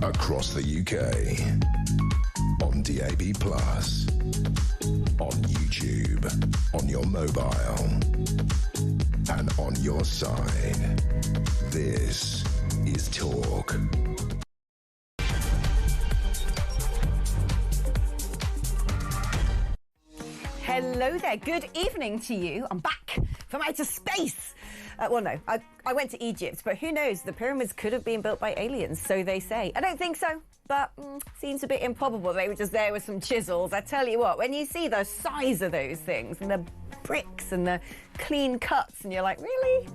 across the UK, on DAB+, on YouTube, on your mobile, and on your side. This is Talk. Hello there, good evening to you. I'm back from outer space. Well, no, I went to Egypt, but who knows? The pyramids could have been built by aliens, so they say. I don't think so, but seems a bit improbable. They were just there with some chisels. I tell you what, when you see the size of those things and the bricks and the clean cuts, and you're like, really?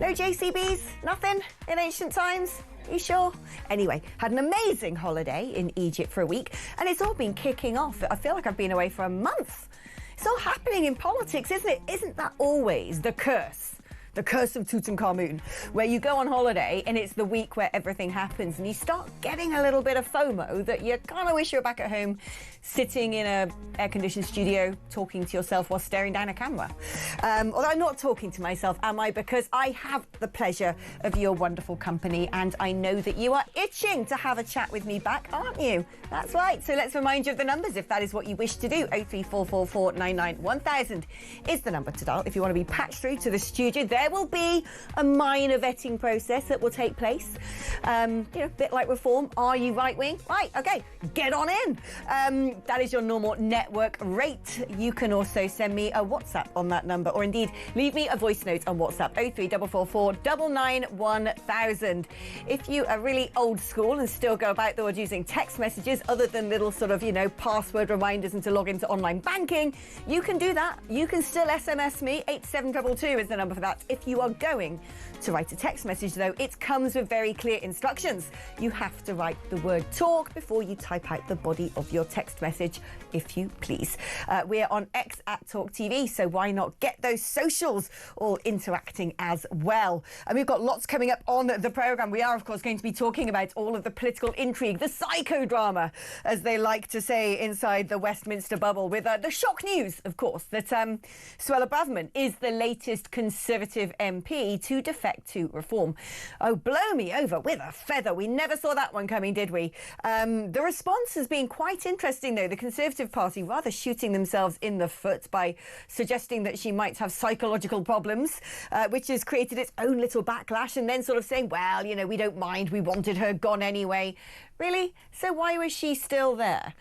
No JCBs? Nothing in ancient times? You sure? Anyway, had an amazing holiday in Egypt for a week, and it's all been kicking off. I feel like I've been away for a month. It's all happening in politics, isn't it? Isn't that always the curse? The curse of Tutankhamun, where you go on holiday and it's the week where everything happens and you start getting a little bit of FOMO that you kind of wish you were back at home sitting in a air-conditioned studio talking to yourself while staring down a camera. Although I'm not talking to myself, am I? Because I have the pleasure of your wonderful company and I know that you are itching to have a chat with me back, aren't you? That's right. So let's remind you of the numbers if that is what you wish to do. 03444 99 1000 is the number to dial if you want to be patched through to the studio. There will be a minor vetting process that will take place. A bit like reform. Are you right-wing? Right, okay, get on in. That is your normal network rate. You can also send me a WhatsApp on that number, or indeed leave me a voice note on WhatsApp, 03444 99 1000. If you are really old school and still go about the world using text messages other than little sort of, password reminders and to log into online banking, you can do that. You can still SMS me, 87222 is the number for that. If you are going to write a text message, though, it comes with very clear instructions. You have to write the word talk before you type out the body of your text message, if you please. We're on X at talkTV, so why not get those socials all interacting as well? And we've got lots coming up on the programme. We are, of course, going to be talking about all of the political intrigue, the psychodrama, as they like to say inside the Westminster bubble, with the shock news, of course, that Suella Braverman is the latest Conservative MP to defect to reform. Oh, blow me over with a feather. We never saw that one coming, did we? The response has been quite interesting, though. The Conservative Party rather shooting themselves in the foot by suggesting that she might have psychological problems, which has created its own little backlash, and then sort of saying, well, we don't mind, we wanted her gone anyway. Really? So why was she still there?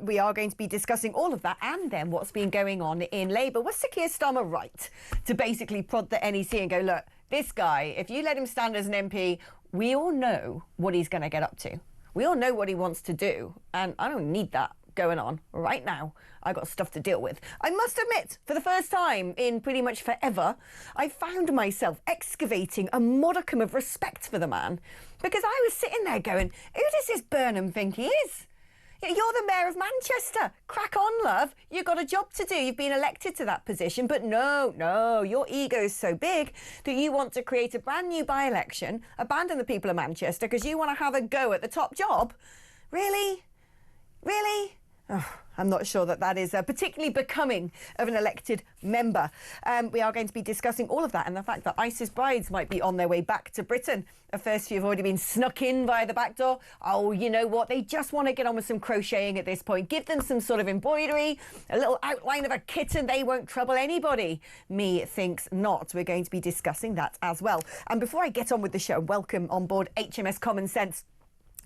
We are going to be discussing all of that and then what's been going on in Labour. Was Sir Keir Starmer right to basically prod the NEC and go, look, this guy, if you let him stand as an MP, we all know what he's going to get up to. We all know what he wants to do, and I don't need that going on right now. I got stuff to deal with. I must admit, for the first time in pretty much forever, I found myself excavating a modicum of respect for the man, because I was sitting there going, who does this Burnham think he is? You're the Mayor of Manchester. Crack on, love. You've got a job to do. You've been elected to that position. But no, your ego's so big that you want to create a brand new by-election, abandon the people of Manchester because you want to have a go at the top job. Really? Really? Oh, I'm not sure that is particularly becoming of an elected member. We are going to be discussing all of that and the fact that ISIS brides might be on their way back to Britain. A first few have already been snuck in via the back door. Oh, you know what? They just want to get on with some crocheting at this point. Give them some sort of embroidery, a little outline of a kitten. They won't trouble anybody. Me thinks not. We're going to be discussing that as well. And before I get on with the show, welcome on board HMS Common Sense,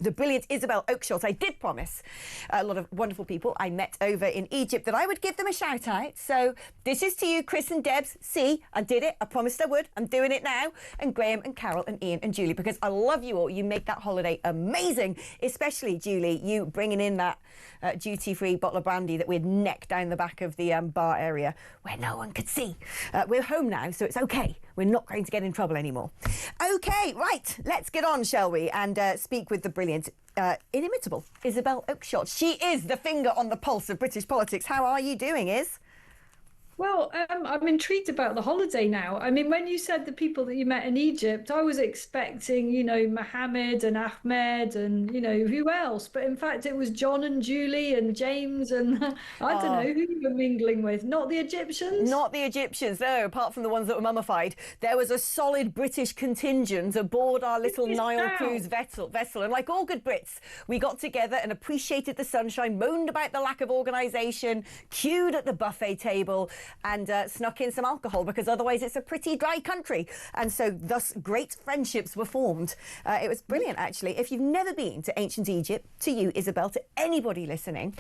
the brilliant Isabel Oakeshott. I did promise a lot of wonderful people I met over in Egypt that I would give them a shout out. So this is to you, Chris and Debs. See, I did it. I promised I would. I'm doing it now. And Graham and Carol and Ian and Julie, because I love you all. You make that holiday amazing, especially Julie, you bringing in that duty-free bottle of brandy that we'd necked down the back of the bar area where no one could see. We're home now, so it's okay. We're not going to get in trouble anymore. Okay, right. Let's get on, shall we? And speak with the brilliant, inimitable Isabel Oakeshott. She is the finger on the pulse of British politics. How are you doing, Is? Well, I'm intrigued about the holiday now. I mean, when you said the people that you met in Egypt, I was expecting, Mohammed and Ahmed and, who else? But in fact, it was John and Julie and James and I don't know who you were mingling with. Not the Egyptians? Not the Egyptians, no, apart from the ones that were mummified. There was a solid British contingent aboard our little Nile cruise vessel. And like all good Brits, we got together and appreciated the sunshine, moaned about the lack of organisation, queued at the buffet table and snuck in some alcohol because otherwise it's a pretty dry country. And so thus great friendships were formed. It was brilliant, actually. If you've never been to ancient Egypt, to you, Isabel, to anybody listening,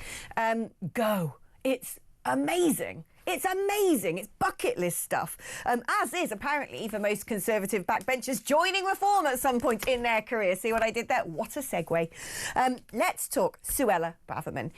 go. It's amazing. It's amazing. It's bucket list stuff, as is apparently for most conservative backbenchers joining Reform at some point in their career. See what I did there? What a segue. Let's talk Suella Braverman.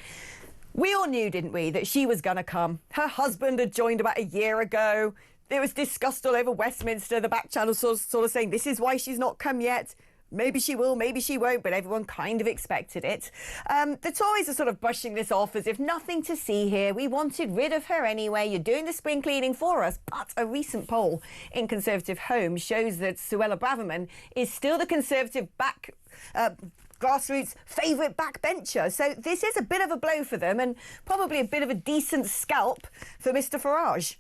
We all knew, didn't we, that she was going to come. Her husband had joined about a year ago. It was discussed all over Westminster, the back channel sort of saying, this is why she's not come yet. Maybe she will, maybe she won't, but everyone kind of expected it. The Tories are sort of brushing this off as if nothing to see here. We wanted rid of her anyway. You're doing the spring cleaning for us. But a recent poll in Conservative Homes shows that Suella Braverman is still the Conservative grassroots favourite backbencher. So this is a bit of a blow for them and probably a bit of a decent scalp for Mr Farage.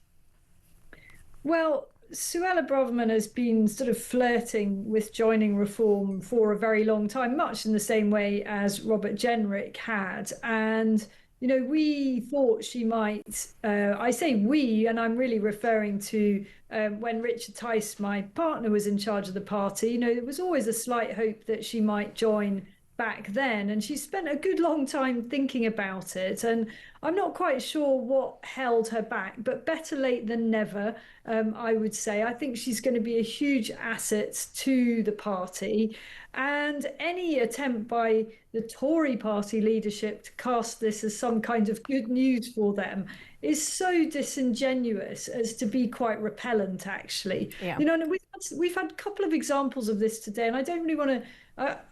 Well, Suella Braverman has been sort of flirting with joining Reform for a very long time, much in the same way as Robert Jenrick had. And, we thought she might, I say we, and I'm really referring to when Richard Tice, my partner, was in charge of the party, there was always a slight hope that she might join back then. And she spent a good long time thinking about it. And I'm not quite sure what held her back, but better late than never, I would say. I think she's going to be a huge asset to the party. And any attempt by the Tory party leadership to cast this as some kind of good news for them is so disingenuous as to be quite repellent, actually. Yeah. And we've had a couple of examples of this today, and I don't really want to.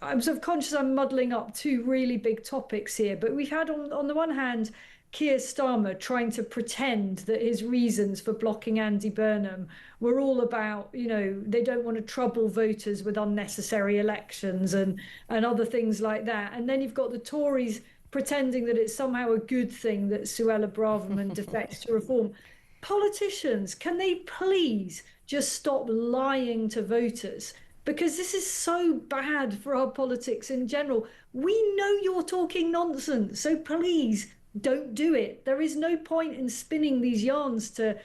I'm sort of conscious I'm muddling up two really big topics here, but we've had on the one hand Keir Starmer trying to pretend that his reasons for blocking Andy Burnham were all about, they don't want to trouble voters with unnecessary elections and other things like that. And then you've got the Tories pretending that it's somehow a good thing that Suella Braverman defects to Reform. Politicians, can they please just stop lying to voters? Because this is so bad for our politics in general. We know you're talking nonsense, so please don't do it. There is no point in spinning these yarns to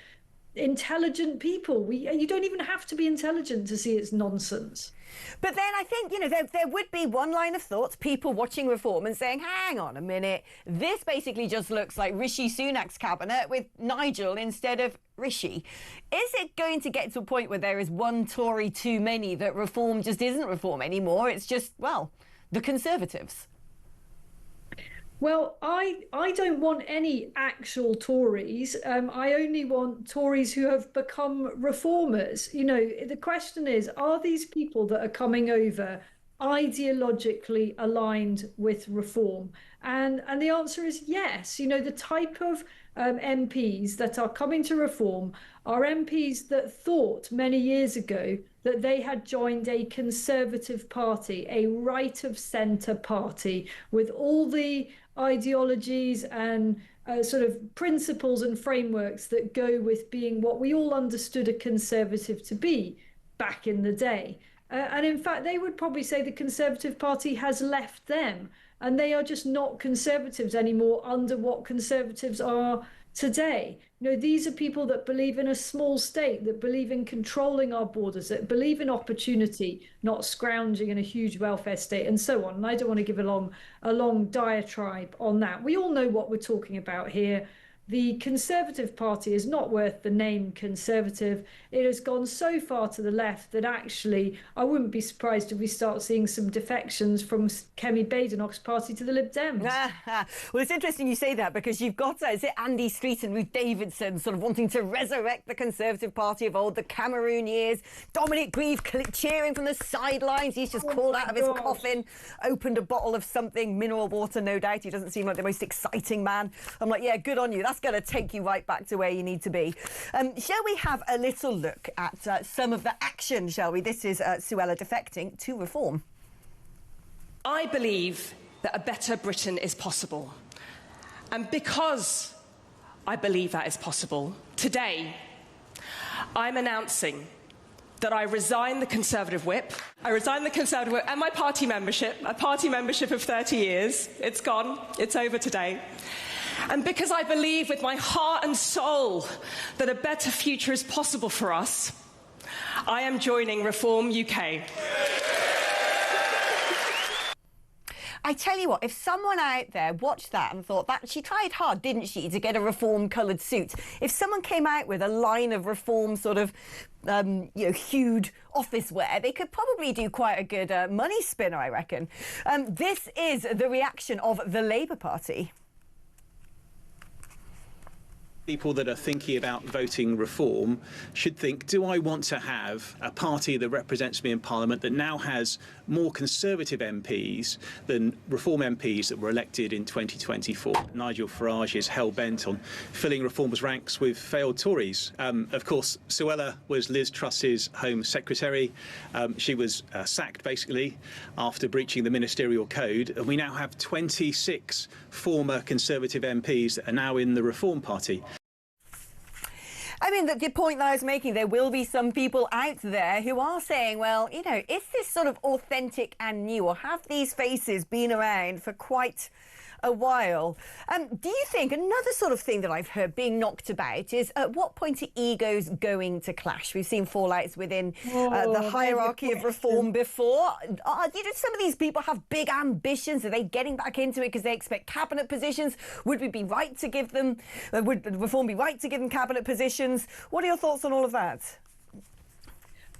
intelligent people. You don't even have to be intelligent to see it's nonsense. But then I think, there would be one line of thought, people watching Reform and saying, hang on a minute, this basically just looks like Rishi Sunak's cabinet with Nigel instead of Rishi. Is it going to get to a point where there is one Tory too many that Reform just isn't Reform anymore? It's just, the Conservatives. Well, I don't want any actual Tories. I only want Tories who have become reformers. The question is, are these people that are coming over ideologically aligned with Reform? And the answer is yes. The type of MPs that are coming to Reform are MPs that thought many years ago that they had joined a Conservative party, a right of centre party with all the ideologies and sort of principles and frameworks that go with being what we all understood a Conservative to be back in the day. And in fact, they would probably say the Conservative Party has left them and they are just not Conservatives anymore under what Conservatives are today. These are people that believe in a small state, that believe in controlling our borders, that believe in opportunity, not scrounging in a huge welfare state, and so on. And I don't want to give a long diatribe on that. We all know what we're talking about here. The Conservative Party is not worth the name Conservative. It has gone so far to the left that actually I wouldn't be surprised if we start seeing some defections from Kemi Badenoch's party to the Lib Dems. Well, it's interesting you say that because you've got, is it Andy Street and Ruth Davidson sort of wanting to resurrect the Conservative Party of old, the Cameroon years. Dominic Grieve cheering from the sidelines. He's just crawled out of his coffin, opened a bottle of something, mineral water, no doubt. He doesn't seem like the most exciting man. I'm like, yeah, good on you. That's going to take you right back to where you need to be. Shall we have a little look at some of the action, shall we? This is Suella defecting to Reform. I believe that a better Britain is possible. And because I believe that is possible, today I'm announcing that I resign the Conservative whip. I resign the Conservative whip and my party membership, a party membership of 30 years. It's gone. It's over today. And because I believe with my heart and soul that a better future is possible for us, I am joining Reform UK. I tell you what, if someone out there watched that and thought that she tried hard, didn't she, to get a Reform-coloured suit, if someone came out with a line of Reform sort of, hued office wear, they could probably do quite a good money spinner, I reckon. This is the reaction of the Labour Party. People that are thinking about voting Reform should think, do I want to have a party that represents me in Parliament that now has more Conservative MPs than Reform MPs that were elected in 2024? Nigel Farage is hell-bent on filling Reform's ranks with failed Tories. Of course, Suella was Liz Truss's Home Secretary. She was sacked, basically, after breaching the ministerial code. And we now have 26 former Conservative MPs that are now in the Reform Party. I mean, the point that I was making, there will be some people out there who are saying, well, you know, is this sort of authentic and new, or have these faces been around for quite a while? Do you think another sort of thing that I've heard being knocked about is at what point are egos going to clash? We've seen fallouts within the hierarchy of Reform before. Some of these people have big ambitions. Are they getting back into it because they expect cabinet positions? Would we be right to give them, would Reform be right to give them cabinet positions? What are your thoughts on all of that?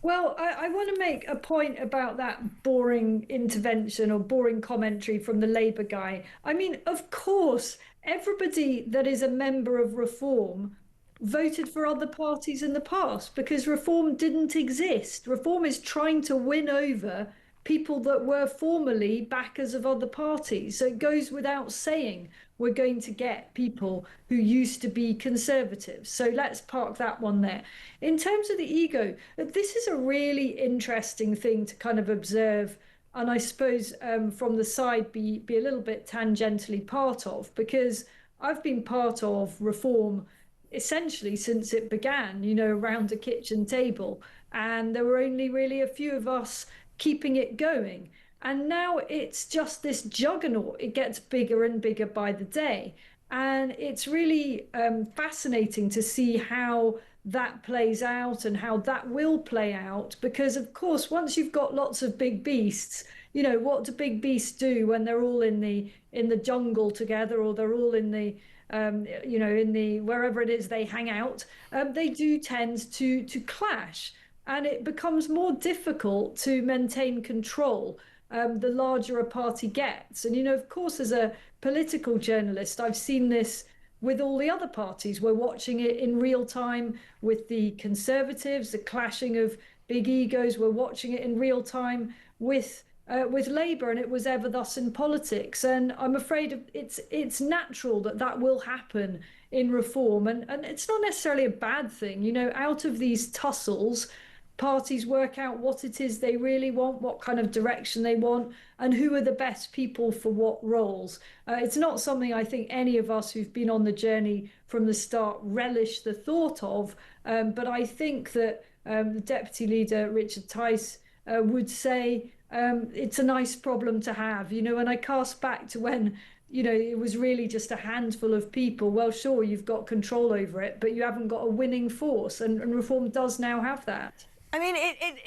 Well, I want to make a point about that boring intervention or boring commentary from the Labour guy. I mean, of course, everybody that is a member of Reform voted for other parties in the past because Reform didn't exist. Reform is trying to win over people that were formerly backers of other parties. So it goes without saying we're going to get people who used to be Conservatives. So let's park that one there. In terms of the ego, this is a really interesting thing to kind of observe, and I suppose from the side be a little bit tangentially part of, because I've been part of Reform essentially since it began, you know, around a kitchen table, and there were only really a few of us keeping it going. And now it's just this juggernaut. It gets bigger and bigger by the day. And it's really fascinating to see how that plays out and how that will play out. Because, of course, once you've got lots of big beasts, you know, what do big beasts do when they're all in the jungle together, or they're all in the in the wherever it is they hang out? They do tend to clash. And it becomes more difficult to maintain control the larger a party gets. And, you know, of course, as a political journalist, I've seen this with all the other parties. We're watching it in real time with the Conservatives, the clashing of big egos. We're watching it in real time with Labour, and it was ever thus in politics. And I'm afraid it's natural that will happen in Reform. And it's not necessarily a bad thing. You know, out of these tussles, parties work out what it is they really want, what kind of direction they want, and who are the best people for what roles. It's not something I think any of us who've been on the journey from the start relish the thought of, but I think that the Deputy Leader, Richard Tice, would say it's a nice problem to have, you know. And I cast back to when, you know, it was really just a handful of people. Well, sure, you've got control over it, but you haven't got a winning force, and Reform does now have that. I mean,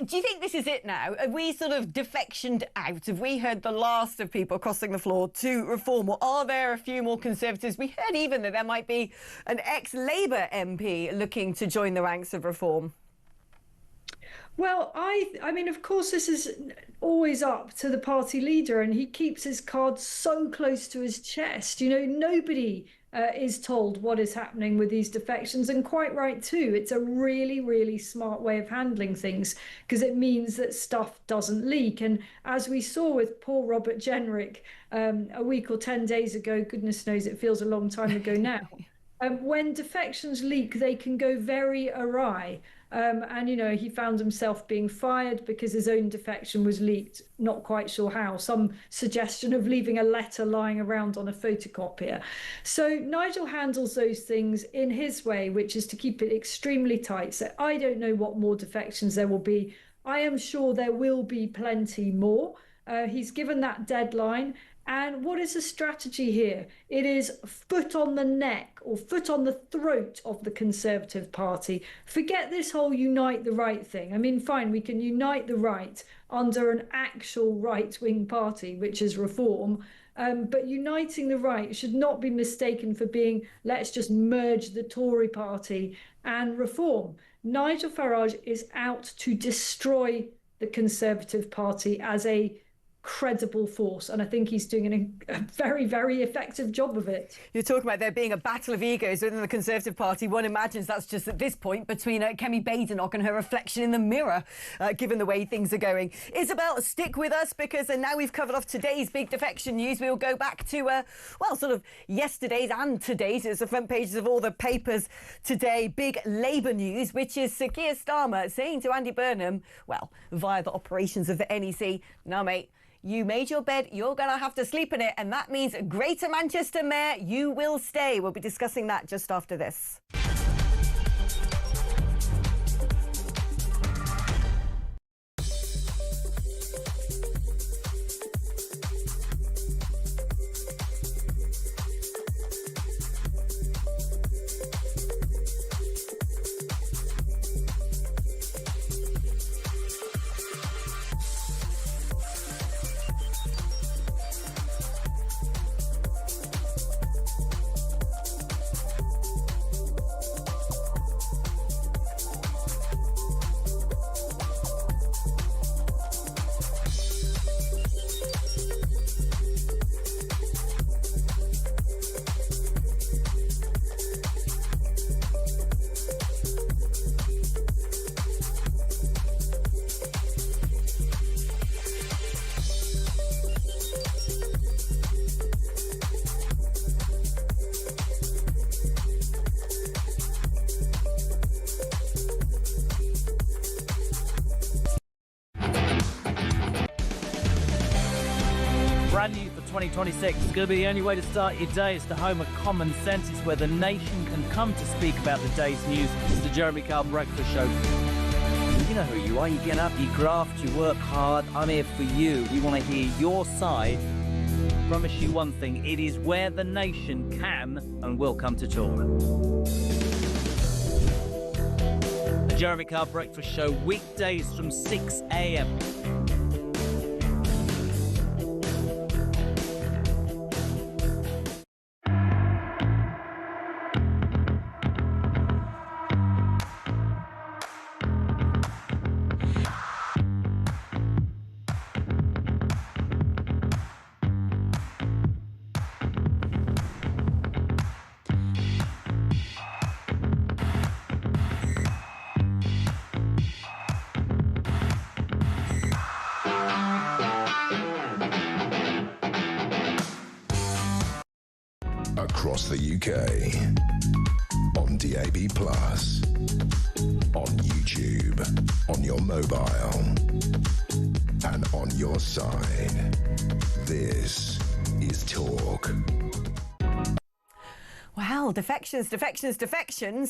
do you think this is it now? Have we sort of defectioned out? Have we heard the last of people crossing the floor to Reform? Or are there a few more Conservatives? We heard even that there might be an ex-Labour MP looking to join the ranks of Reform. Well, I mean, of course, this is always up to the party leader, and he keeps his cards so close to his chest. You know, nobody is told what is happening with these defections, and quite right too. It's a really, really smart way of handling things, because it means that stuff doesn't leak. And as we saw with poor Robert Jenrick a week or 10 days ago, goodness knows it feels a long time ago now, When defections leak, they can go very awry. And, he found himself being fired because his own defection was leaked. Not quite sure how. Some suggestion of leaving a letter lying around on a photocopier. So Nigel handles those things in his way, which is to keep it extremely tight. So I don't know what more defections there will be. I am sure there will be plenty more. He's given that deadline. And what is the strategy here? It is foot on the neck or foot on the throat of the Conservative Party. Forget this whole unite the right thing. I mean, fine, we can unite the right under an actual right-wing party, which is Reform. But uniting the right should not be mistaken for being, let's just merge the Tory party and Reform. Nigel Farage is out to destroy the Conservative Party as a credible force, and I think he's doing a very, very effective job of it. You're talking about there being a battle of egos within the Conservative Party. One imagines that's just at this point between Kemi Badenoch and her reflection in the mirror, given the way things are going. Isabel, stick with us, because now we've covered off today's big defection news. We'll go back to, sort of yesterday's and today's. It's the front pages of all the papers today. Big Labour news, which is Sir Keir Starmer saying to Andy Burnham, well, via the operations of the NEC, "Now, mate, you made your bed, you're going to have to sleep in it, and that means Greater Manchester Mayor, you will stay." We'll be discussing that just after this. Brand new for 2026. It's going to be the only way to start your day. It's the home of common sense. It's where the nation can come to speak about the day's news. It's the Jeremy Kyle Breakfast Show. You know who you are. You get up, you graft, you work hard. I'm here for you. We want to hear your side. Promise you one thing. It is where the nation can and will come to talk. The Jeremy Kyle Breakfast Show, weekdays from 6 a.m. Across the UK, on DAB+, on YouTube, on your mobile, and on your side. This is Talk. Well, defections,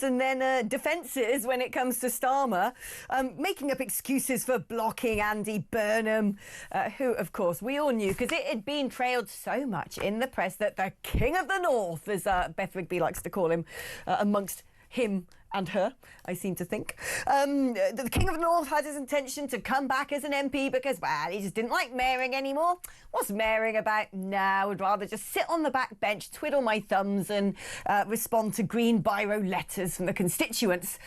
and then defences when it comes to Starmer, making up excuses for blocking Andy Burnham, who, of course, we all knew, because it had been trailed so much in the press that the King of the North, as Beth Rigby likes to call him, amongst him and her, I seem to think. The King of the North had his intention to come back as an MP because, well, he just didn't like mayoring anymore. What's mayoring about? Now, I'd rather just sit on the back bench, twiddle my thumbs and respond to green biro letters from the constituents.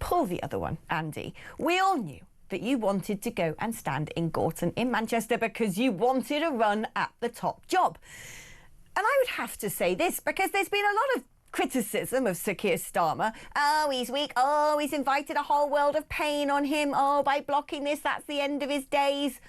Pull the other one, Andy. We all knew that you wanted to go and stand in Gorton in Manchester because you wanted a run at the top job. And I would have to say this, because there's been a lot of criticism of Sir Keir Starmer. Oh, he's weak. Oh, he's invited a whole world of pain on him. Oh, by blocking this, that's the end of his days.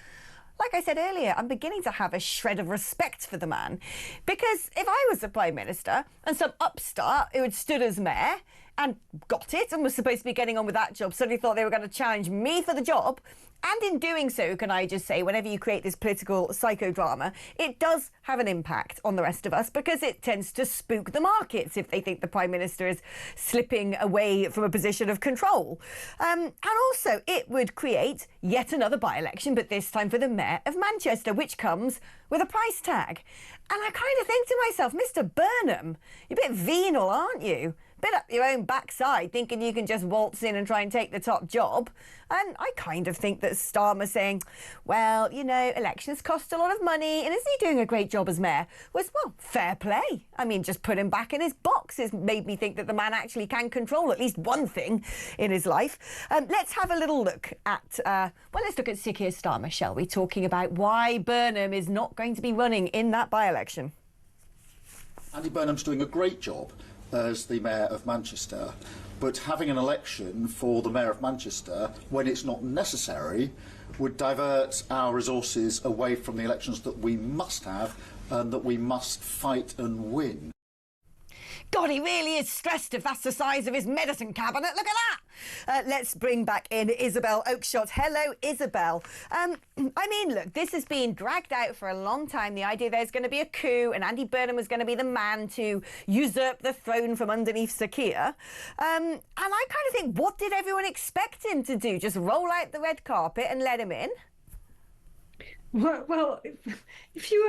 like I said earlier, I'm beginning to have a shred of respect for the man. Because if I was the Prime Minister and some upstart who had stood as mayor and got it and was supposed to be getting on with that job suddenly thought they were going to challenge me for the job, and in doing so, can I just say, whenever you create this political psychodrama, it does have an impact on the rest of us because it tends to spook the markets if they think the Prime Minister is slipping away from a position of control. And also, it would create yet another by-election, but this time for the Mayor of Manchester, which comes with a price tag. And I kind of think to myself, Mr. Burnham, you're a bit venal, aren't you? Bit up your own backside, thinking you can just waltz in and try and take the top job. And I kind of think that Starmer saying, well, you know, elections cost a lot of money, and isn't he doing a great job as mayor, was, well, fair play. I mean, just put him back in his box has made me think that the man actually can control at least one thing in his life. Let's have a little look at, let's look at Sir Keir Starmer, shall we, talking about why Burnham is not going to be running in that by-election. Andy Burnham's doing a great job as the Mayor of Manchester, but having an election for the Mayor of Manchester when it's not necessary would divert our resources away from the elections that we must have and that we must fight and win. God, he really is stressed if that's the size of his medicine cabinet. Look at that. Let's bring back in Isabel Oakeshott. Hello, Isabel. I mean, look, this has been dragged out for a long time. The idea there's going to be a coup and Andy Burnham was going to be the man to usurp the throne from underneath Sir Keir. And I kind of think, what did everyone expect him to do? Just roll out the red carpet and let him in? Well, if you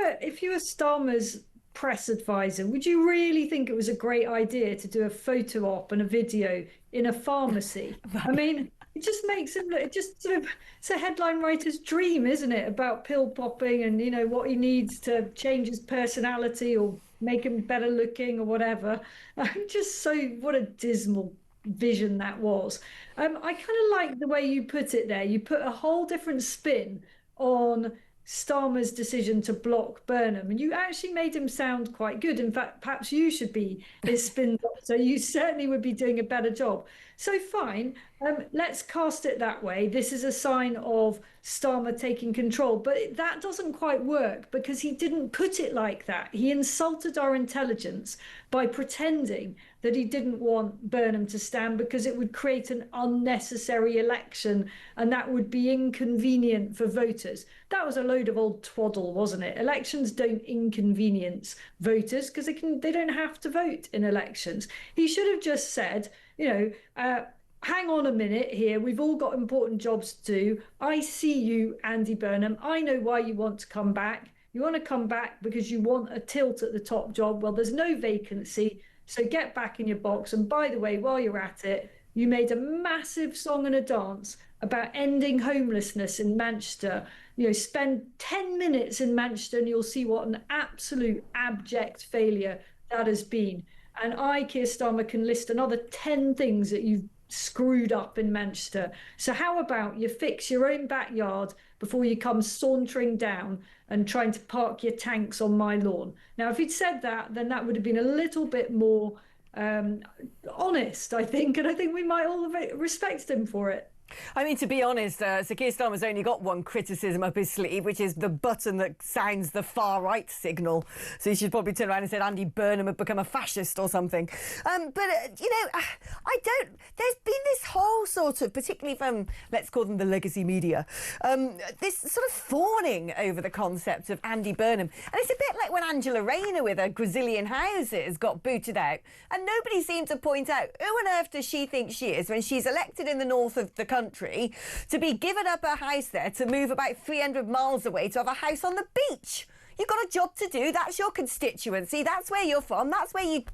were Starmer's press advisor, would you really think it was a great idea to do a photo op and a video in a pharmacy? I mean, it just makes him look, it just sort of, it's a headline writer's dream, isn't it, about pill popping and, you know, what he needs to change his personality or make him better looking or whatever. Just so, what a dismal vision that was. I kind of like the way you put it there. You put a whole different spin on Starmer's decision to block Burnham, and you actually made him sound quite good. In fact, perhaps you should be his spin doctor. You certainly would be doing a better job. So fine, let's cast it that way. This is a sign of Starmer taking control, but that doesn't quite work because he didn't put it like that. He insulted our intelligence by pretending that he didn't want Burnham to stand because it would create an unnecessary election and that would be inconvenient for voters. That was a load of old twaddle, wasn't it? Elections don't inconvenience voters because they don't have to vote in elections. He should have just said, you know, hang on a minute here. We've all got important jobs to do. I see you, Andy Burnham. I know why you want to come back. You want to come back because you want a tilt at the top job. Well, there's no vacancy. So get back in your box. And by the way, while you're at it, you made a massive song and a dance about ending homelessness in Manchester. You know, spend 10 minutes in Manchester and you'll see what an absolute abject failure that has been. And I, Keir Starmer, can list another 10 things that you've screwed up in Manchester. So how about you fix your own backyard before you come sauntering down and trying to park your tanks on my lawn? Now, if he'd said that, then that would have been a little bit more honest, I think. And I think we might all have respected him for it. I mean, to be honest, Sir Keir Starmer's only got one criticism up his sleeve, which is the button that sounds the far-right signal. So he should probably turn around and say Andy Burnham had become a fascist or something. You know, there's been this whole sort of, particularly from, let's call them the legacy media, this sort of fawning over the concept of Andy Burnham. And it's a bit like when Angela Rayner with her gazillion houses got booted out, and nobody seemed to point out who on earth does she think she is when she's elected in the north of the country to be given up her house there to move about 300 miles away to have a house on the beach. You've got a job to do. That's your constituency. That's where you're from. That's where you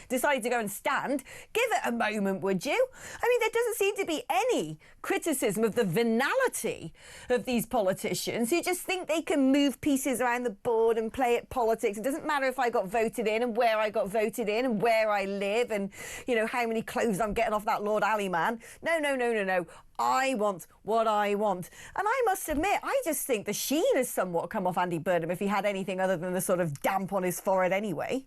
decided to go and stand. Give it a moment, would you? I mean, there doesn't seem to be any criticism of the venality of these politicians who just think they can move pieces around the board and play at politics. It doesn't matter if I got voted in and where I got voted in and where I live and, you know, how many clothes I'm getting off that Lord Alley man. No. I want what I want. And I must admit, I just think the sheen has somewhat come off Andy Burnham if he had anything other than the sort of damp on his forehead anyway.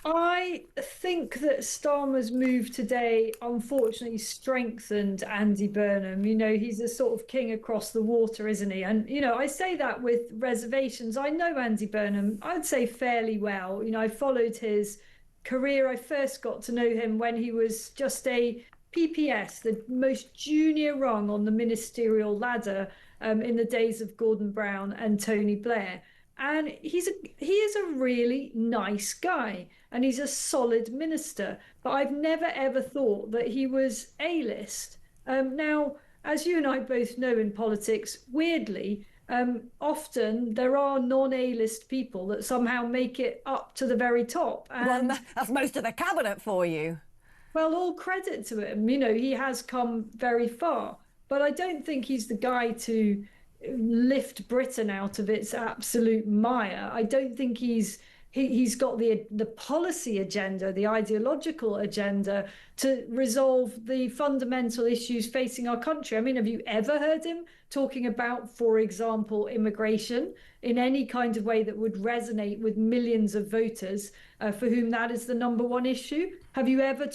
I think that Starmer's move today unfortunately strengthened Andy Burnham. You know, he's a sort of king across the water, isn't he? And, you know, I say that with reservations. I know Andy Burnham, I'd say fairly well. You know, I followed his career. I first got to know him when he was just a PPS, the most junior rung on the ministerial ladder in the days of Gordon Brown and Tony Blair. And he is a really nice guy, and he's a solid minister. But I've never ever thought that he was A-list. Now, as you and I both know in politics, weirdly, often there are non-A-list people that somehow make it up to the very top. And Well, that's most of the cabinet for you. well, all credit to him. You know, he has come very far, but I don't think he's the guy to lift Britain out of its absolute mire. I don't think he's got the policy agenda, the ideological agenda to resolve the fundamental issues facing our country. I mean, have you ever heard him talking about, for example, immigration in any kind of way that would resonate with millions of voters for whom that is the number one issue? Have you ever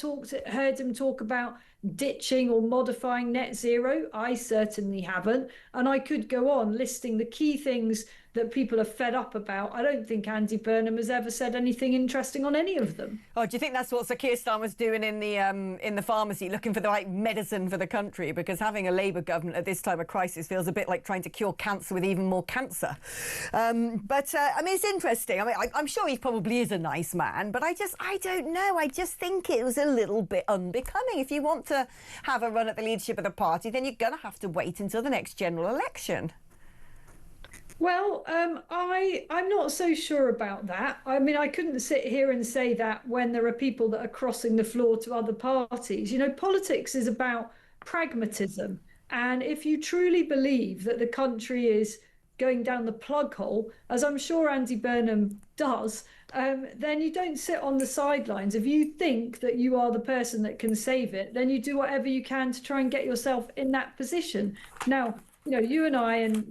heard him talk about ditching or modifying net zero? I certainly haven't. And I could go on listing the key things that people are fed up about. I don't think Andy Burnham has ever said anything interesting on any of them. Oh, do you think that's what Sir Keir Starmer's doing in the pharmacy, looking for the right medicine for the country? Because having a Labour government at this time of crisis feels a bit like trying to cure cancer with even more cancer. I mean, it's interesting. I mean, I'm sure he probably is a nice man, but I don't know. I just think it was a little bit unbecoming. If you want to have a run at the leadership of the party, then you're going to have to wait until the next general election. Well, I'm not so sure about that. I mean, I couldn't sit here and say that when there are people that are crossing the floor to other parties. You know, politics is about pragmatism. And if you truly believe that the country is going down the plug hole, as I'm sure Andy Burnham does, then you don't sit on the sidelines. If you think that you are the person that can save it, then you do whatever you can to try and get yourself in that position. Now, you know, you and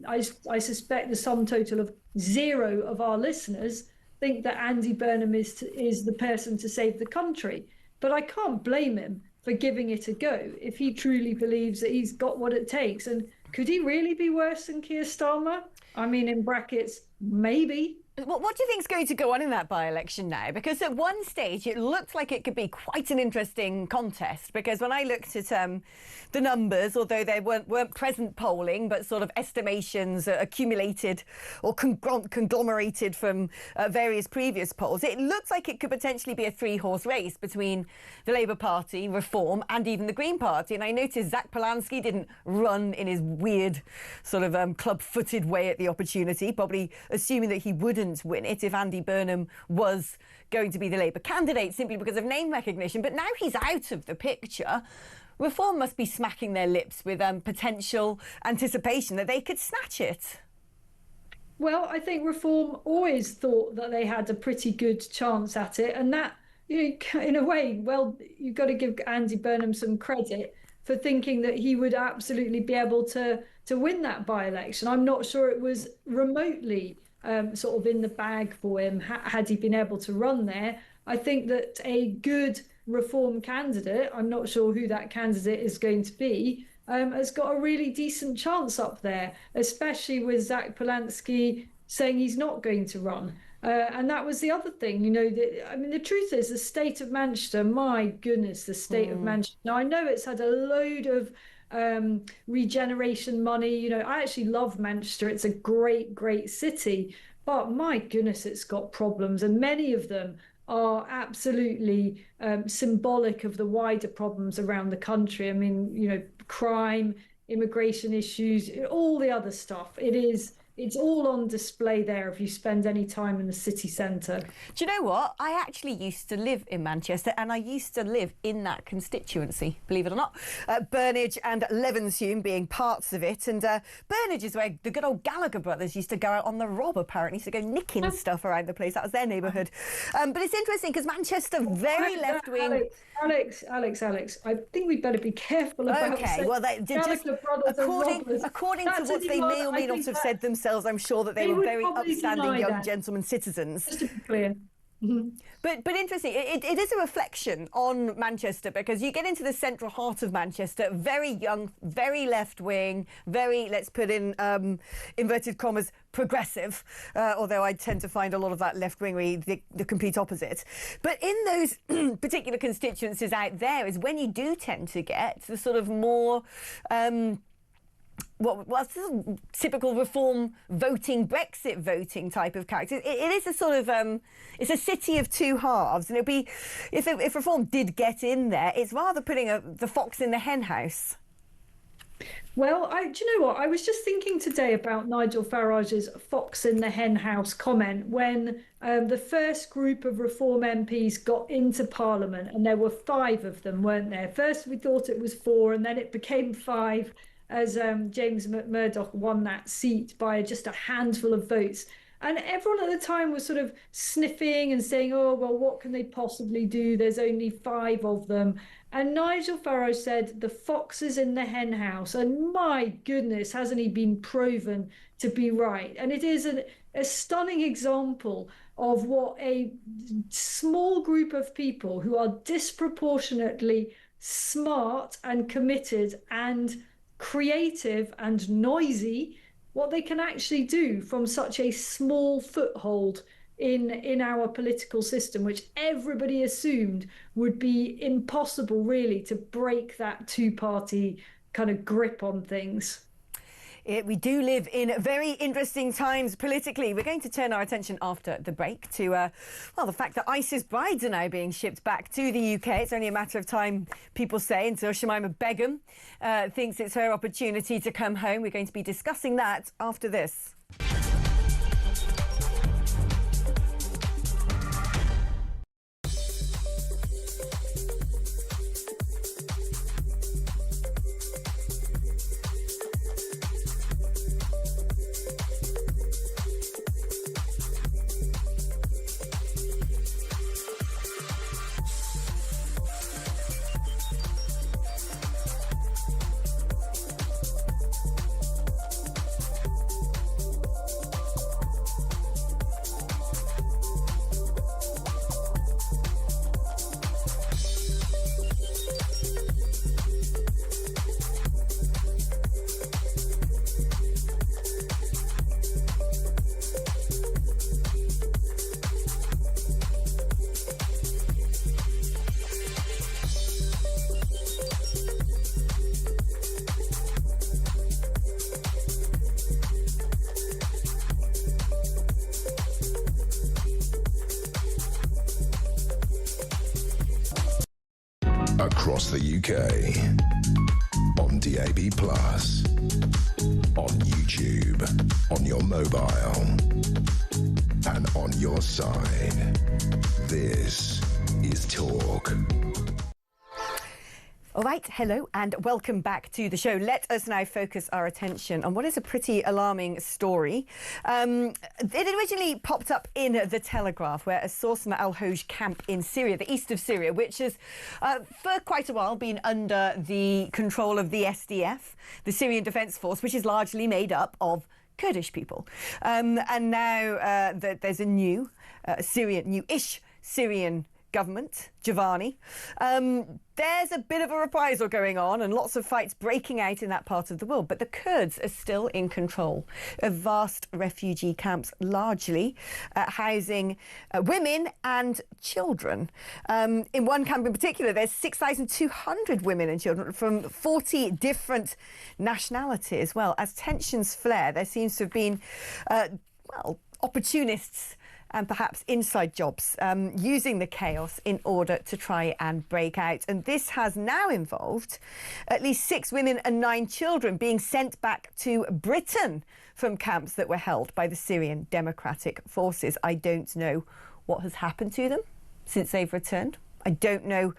I suspect the sum total of zero of our listeners think that Andy Burnham is the person to save the country. But I can't blame him for giving it a go if he truly believes that he's got what it takes. And could he really be worse than Keir Starmer? I mean, in brackets, maybe. What do you think is going to go on in that by-election now? Because at one stage it looked like it could be quite an interesting contest, because when I looked at the numbers, although they weren't present polling, but sort of estimations accumulated or conglomerated from various previous polls, it looks like it could potentially be a three-horse race between the Labour Party, Reform and even the Green Party. And I noticed Zach Polanski didn't run in his weird sort of club-footed way at the opportunity, probably assuming that he wouldn't win it if Andy Burnham was going to be the Labour candidate simply because of name recognition. But now he's out of the picture. Reform must be smacking their lips with potential anticipation that they could snatch it. Well, I think Reform always thought that they had a pretty good chance at it, and that, you know, in a way, well, you've got to give Andy Burnham some credit for thinking that he would absolutely be able to win that by-election. I'm not sure it was remotely sort of in the bag for him had he been able to run there. I think that a good Reform candidate, I'm not sure who that candidate is going to be, has got a really decent chance up there, especially with Zach Polanski saying he's not going to run. And that was the other thing, you know, I mean, the truth is the state of Manchester, my goodness, the state of Manchester. Now, I know it's had a load of regeneration money. You know, I actually love Manchester. It's a great, great city. But my goodness, it's got problems. And many of them are absolutely symbolic of the wider problems around the country. I mean, you know, crime, immigration issues, all the other stuff. It's all on display there if you spend any time in the city centre. Do you know what? I actually used to live in Manchester, and I used to live in that constituency, believe it or not. Burnage and Levenshulme being parts of it. And Burnage is where the good old Gallagher brothers used to go out on the rob, apparently, used to go nicking stuff around the place. That was their neighbourhood. But it's interesting because Manchester, very left-wing... Alex, I think we'd better be careful about okay, well, according to what they may or may not have said themselves, I'm sure that they were very upstanding young gentlemen citizens. Just to be clear. But interesting, it is a reflection on Manchester, because you get into the central heart of Manchester, very young, very left-wing, very, let's put in inverted commas, progressive, although I tend to find a lot of that left-wing the complete opposite. But in those particular constituencies out there is when you do tend to get the sort of more... what's the typical reform voting, Brexit voting type of character. It is a sort of, it's a city of two halves. And it'd be, if reform did get in there, it's rather putting the fox in the hen house. Well, do you know what? I was just thinking today about Nigel Farage's fox in the hen house comment when the first group of Reform MPs got into Parliament, and there were 5 of them, weren't there? First we thought it was 4, and then it became 5 as James Murdoch won that seat by just a handful of votes. And everyone at the time was sort of sniffing and saying, oh, well, what can they possibly do? There's only 5 of them. And Nigel Farage said, the fox is in the hen house. And my goodness, hasn't he been proven to be right? And it is a stunning example of what a small group of people who are disproportionately smart and committed and creative and noisy, what they can actually do from such a small foothold in our political system, which everybody assumed would be impossible really to break that two-party kind of grip on things. We do live in very interesting times politically. We're going to turn our attention after the break to, well, the fact that ISIS brides are now being shipped back to the UK. It's only a matter of time, people say, until Shamima Begum thinks it's her opportunity to come home. We're going to be discussing that after this. Across the UK, on DAB+, on YouTube, on your mobile, and on your side. This is Talk. All right, hello and welcome back to the show. Let us now focus our attention on what is a pretty alarming story. It originally popped up in The Telegraph, where a source from the Al-Hoj camp in Syria, the east of Syria, which has for quite a while been under the control of the SDF, the Syrian Defence Force, which is largely made up of Kurdish people. And now there's a new new-ish Syrian government, Giovanni. There's a bit of a reprisal going on and lots of fights breaking out in that part of the world, but the Kurds are still in control of vast refugee camps, largely housing women and children. In one camp in particular, there's 6,200 women and children from 40 different nationalities. Well, as tensions flare, there seems to have been, opportunists and perhaps inside jobs using the chaos in order to try and break out. And this has now involved at least 6 women and 9 children being sent back to Britain from camps that were held by the Syrian Democratic Forces. I don't know what has happened to them since they've returned. I don't know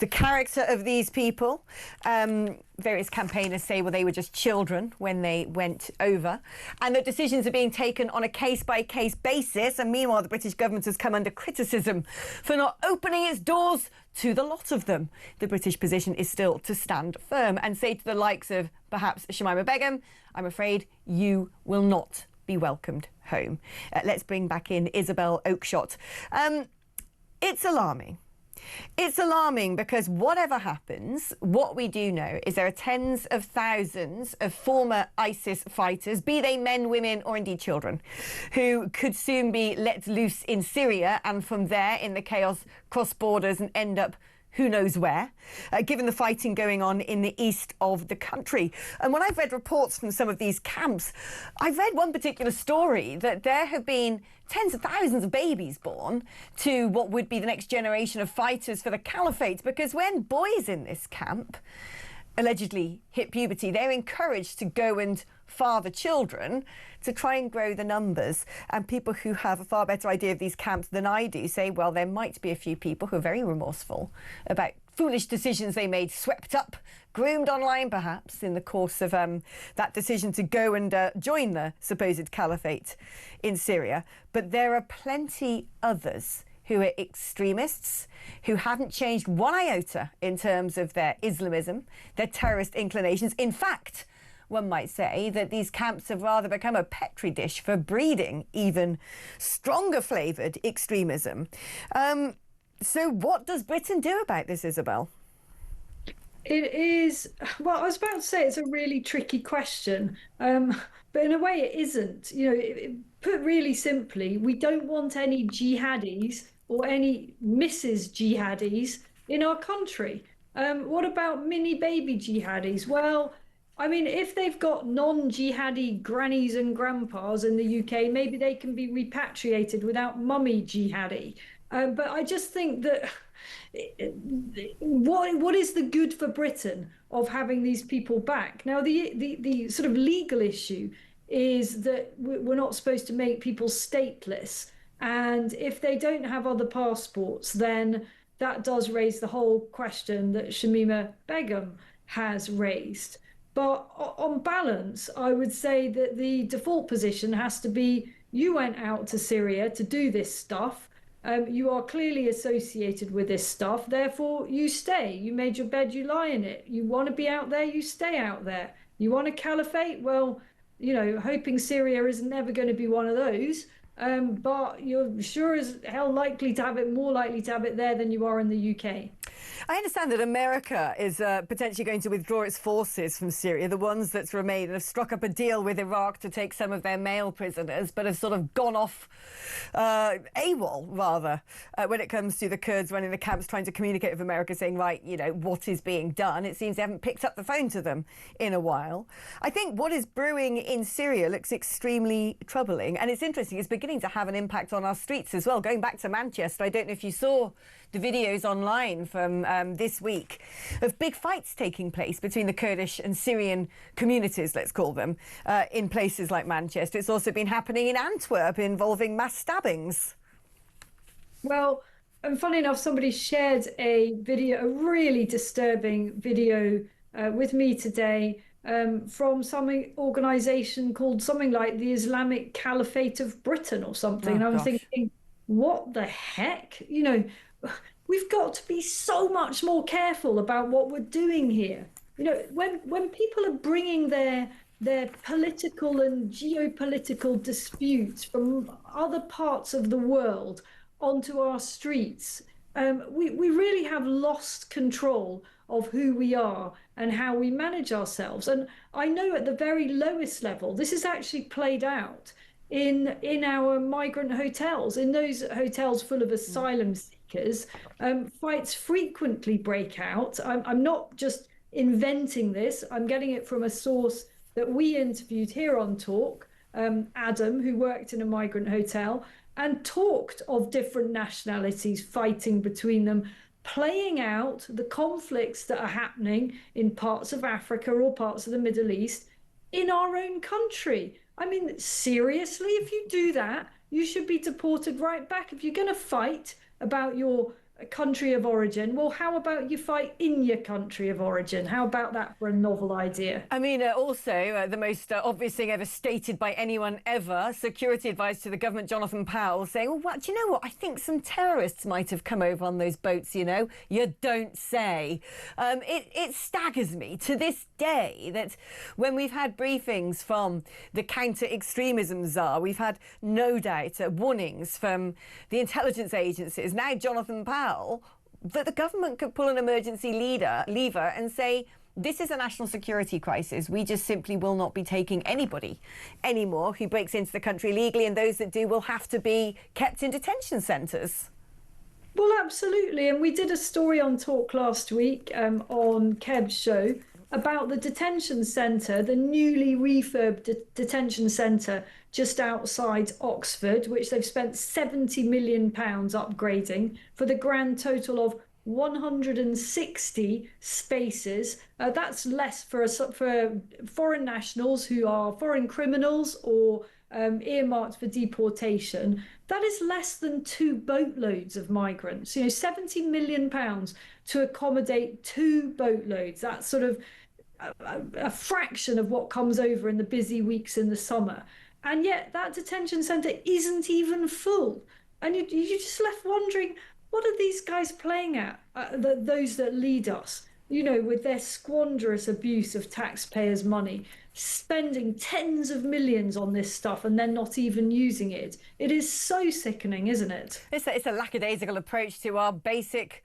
the character of these people. Various campaigners say, well, they were just children when they went over, and that decisions are being taken on a case-by-case basis. And meanwhile, the British government has come under criticism for not opening its doors to the lot of them. The British position is still to stand firm and say to the likes of perhaps Shamima Begum, I'm afraid you will not be welcomed home. Let's bring back in Isabel Oakeshott. It's alarming. It's alarming because whatever happens, what we do know is there are tens of thousands of former ISIS fighters, be they men, women, or indeed children, who could soon be let loose in Syria and from there in the chaos cross borders and end up who knows where, given the fighting going on in the east of the country. And when I've read reports from some of these camps, I've read one particular story that there have been tens of thousands of babies born to what would be the next generation of fighters for the caliphate, because when boys in this camp allegedly hit puberty, they're encouraged to go and father children to try and grow the numbers. And people who have a far better idea of these camps than I do say, well, there might be a few people who are very remorseful about foolish decisions they made, swept up, groomed online perhaps, in the course of that decision to go and join the supposed caliphate in Syria. But there are plenty others who are extremists, who haven't changed one iota in terms of their Islamism, their terrorist inclinations. In fact, one might say that these camps have rather become a petri dish for breeding even stronger flavoured extremism. So what does Britain do about this, Isabel? It is, well, I was about to say it's a really tricky question, but in a way it isn't. You know, put really simply, we don't want any jihadis or any Mrs. Jihadis in our country. What about mini baby jihadis? Well, I mean, if they've got non-jihadi grannies and grandpas in the UK, maybe they can be repatriated without mummy jihadi. But I just think that what is the good for Britain of having these people back? Now, the sort of legal issue is that we're not supposed to make people stateless. And if they don't have other passports, then that does raise the whole question that Shamima Begum has raised. But on balance, I would say that the default position has to be you went out to Syria to do this stuff. You are clearly associated with this stuff. Therefore, you stay. You made your bed, you lie in it. You want to be out there, you stay out there. You want a caliphate? Well, you know, hoping Syria is never going to be one of those. But you're sure as hell likely to have it, more likely to have it there than you are in the UK. I understand that America is potentially going to withdraw its forces from Syria, the ones that's remained, and have struck up a deal with Iraq to take some of their male prisoners, but have sort of gone off AWOL, rather, when it comes to the Kurds running the camps, trying to communicate with America, saying, right, you know, what is being done? It seems they haven't picked up the phone to them in a while. I think what is brewing in Syria looks extremely troubling, and it's interesting, it's beginning to have an impact on our streets as well. Going back to Manchester, I don't know if you saw the videos online from this week of big fights taking place between the Kurdish and Syrian communities, let's call them, in places like Manchester. It's also been happening in Antwerp, involving mass stabbings. Well, and funny enough, somebody shared a video, a really disturbing video with me today from some organisation called something like the Islamic Caliphate of Britain or something. Oh, and I'm gosh. thinking, what the heck? You know, we've got to be so much more careful about what we're doing here. You know, when people are bringing their political and geopolitical disputes from other parts of the world onto our streets, we really have lost control of who we are and how we manage ourselves. And I know at the very lowest level, this is actually played out in our migrant hotels, in those hotels full of asylum seekers. Fights frequently break out. I'm not just inventing this. I'm getting it from a source that we interviewed here on Talk, Adam, who worked in a migrant hotel, and talked of different nationalities fighting between them, playing out the conflicts that are happening in parts of Africa or parts of the Middle East in our own country. I mean, seriously, if you do that, you should be deported right back. If you're going to fight about your country of origin. Well, how about you fight in your country of origin? How about that for a novel idea? I mean, also, the most obvious thing ever stated by anyone ever, security advisor to the government, Jonathan Powell, saying, well, what, do you know what? I think some terrorists might have come over on those boats, you know. You don't say. It staggers me to this day that when we've had briefings from the counter-extremism czar, we've had no doubt warnings from the intelligence agencies, now Jonathan Powell, that the government could pull an emergency lever and say, this is a national security crisis. We just simply will not be taking anybody anymore who breaks into the country illegally, and those that do will have to be kept in detention centres. Well, absolutely. And we did a story on Talk last week on Kev's show about the detention centre, the newly refurbed detention centre just outside Oxford, which they've spent £70 million upgrading for the grand total of 160 spaces. That's less for foreign nationals who are foreign criminals or earmarked for deportation. That is less than 2 boatloads of migrants. You know, £70 million to accommodate 2 boatloads. That's sort of a fraction of what comes over in the busy weeks in the summer. And yet that detention centre isn't even full. And you're just left wondering, what are these guys playing at, those that lead us, you know, with their squanderous abuse of taxpayers' money, spending tens of millions on this stuff and then not even using it. It is so sickening, isn't it? It's a lackadaisical approach to our basic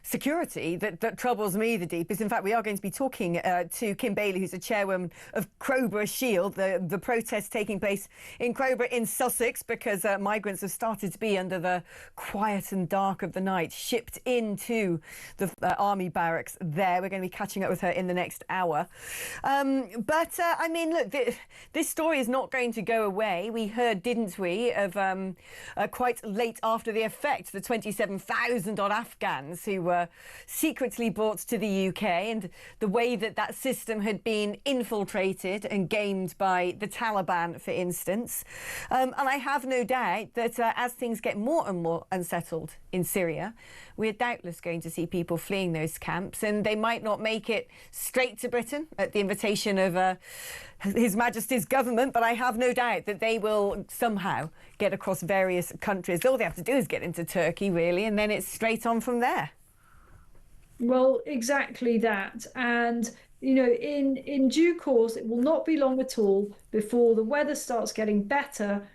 security that troubles me the deepest. In fact, we are going to be talking to Kim Bailey, who's the chairwoman of Crowborough Shield, the protest taking place in Crowborough in Sussex because migrants have started to be, under the quiet and dark of the night, shipped into the army barracks there. We're going to be catching up with her in the next hour. I mean, look, this story is not going to go away. We heard, didn't we, of quite late after the effect, the 27,000 odd Afghans who were secretly brought to the UK, and the way that system had been infiltrated and gamed by the Taliban, for instance. And I have no doubt that as things get more and more unsettled in Syria, we're doubtless going to see people fleeing those camps, and they might not make it straight to Britain at the invitation of His Majesty's government, but I have no doubt that they will somehow get across various countries. All they have to do is get into Turkey, really, and then it's straight on from there. Well, exactly that. And, you know, in due course, it will not be long at all before the weather starts getting better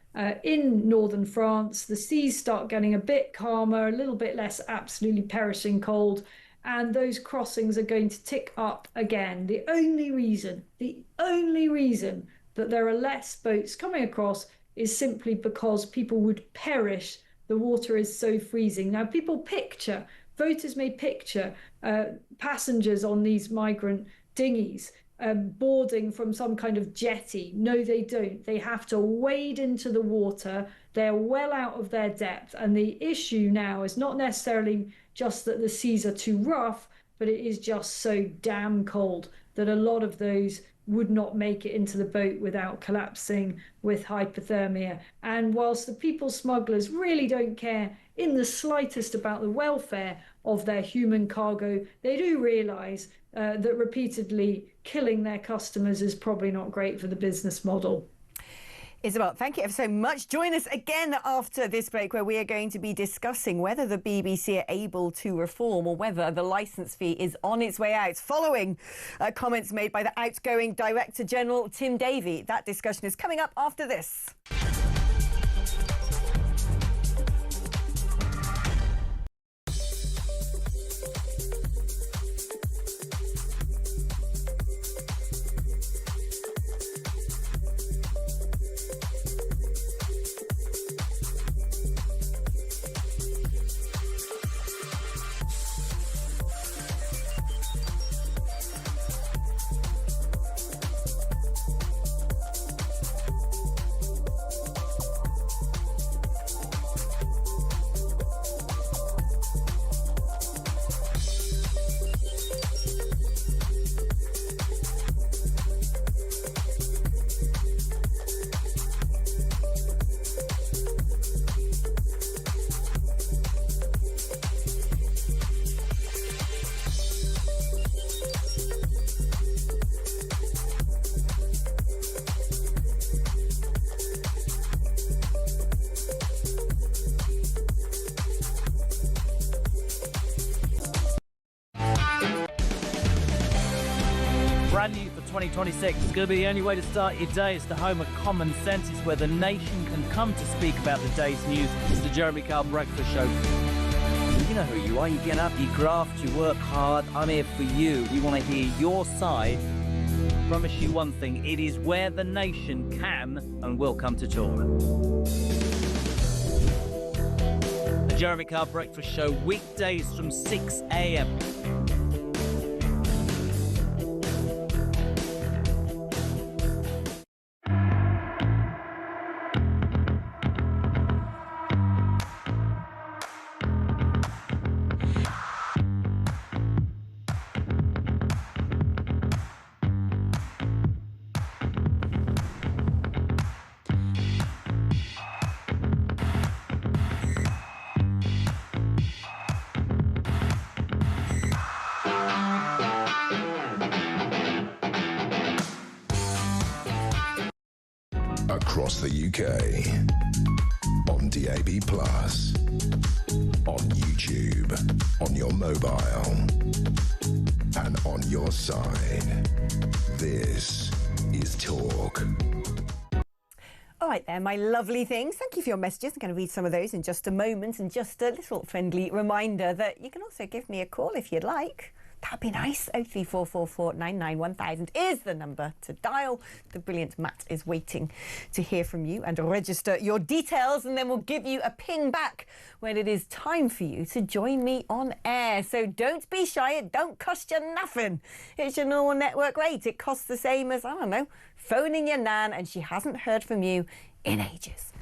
in northern France. The seas start getting a bit calmer, a little bit less absolutely perishing cold, and those crossings are going to tick up again. The only reason that there are less boats coming across is simply because people would perish. The water is so freezing. Now, voters may picture passengers on these migrant dinghies boarding from some kind of jetty. No, they don't. They have to wade into the water. They're well out of their depth. And the issue now is not necessarily just that the seas are too rough, but it is just so damn cold that a lot of those would not make it into the boat without collapsing with hypothermia. And whilst the people smugglers really don't care in the slightest about the welfare of their human cargo, they do realise that repeatedly killing their customers is probably not great for the business model. Isabel, thank you ever so much. Join us again after this break, where we are going to be discussing whether the BBC are able to reform or whether the licence fee is on its way out, following comments made by the outgoing Director General, Tim Davie. That discussion is coming up after this. brand new for 2026. It's going to be the only way to start your day. It's the home of common sense. It's where the nation can come to speak about the day's news. It's the Jeremy Kyle Breakfast Show. You know who you are. You get up, you graft, you work hard. I'm here for you. We want to hear your side. Promise you one thing. It is where the nation can and will come to talk. The Jeremy Kyle Breakfast Show, weekdays from 6 a.m. Across the UK, on DAB+, on YouTube, on your mobile, and on your side. This is Talk. All right there, my lovely things. Thank you for your messages. I'm going to read some of those in just a moment. And just a little friendly reminder that you can also give me a call if you'd like. That'd be nice. 03444 991 is the number to dial. The brilliant Matt is waiting to hear from you and register your details, and then we'll give you a ping back when it is time for you to join me on air. So don't be shy. It don't cost you nothing. It's your normal network rate. It costs the same as, I don't know, phoning your nan and she hasn't heard from you in ages.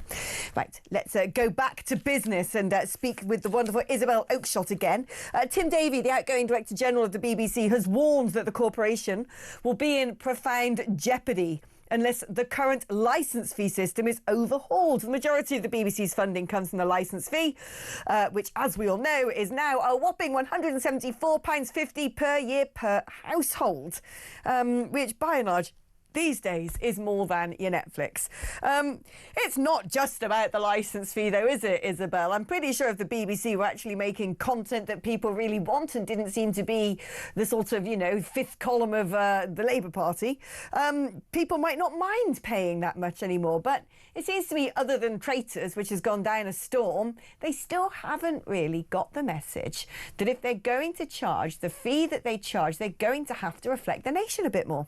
Right, let's go back to business and speak with the wonderful Isabel Oakeshott again. Tim Davie, the outgoing Director General of the BBC, has warned that the corporation will be in profound jeopardy unless the current licence fee system is overhauled. The majority of the BBC's funding comes from the licence fee, which, as we all know, is now a whopping £174.50 per year per household, which, by and large, these days is more than your Netflix. It's not just about the licence fee, though, is it, Isabel? I'm pretty sure if the BBC were actually making content that people really want and didn't seem to be the sort of, you know, fifth column of the Labour Party, people might not mind paying that much anymore. But it seems to me, other than Traitors, which has gone down a storm, they still haven't really got the message that if they're going to charge the fee that they charge, they're going to have to reflect the nation a bit more.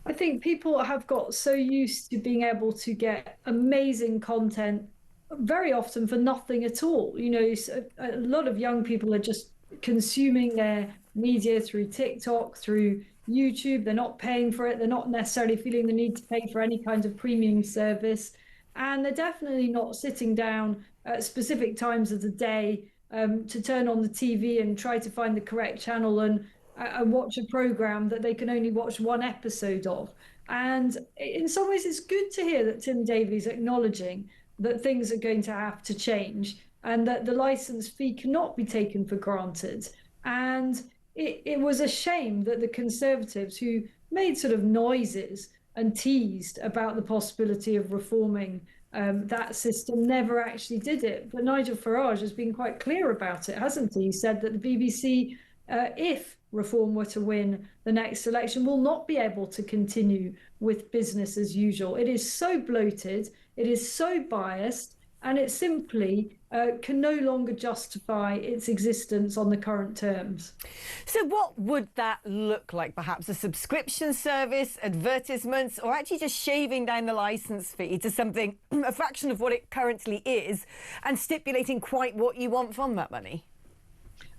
I think people have got so used to being able to get amazing content very often for nothing at all. You know, a lot of young people are just consuming their media through TikTok, through YouTube. They're not paying for it. They're not necessarily feeling the need to pay for any kind of premium service. And they're definitely not sitting down at specific times of the day to turn on the TV and try to find the correct channel and watch a program that they can only watch one episode of. And in some ways, it's good to hear that Tim Davie's acknowledging that things are going to have to change and that the license fee cannot be taken for granted. And it was a shame that the Conservatives, who made sort of noises and teased about the possibility of reforming that system, never actually did it. But Nigel Farage has been quite clear about it, hasn't he? He said that the BBC, if Reform were to win the next election, will not be able to continue with business as usual. It is so bloated, it is so biased, and it simply can no longer justify its existence on the current terms. So what would that look like? Perhaps a subscription service, advertisements, or actually just shaving down the licence fee to something, a fraction of what it currently is, and stipulating quite what you want from that money?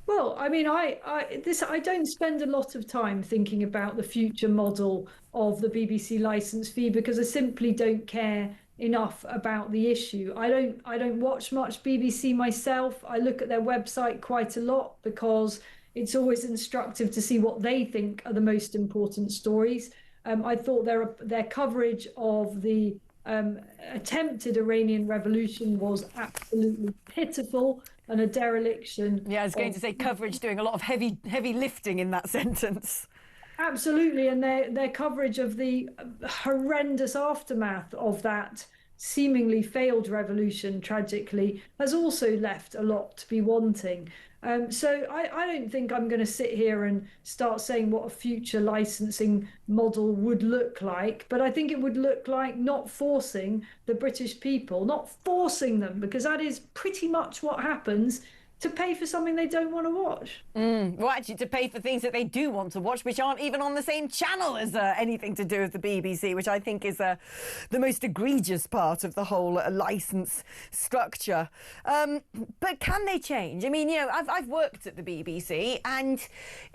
Well, I mean, I don't spend a lot of time thinking about the future model of the BBC licence fee because I simply don't care enough about the issue. I don't watch much BBC myself. I look at their website quite a lot because it's always instructive to see what they think are the most important stories. I thought their coverage of the attempted Iranian revolution was absolutely pitiful and a dereliction. Yeah, I was going to say coverage doing a lot of heavy lifting in that sentence. Absolutely, and their coverage of the horrendous aftermath of that seemingly failed revolution, tragically, has also left a lot to be wanting. So I don't think I'm going to sit here and start saying what a future licensing model would look like, but I think it would look like not forcing the British people, not forcing them, because that is pretty much what happens, to pay for something they don't want to watch. Well, actually, to pay for things that they do want to watch, which aren't even on the same channel as anything to do with the BBC, which I think is the most egregious part of the whole licence structure. But can they change? I mean, you know, I've worked at the BBC and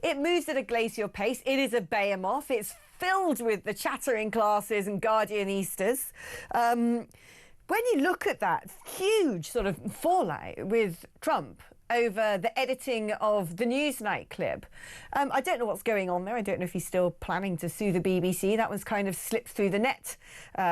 it moves at a glacial pace. It is a behemoth. It's filled with the chattering classes and Guardianistas. When you look at that huge sort of fallout with Trump over the editing of the Newsnight clip. I don't know what's going on there. I don't know if he's still planning to sue the BBC. That one's kind of slipped through the net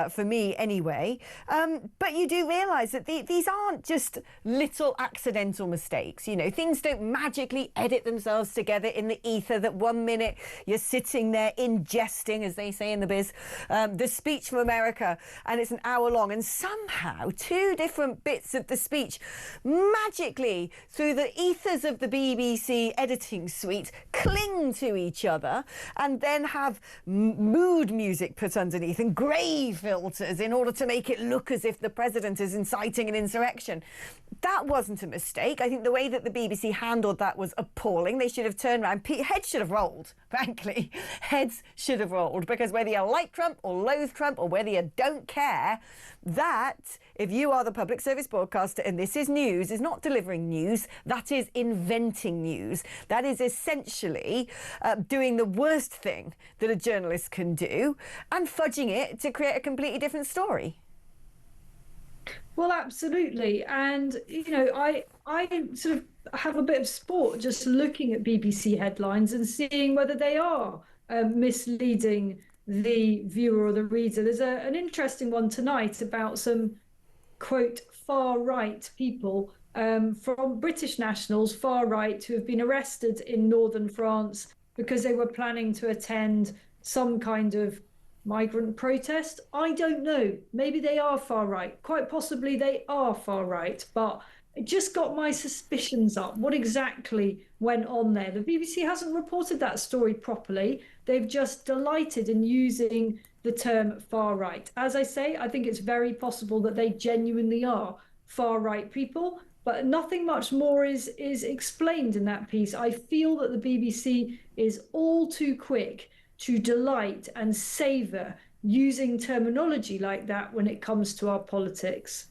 for me anyway. But you do realise that these aren't just little accidental mistakes. You know, things don't magically edit themselves together in the ether that 1 minute you're sitting there ingesting, as they say in the biz, the speech from America, and it's an hour long, and somehow two different bits of the speech magically through the ethers of the BBC editing suite cling to each other and then have mood music put underneath and grey filters in order to make it look as if the president is inciting an insurrection. That wasn't a mistake. I think the way that the BBC handled that was appalling. They should have turned around. Heads should have rolled, frankly. Heads should have rolled, because whether you like Trump or loathe Trump or whether you don't care, that, if you are the public service broadcaster and this is news, is not delivering news. That is inventing news. That is essentially doing the worst thing that a journalist can do and fudging it to create a completely different story. Well, absolutely. And, you know, I sort of have a bit of sport just looking at BBC headlines and seeing whether they are misleading the viewer or the reader. There's an interesting one tonight about some, quote, far-right people from British nationals, far-right, who have been arrested in northern France because they were planning to attend some kind of migrant protest. I don't know. Maybe they are far right. Quite possibly they are far right, but it just got my suspicions up. What exactly went on there? The BBC hasn't reported that story properly. They've just delighted in using the term far right. As I say, I think it's very possible that they genuinely are far right people, but nothing much more is explained in that piece. I feel that the BBC is all too quick to delight and savour using terminology like that when it comes to our politics.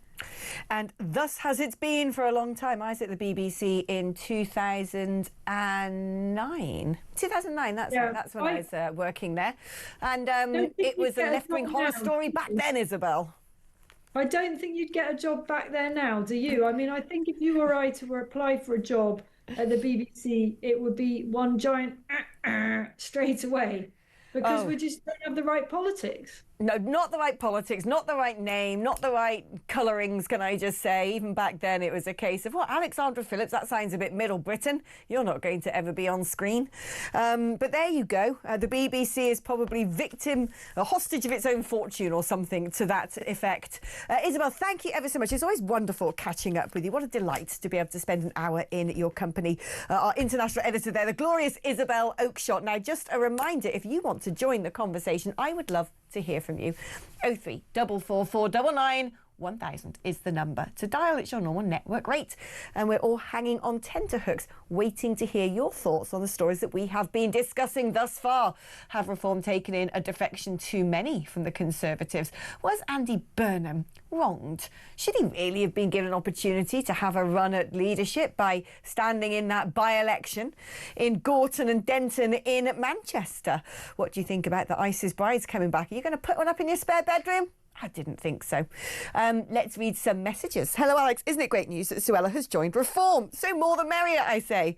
And thus has it been for a long time. I was at the BBC in 2009. 2009, that's right. That's when I was working there. And it was a left-wing horror story back then, Isabel. I don't think you'd get a job back there now, do you? I mean, I think if you were to apply for a job at the BBC, it would be one giant straight away, because we just don't have the right politics. No, not the right politics, not the right name, not the right colourings, can I just say. Even back then it was a case of, what, Alex Phillips, that sounds a bit Middle Britain. You're not going to ever be on screen. But there you go. The BBC is probably a hostage of its own fortune or something to that effect. Isabel, thank you ever so much. It's always wonderful catching up with you. What a delight to be able to spend an hour in your company. Our international editor there, the glorious Isabel Oakeshott. Now, just a reminder, if you want to join the conversation, I would love to hear from you. 0344499 1000 is the number to dial. It's your normal network rate, and we're all hanging on tenterhooks waiting to hear your thoughts on the stories that we have been discussing thus far. Have reform taken in a defection too many from the Conservatives? Was Andy Burnham wronged? Should he really have been given an opportunity to have a run at leadership by standing in that by-election in Gorton and Denton in Manchester? What do you think about the ISIS brides coming back? Are you going to put one up in your spare bedroom? I didn't think so. Let's read some messages. Hello, Alex. Isn't it great news that Suella has joined Reform? So more the merrier, I say.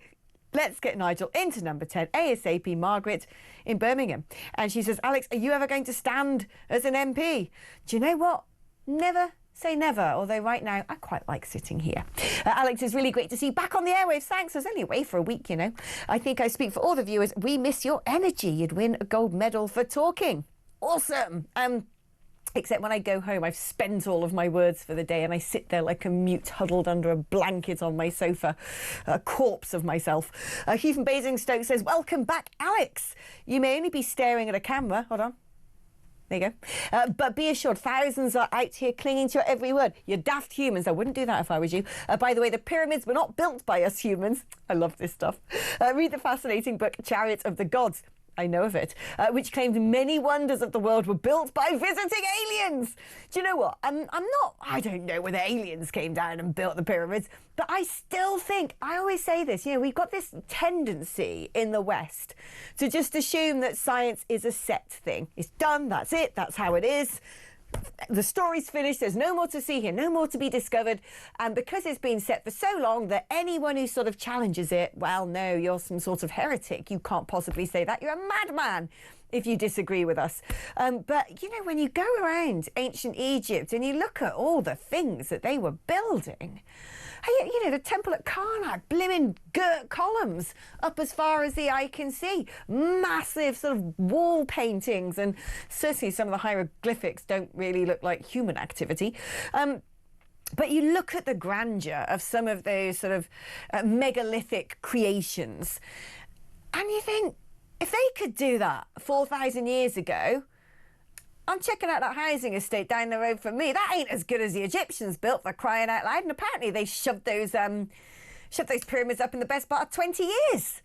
Let's get Nigel into number 10, ASAP. Margaret in Birmingham. And she says, Alex, are you ever going to stand as an MP? Do you know what? Never say never, although right now I quite like sitting here. Alex, it's really great to see you back on the airwaves. Thanks. I was only away for a week, you know. I think I speak for all the viewers. We miss your energy. You'd win a gold medal for talking. Awesome. Except when I go home, I've spent all of my words for the day and I sit there like a mute huddled under a blanket on my sofa, a corpse of myself. Hugh from Basingstoke says, welcome back, Alex. You may only be staring at a camera. Hold on. There you go. But be assured, thousands are out here clinging to your every word. You're daft humans. I wouldn't do that if I was you. By the way, the pyramids were not built by us humans. I love this stuff. Read the fascinating book, Chariots of the Gods. I know of it, which claimed many wonders of the world were built by visiting aliens. Do you know what? I don't know whether aliens came down and built the pyramids, but I still think, I always say this, we've got this tendency in the West to just assume that science is a set thing. It's done, that's it, that's how it is. The story's finished, there's no more to see here, no more to be discovered. And because it's been set for so long that anyone who sort of challenges it, well, no, you're some sort of heretic. You can't possibly say that. You're a madman if you disagree with us. But, when you go around ancient Egypt and you look at all the things that they were building, the temple at Karnak, blimmin' girt columns up as far as the eye can see. Massive sort of wall paintings, and certainly some of the hieroglyphics don't really look like human activity. But you look at the grandeur of some of those sort of megalithic creations, and you think, if they could do that 4,000 years ago, I'm checking out that housing estate down the road from me. That ain't as good as the Egyptians built, for crying out loud. And apparently they shoved those pyramids up in the best part of 20 years.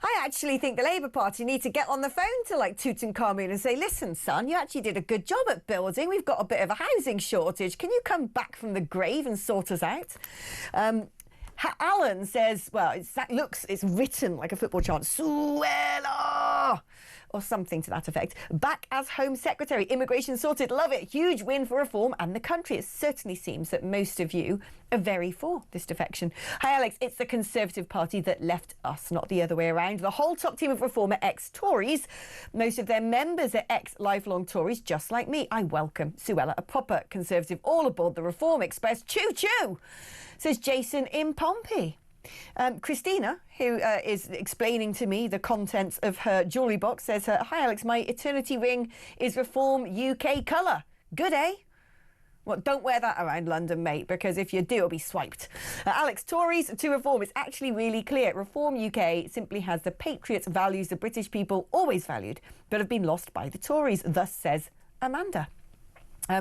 I actually think the Labour Party need to get on the phone to Tutankhamun and say, listen, son, you actually did a good job at building. We've got a bit of a housing shortage. Can you come back from the grave and sort us out? Alan says, well, it's written like a football chant, Suella, or something to that effect. Back as Home Secretary, immigration sorted, love it. Huge win for reform and the country. It certainly seems that most of you are very for this defection. Hi, Alex. It's the Conservative Party that left us, not the other way around. The whole top team of reform are ex-Tories. Most of their members are ex-lifelong Tories, just like me. I welcome Suella, a proper Conservative, all aboard the Reform Express. Choo-choo, says Jason in Pompey. Christina, who is explaining to me the contents of her jewellery box, says, hi, Alex, my eternity ring is Reform UK colour. Good, eh? Well, don't wear that around London, mate, because if you do, it'll be swiped. Alex, Tories to Reform. It's actually really clear. Reform UK simply has the patriot values the British people always valued, but have been lost by the Tories, thus says Amanda.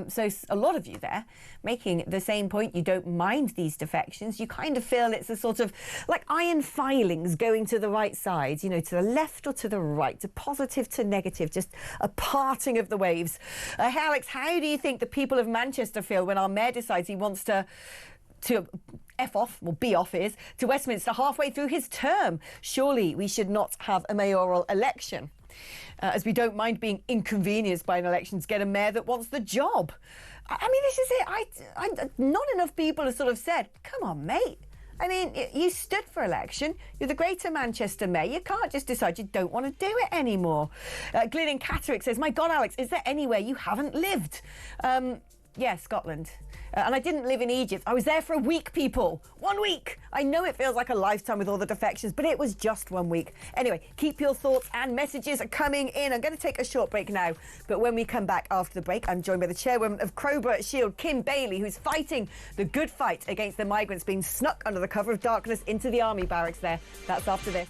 So a lot of you there making the same point. You don't mind these defections. You kind of feel it's a sort of like iron filings going to the right side, to the left or to the right, to positive to negative, just a parting of the waves. Alex, how do you think the people of Manchester feel when our mayor decides he wants to F off, or be off is, to Westminster halfway through his term? Surely we should not have a mayoral election. As we don't mind being inconvenienced by an election to get a mayor that wants the job. I mean, this is it. Not enough people have sort of said, come on, mate. I mean, you stood for election. You're the Greater Manchester Mayor. You can't just decide you don't want to do it anymore. Glyn in Catterick says, my God, Alex, is there anywhere you haven't lived? Yeah, Scotland. And I didn't live in Egypt. I was there for a week, people. 1 week. I know it feels like a lifetime with all the defections, but it was just 1 week. Anyway, keep your thoughts and messages coming in. I'm going to take a short break now. But when we come back after the break, I'm joined by the chairwoman of Crowborough Shield, Kim Bailey, who's fighting the good fight against the migrants being snuck under the cover of darkness into the army barracks there. That's after this.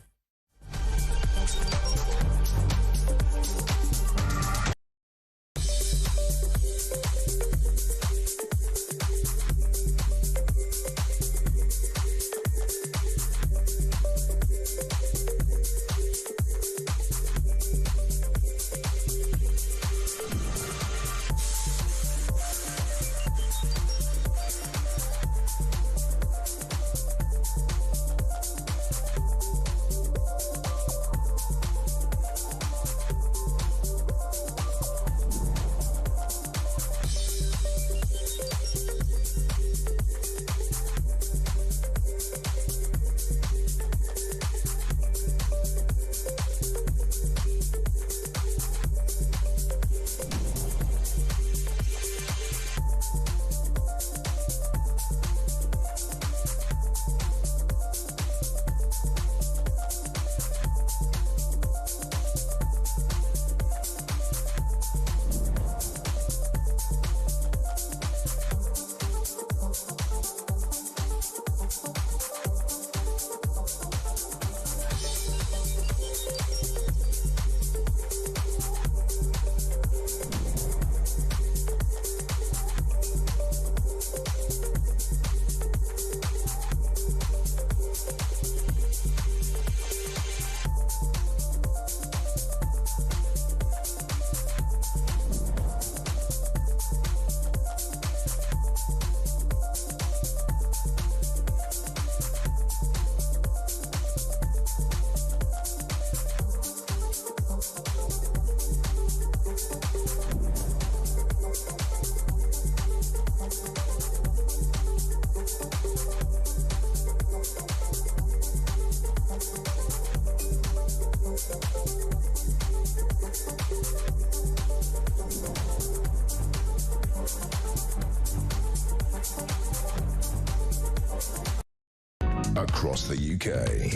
across the UK,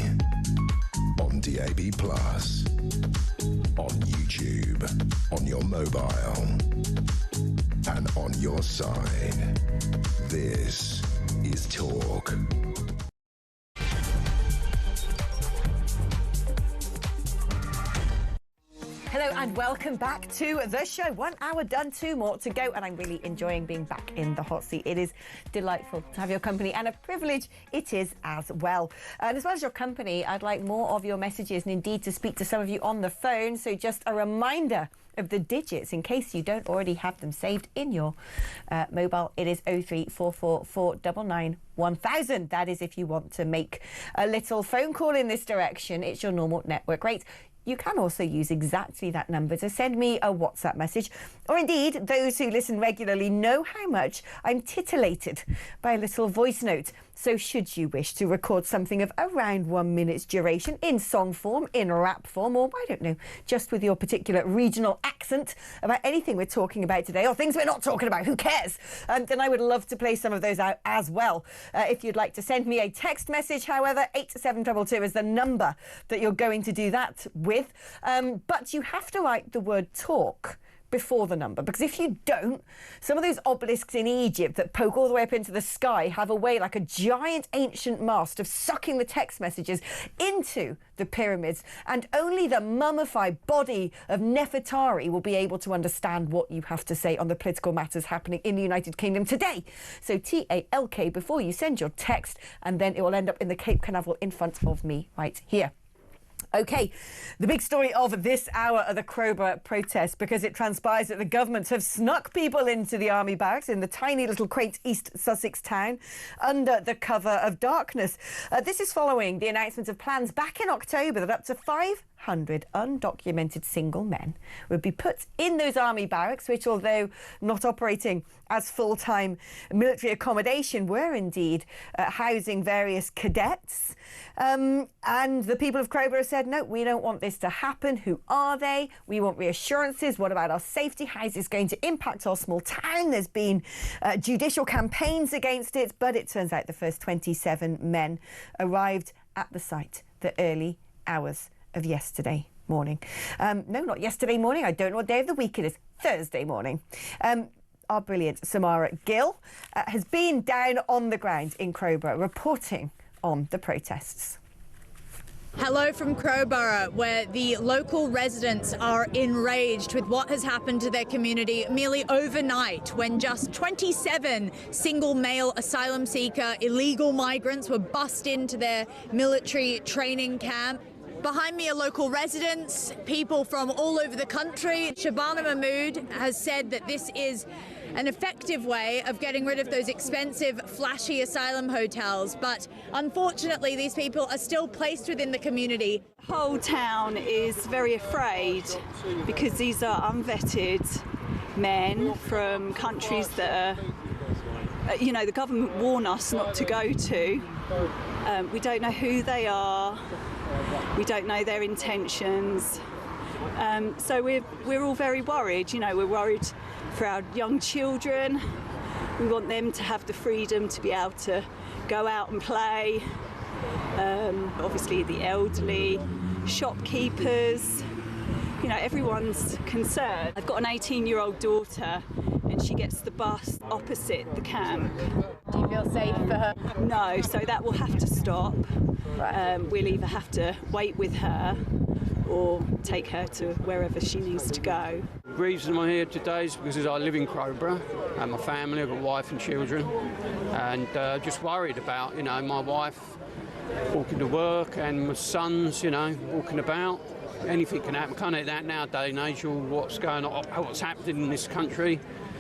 on DAB+, on YouTube, on your mobile, and on your side. This is Talk. Hello and welcome back to the show. 1 hour done, 2 more to go, and I'm really enjoying being back in the hot seat. It is delightful to have your company, and a privilege it is as well. And as well as your company, I'd like more of your messages, and indeed to speak to some of you on the phone. So just a reminder of the digits in case you don't already have them saved in your mobile. It is 03444991000. That is if you want to make a little phone call in this direction. It's your normal network rate. You can also use exactly that number to send me a WhatsApp message, or indeed those who listen regularly know how much I'm titillated by a little voice note. So should you wish to record something of around 1 minute's duration in song form, in rap form, or I don't know, just with your particular regional accent about anything we're talking about today, or things we're not talking about, who cares? Then I would love to play some of those out as well. If you'd like to send me a text message, however, 87722 is the number that you're going to do that with. But you have to write the word talk before the number, because if you don't, some of those obelisks in Egypt that poke all the way up into the sky have a way, like a giant ancient mast, of sucking the text messages into the pyramids, and only the mummified body of Nefertari will be able to understand what you have to say on the political matters happening in the United Kingdom today. So TALK before you send your text, and then it will end up in the Cape Canaveral in front of me right here. OK, the big story of this hour are the Crowborough protests, because it transpires that the government have snuck people into the army barracks in the tiny little quaint East Sussex town under the cover of darkness. This is following the announcement of plans back in October that up to 500 undocumented single men would be put in those army barracks, which, although not operating as full-time military accommodation, were indeed housing various cadets. And the people of Crowborough said, no, we don't want this to happen. Who are they? We want reassurances. What about our safety? How is this going to impact our small town? There's been judicial campaigns against it, but it turns out the first 27 men arrived at the site the early hours of yesterday morning. No, not yesterday morning. I don't know what day of the week it is. Thursday morning. Our brilliant Samara Gill has been down on the ground in Crowborough reporting on the protests. Hello from Crowborough, where the local residents are enraged with what has happened to their community merely overnight, when just 27 single male asylum seeker illegal migrants were bussed into their military training camp. Behind me are local residents, people from all over the country. Shabana Mahmood has said that this is an effective way of getting rid of those expensive, flashy asylum hotels. But unfortunately, these people are still placed within the community. The whole town is very afraid because these are unvetted men from countries that are, the government warned us not to go to. We don't know who they are. We don't know their intentions. So we're all very worried. We're worried for our young children. We want them to have the freedom to be able to go out and play. Obviously the elderly, shopkeepers, everyone's concerned. I've got an 18-year-old daughter and she gets the bus opposite the camp. Do you feel safe for her? No, so that will have to stop. We'll either have to wait with her or take her to wherever she needs to go. The reason I'm here today is because I live in Crowborough and my family, I've got a wife and children, and just worried about, my wife walking to work and my sons, walking about. Anything can happen, can't it, that nowadays, age, or what's going on, what's happening in this country.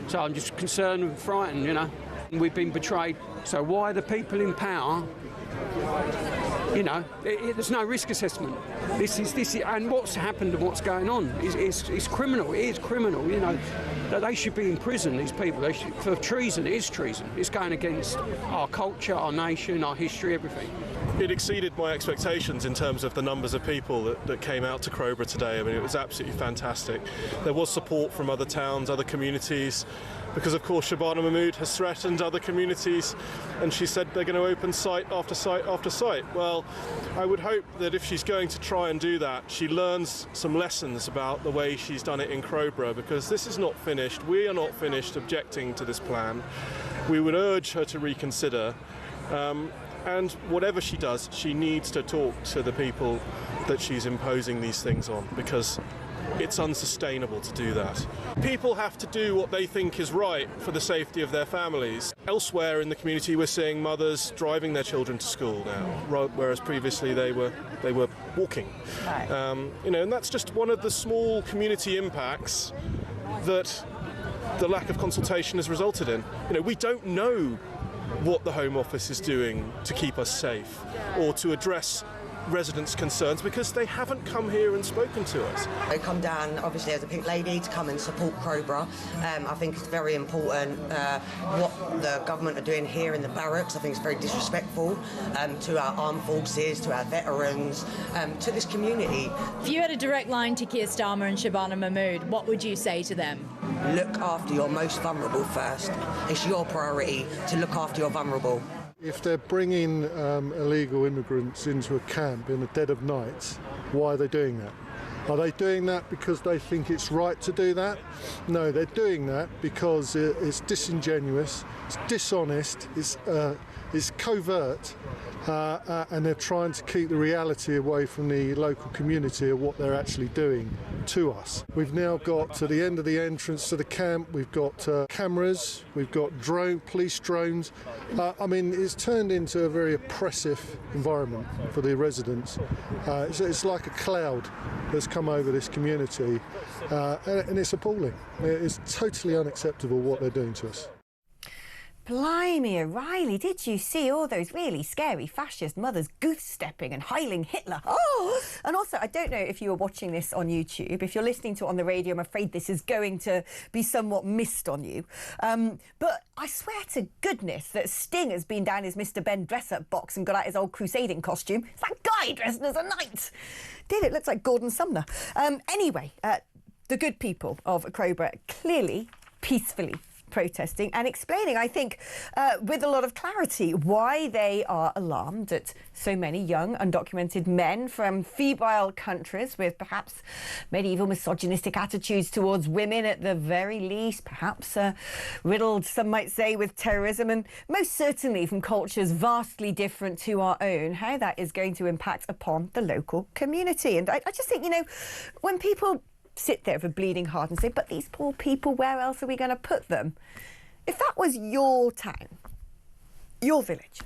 So I'm just concerned and frightened, We've been betrayed. So why are the people in power? There's no risk assessment. This is, and what's happened and what's going on is criminal. It is criminal. That they should be in prison. These people, for treason. It is treason. It's going against our culture, our nation, our history, everything. it exceeded my expectations in terms of the numbers of people that came out to Crowborough today. I mean, it was absolutely fantastic. There was support from other towns, other communities, because of course Shabana Mahmood has threatened other communities, and she said they're going to open site after site after site. Well, I would hope that if she's going to try and do that, she learns some lessons about the way she's done it in Crowborough, because this is not finished. We are not finished objecting to this plan. We would urge her to reconsider. And whatever she does, she needs to talk to the people that she's imposing these things on, because it's unsustainable to do that. People have to do what they think is right for the safety of their families. Elsewhere in the community, we're seeing mothers driving their children to school now, whereas previously they were walking. Right. And that's just one of the small community impacts that the lack of consultation has resulted in. We don't know what the Home Office is doing to keep us safe or to address residents' concerns, because they haven't come here and spoken to us. They come down, obviously, as a pink lady to come and support Crowborough. I think it's very important what the government are doing here in the barracks. I think it's very disrespectful to our armed forces, to our veterans, to this community. If you had a direct line to Keir Starmer and Shabana Mahmood, what would you say to them? Look after your most vulnerable first. It's your priority to look after your vulnerable. If they're bringing illegal immigrants into a camp in the dead of night, why are they doing that? Are they doing that because they think it's right to do that? No, they're doing that because it's disingenuous, it's dishonest, it's covert, and they're trying to keep the reality away from the local community of what they're actually doing to us. We've now got to the end of the entrance to the camp, we've got cameras, we've got police drones. It's turned into a very oppressive environment for the residents. It's like a cloud that's come over this community, and it's appalling. It's totally unacceptable what they're doing to us. Blimey, O'Reilly, did you see all those really scary fascist mothers goose-stepping and hailing Hitler? Oh! And also, I don't know if you were watching this on YouTube. If you're listening to it on the radio, I'm afraid this is going to be somewhat missed on you. But I swear to goodness that Sting has been down his Mr. Ben dress-up box and got out his old crusading costume. It's that guy dressed as a knight. Did it? Looks like Gordon Sumner. Anyway, the good people of Crowborough clearly, peacefully protesting and explaining, I think, with a lot of clarity, why they are alarmed at so many young, undocumented men from febrile countries with perhaps medieval misogynistic attitudes towards women at the very least, perhaps riddled, some might say, with terrorism, and most certainly from cultures vastly different to our own, how that is going to impact upon the local community. And I just think, when people sit there with a bleeding heart and say, but these poor people, where else are we going to put them? If that was your town, your village,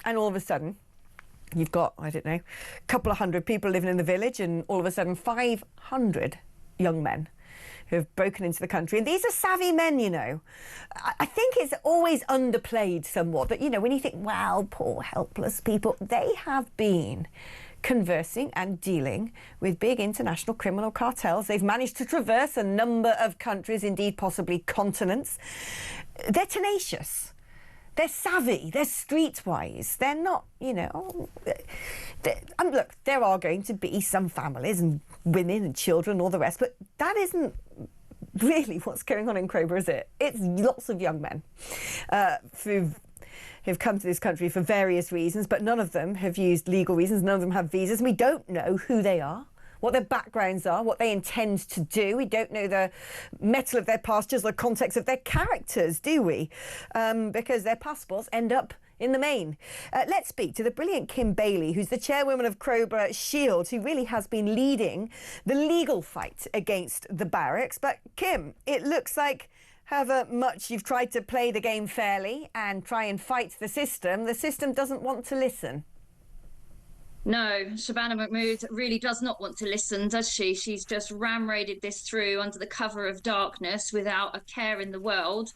and all of a sudden you've got, I don't know, a couple of hundred people living in the village, and all of a sudden 500 young men who have broken into the country, and these are savvy men, I think it's always underplayed somewhat that, when you think, wow, poor helpless people, they have been conversing and dealing with big international criminal cartels. They've managed to traverse a number of countries, indeed possibly continents. They're tenacious. They're savvy. They're streetwise. They're not, look, there are going to be some families and women and children and all the rest, but that isn't really what's going on in Crowborough, is it? It's lots of young men who've come to this country for various reasons, but none of them have used legal reasons. None of them have visas. And we don't know who they are, what their backgrounds are, what they intend to do. We don't know the mettle of their pastures, the context of their characters, do we? Because their passports end up in the main. Let's speak to the brilliant Kim Bailey, who's the chairwoman of Crowborough Shield, who really has been leading the legal fight against the barracks. But Kim, it looks like however much you've tried to play the game fairly and try and fight the system doesn't want to listen. No, Shabana Mahmood really does not want to listen, does she? She's just ramroded this through under the cover of darkness without a care in the world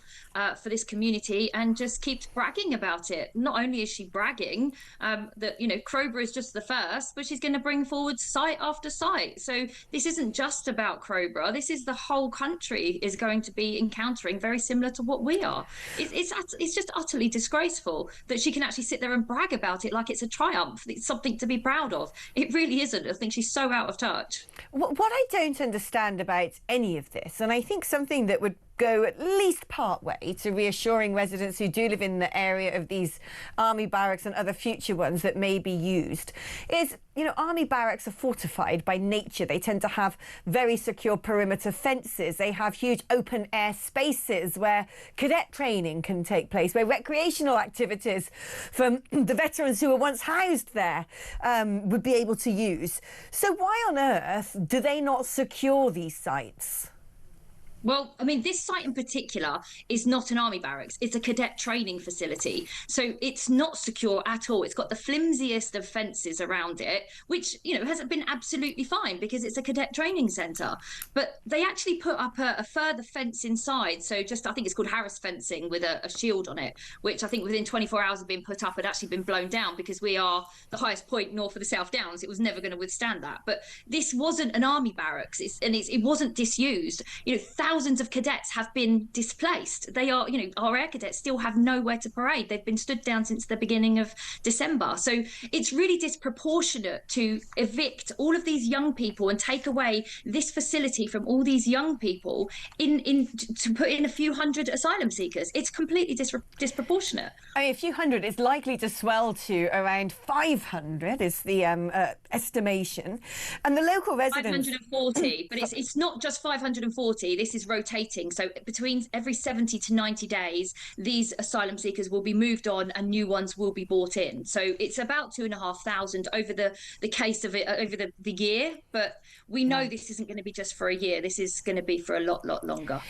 for this community, and just keeps bragging about it. Not only is she bragging that, you know, Crowborough is just the first, but she's going to bring forward site after site. So this isn't just about Crowborough. This is the whole country is going to be encountering very similar to what we are. It's just utterly disgraceful that she can actually sit there and brag about it like it's a triumph. It's something to be proud of. It really isn't. I think she's so out of touch. What I don't understand about any of this, and I think something that would go at least part way to reassuring residents who do live in the area of these army barracks and other future ones that may be used, is, you know, army barracks are fortified by nature. They tend to have very secure perimeter fences. They have huge open air spaces where cadet training can take place, where recreational activities from the veterans who were once housed there would be able to use. So why on earth do they not secure these sites? Well, I mean, this site in particular is not an army barracks. It's a cadet training facility. So it's not secure at all. It's got the flimsiest of fences around it, which, you know, hasn't been absolutely fine because it's a cadet training centre. But they actually put up a further fence inside. So just, I think it's called Harris fencing with a shield on it, which I think within 24 hours of being put up had actually been blown down because we are the highest point north of the South Downs. It was never going to withstand that. But this wasn't an army barracks. It wasn't disused. You know, thousands of cadets have been displaced. They are, you know, our air cadets still have nowhere to parade. They've been stood down since the beginning of December. So it's really disproportionate to evict all of these young people and take away this facility from all these young people to put in a few hundred asylum seekers. It's completely disproportionate. I mean, a few hundred is likely to swell to around 500 is the estimation. And the local residents... 540, but it's not just 540. This is rotating. So between every 70 to 90 days, these asylum seekers will be moved on and new ones will be brought in. So it's about 2,500 over the case of it over the year. But we know this isn't going to be just for a year. This is going to be for a lot longer.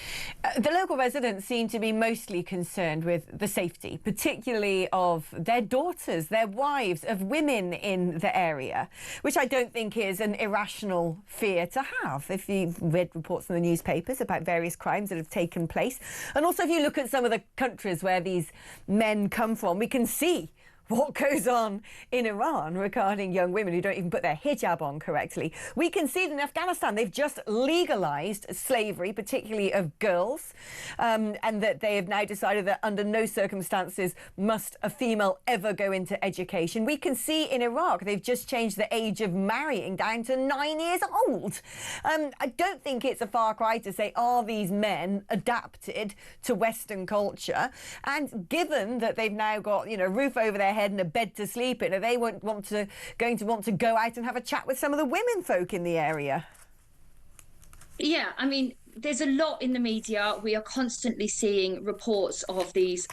The local residents seem to be mostly concerned with the safety, particularly of their daughters, their wives, of women in the area, which I don't think is an irrational fear to have. If you've read reports in the newspapers about various crimes that have taken place, and also if you look at some of the countries where these men come from, we can see what goes on in Iran regarding young women who don't even put their hijab on correctly. We can see that in Afghanistan they've just legalised slavery, particularly of girls, and that they have now decided that under no circumstances must a female ever go into education. We can see in Iraq they've just changed the age of marrying down to 9 years old. I don't think it's a far cry to say, are these men adapted to Western culture? And given that they've now got, you know, a roof over their head and a bed to sleep in, are they going to want to go out and have a chat with some of the women folk in the area? Yeah, I mean, there's a lot in the media. We are constantly seeing reports of these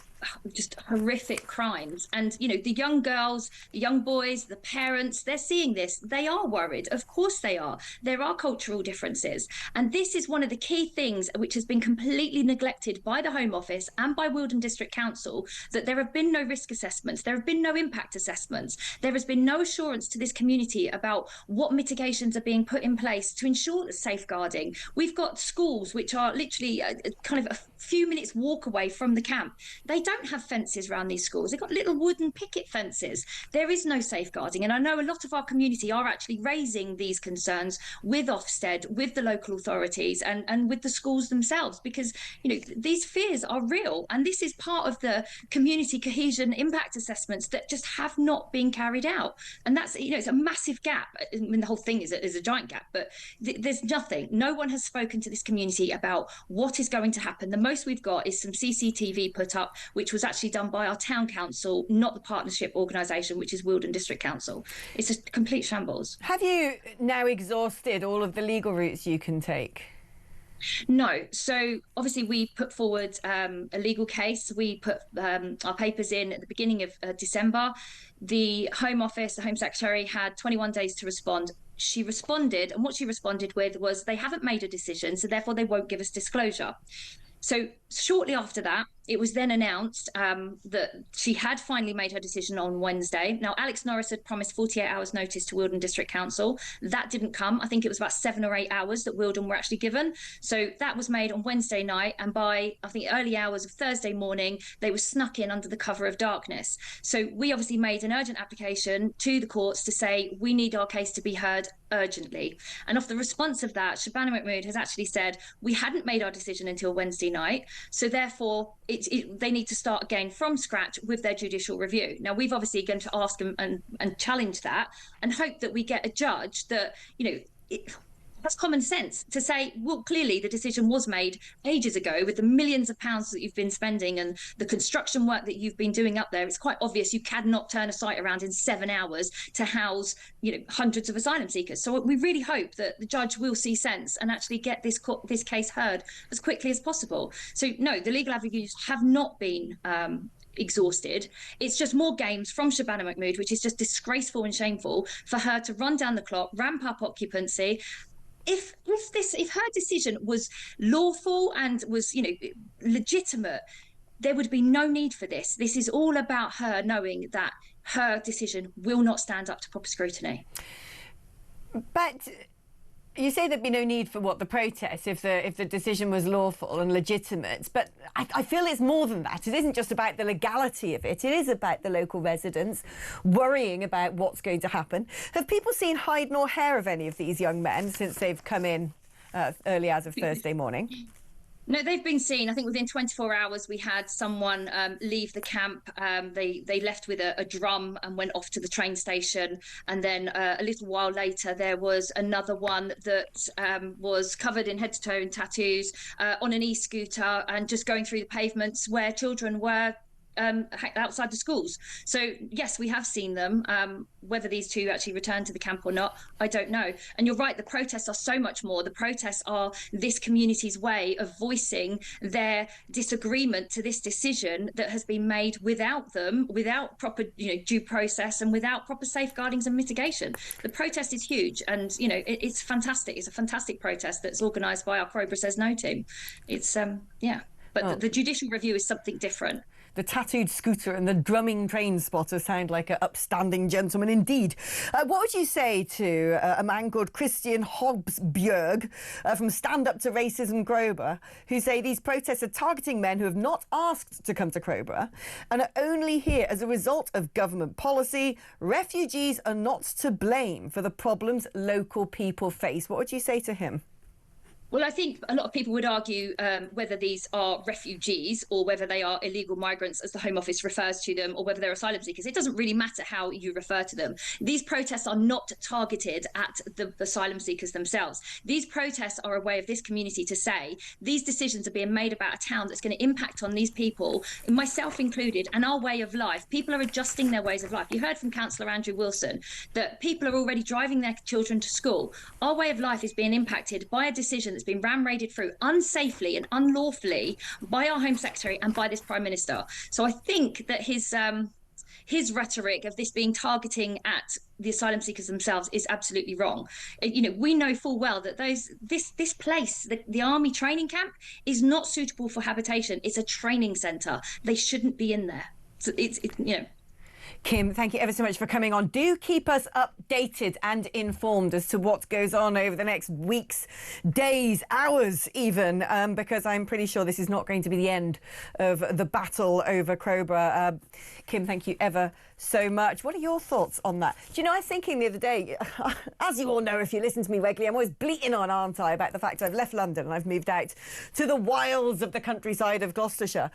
just horrific crimes, and you know, the young girls, the young boys, the parents, they're seeing this. They are worried. Of course they are. There are cultural differences, and this is one of the key things which has been completely neglected by the Home Office and by Wealdon District Council, that there have been no risk assessments, there have been no impact assessments, there has been no assurance to this community about what mitigations are being put in place to ensure the safeguarding. We've got schools which are literally kind of a few minutes walk away from the camp. They don't have fences around these schools. They've got little wooden picket fences. There is no safeguarding. And I know a lot of our community are actually raising these concerns with Ofsted, with the local authorities and with the schools themselves, because, you know, these fears are real. And this is part of the community cohesion impact assessments that just have not been carried out. And that's, you know, it's a massive gap. I mean, the whole thing is a giant gap, but there's nothing. No one has spoken to this community about what is going to happen. The most we've got is some CCTV put up, which was actually done by our town council, not the partnership organisation, which is Wealdon District Council. It's a complete shambles. Have you now exhausted all of the legal routes you can take? No. So obviously we put forward a legal case. We put our papers in at the beginning of December. The Home Office, the Home Secretary, had 21 days to respond. She responded, and what she responded with was they haven't made a decision, so therefore they won't give us disclosure. So Shortly after that, it was then announced that she had finally made her decision on Wednesday. Now, Alex Norris had promised 48 hours notice to Wealdon District Council. That didn't come. I think it was about 7 or 8 hours that Wealdon were actually given. So that was made on Wednesday night. And by, I think, early hours of Thursday morning, they were snuck in under the cover of darkness. So we obviously made an urgent application to the courts to say we need our case to be heard urgently. And off the response of that, Shabana Mahmood has actually said we hadn't made our decision until Wednesday night. So therefore, they need to start again from scratch with their judicial review. Now, we've obviously going to ask them and challenge that and hope that we get a judge that, that's common sense to say, well, clearly the decision was made ages ago with the millions of pounds that you've been spending and the construction work that you've been doing up there. It's quite obvious you cannot turn a site around in 7 hours to house, hundreds of asylum seekers. So we really hope that the judge will see sense and actually get this case heard as quickly as possible. So no, the legal avenues have not been exhausted. It's just more games from Shabana Mahmood, which is just disgraceful and shameful for her to run down the clock, ramp up occupancy. If her decision was lawful and was, legitimate, there would be no need for this. This is all about her knowing that her decision will not stand up to proper scrutiny. But you say there'd be no need for the protest if the decision was lawful and legitimate. But I feel it's more than that. It isn't just about the legality of it. It is about the local residents worrying about what's going to happen. Have people seen hide nor hair of any of these young men since they've come in early as of Thursday morning? No, they've been seen. I think within 24 hours, we had someone leave the camp. They left with a drum and went off to the train station. And then a little while later, there was another one that was covered in head to toe in tattoos on an e-scooter and just going through the pavements where children were outside the schools. So yes, we have seen them. Whether these two actually return to the camp or not, I don't know. And you're right, the protests are so much more. The protests are this community's way of voicing their disagreement to this decision that has been made without proper due process and without proper safeguardings and mitigation. The protest is huge, and it's fantastic. It's a fantastic protest that's organised by our Crowborough Says No team. It's but the judicial review is something different. The tattooed scooter and the drumming train spotter sound like an upstanding gentleman indeed. What would you say to a man called Christian Hobbs-Bjerg from Stand Up to Racism Crowborough, who say these protests are targeting men who have not asked to come to Crowborough and are only here as a result of government policy? Refugees are not to blame for the problems local people face. What would you say to him? Well, I think a lot of people would argue whether these are refugees or whether they are illegal migrants, as the Home Office refers to them, or whether they're asylum seekers. It doesn't really matter how you refer to them. These protests are not targeted at the asylum seekers themselves. These protests are a way of this community to say these decisions are being made about a town that's going to impact on these people, myself included, and our way of life. People are adjusting their ways of life. You heard from Councillor Andrew Wilson that people are already driving their children to school. Our way of life is being impacted by a decision that's been ram-raided through unsafely and unlawfully by our Home Secretary and by this Prime Minister. So I think that his rhetoric of this being targeting at the asylum seekers themselves is absolutely wrong. We know full well that this place, the army training camp, is not suitable for habitation. It's a training centre. They shouldn't be in there. So Kim, thank you ever so much for coming on. Do keep us updated and informed as to what goes on over the next weeks, days, hours even, because I'm pretty sure this is not going to be the end of the battle over Crowborough. Kim, thank you ever so much. What are your thoughts on that? Do you know, I was thinking the other day, as you all know if you listen to me regularly, I'm always bleating on, aren't I, about the fact I've left London and I've moved out to the wilds of the countryside of Gloucestershire.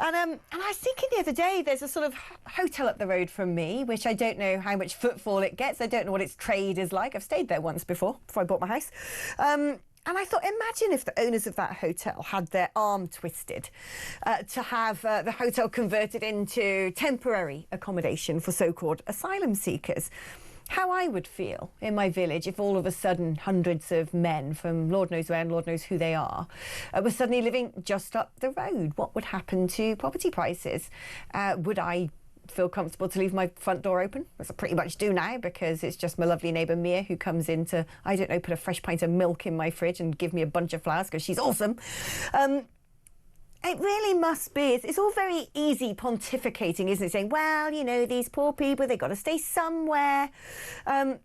And I was thinking the other day, there's a sort of hotel up the road from me, which I don't know how much footfall it gets. I don't know what its trade is like. I've stayed there once before I bought my house. And I thought, imagine if the owners of that hotel had their arm twisted to have the hotel converted into temporary accommodation for so-called asylum seekers. How I would feel in my village if all of a sudden hundreds of men from Lord knows where and Lord knows who they are were suddenly living just up the road. What would happen to property prices? Would I feel comfortable to leave my front door open, as I pretty much do now, because it's just my lovely neighbour Mia who comes in to, I don't know, put a fresh pint of milk in my fridge and give me a bunch of flowers because she's awesome. It really must be. It's all very easy pontificating, isn't it? Saying, well, you know, these poor people, they've got to stay somewhere. But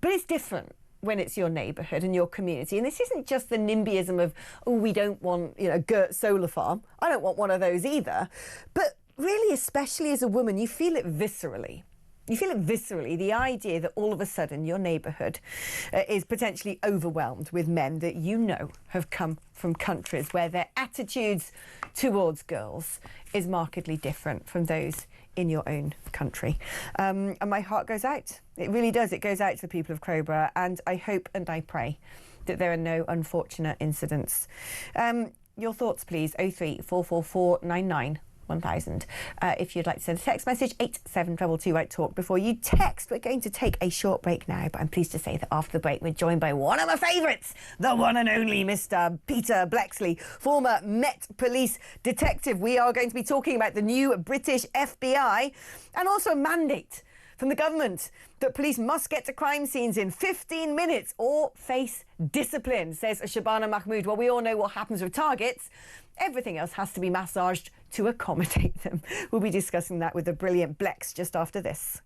it's different when it's your neighbourhood and your community. And this isn't just the NIMBYism of, oh, we don't want, you know, Gert solar farm. I don't want one of those either. But really, especially as a woman, you feel it viscerally. You feel it viscerally, the idea that all of a sudden your neighbourhood is potentially overwhelmed with men that you know have come from countries where their attitudes towards girls is markedly different from those in your own country. And my heart goes out. It really does. It goes out to the people of Crowborough, and I hope and I pray that there are no unfortunate incidents. Your thoughts, please. 0344499 1000. If you'd like to send a text message, 87222 right talk. Before you text, we're going to take a short break now, but I'm pleased to say that after the break we're joined by one of my favourites, the one and only Mr. Peter Bleksley, former Met Police detective. We are going to be talking about the new British FBI and also a mandate from the government that police must get to crime scenes in 15 minutes or face discipline, says Shabana Mahmood. Well, we all know what happens with targets. Everything else has to be massaged to accommodate them. We'll be discussing that with the brilliant Blex just after this.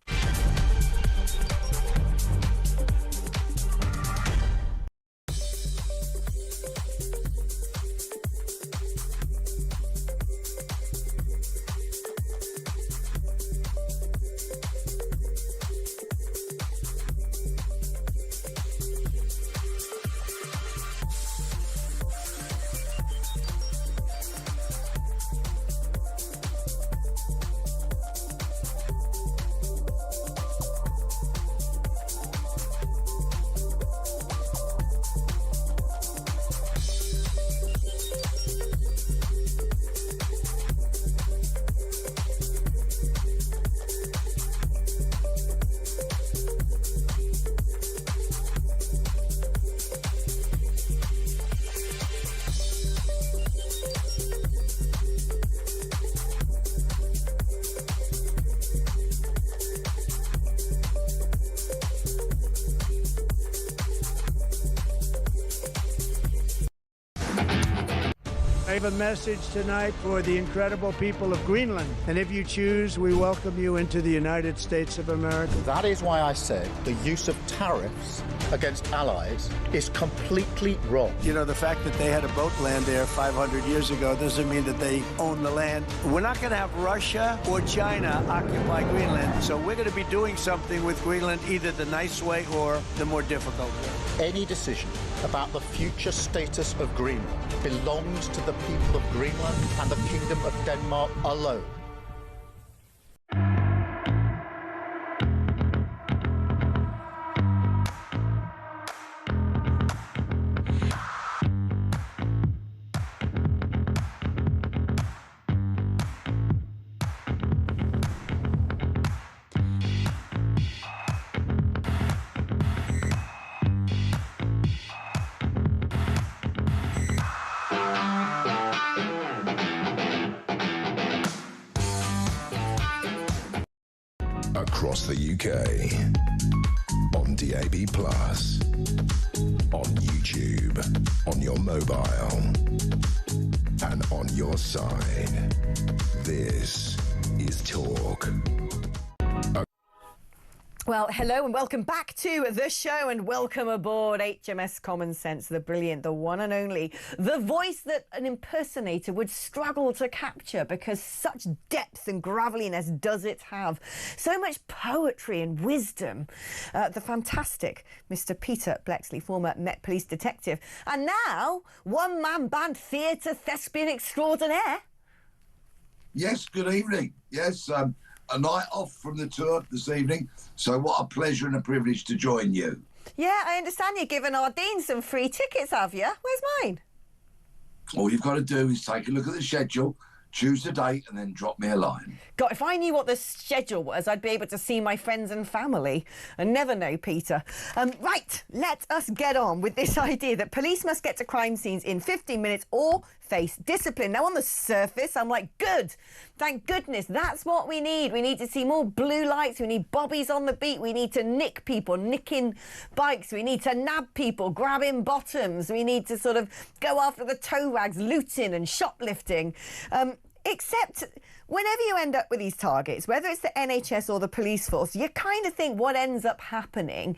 I have a message tonight for the incredible people of Greenland. And if you choose, we welcome you into the United States of America. That is why I said the use of tariffs against allies is completely wrong. You know, the fact that they had a boat land there 500 years ago doesn't mean that they own the land. We're not going to have Russia or China occupy Greenland. So we're going to be doing something with Greenland either the nice way or the more difficult way. Any decision about the future status of Greenland belongs to the people of Greenland and the Kingdom of Denmark alone. Across the UK, on DAB+, on YouTube, on your mobile, and on your side. This is Talk. Well, hello and welcome back to the show, and welcome aboard HMS Common Sense, the brilliant, the one and only, the voice that an impersonator would struggle to capture because such depth and graveliness does it have. So much poetry and wisdom. The fantastic Mr. Peter Bleksley, former Met Police detective, and now one-man band theatre thespian extraordinaire. Yes, good evening. Yes, a night off from the tour this evening, so what a pleasure and a privilege to join you. Yeah, I understand you're giving our Dean some free tickets, have you? Where's mine? All you've got to do is take a look at the schedule, choose a date and then drop me a line. God, if I knew what the schedule was, I'd be able to see my friends and family. I never know, Peter. Right, let us get on with this idea that police must get to crime scenes in 15 minutes or face discipline. Now, on the surface, I'm like, good. Thank goodness. That's what we need. We need to see more blue lights. We need bobbies on the beat. We need to nick people, nicking bikes. We need to nab people, grabbing bottoms. We need to sort of go after the tow rags, looting and shoplifting. Except whenever you end up with these targets, whether it's the NHS or the police force, you kind of think what ends up happening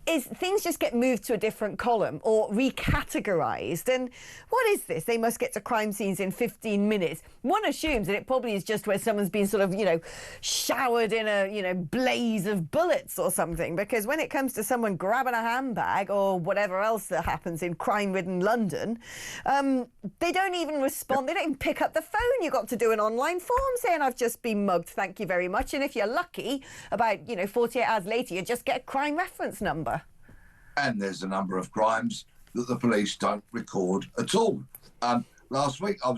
is things just get moved to a different column or recategorised. And what is this? They must get to crime scenes in 15 minutes. One assumes that it probably is just where someone's been sort of, showered in a, blaze of bullets or something. Because when it comes to someone grabbing a handbag or whatever else that happens in crime-ridden London, they don't even respond. They don't even pick up the phone. You've got to do an online form saying I've just been mugged, thank you very much. And if you're lucky, about 48 hours later, you just get a crime reference number. And there's a number of crimes that the police don't record at all. Last week I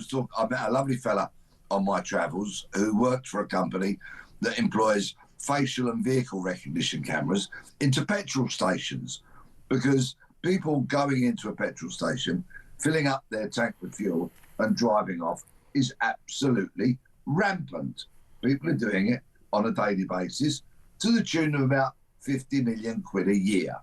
met a lovely fella on my travels who worked for a company that employs facial and vehicle recognition cameras into petrol stations, because people going into a petrol station, filling up their tank with fuel and driving off is absolutely rampant. People are doing it on a daily basis to the tune of about 50 million quid a year.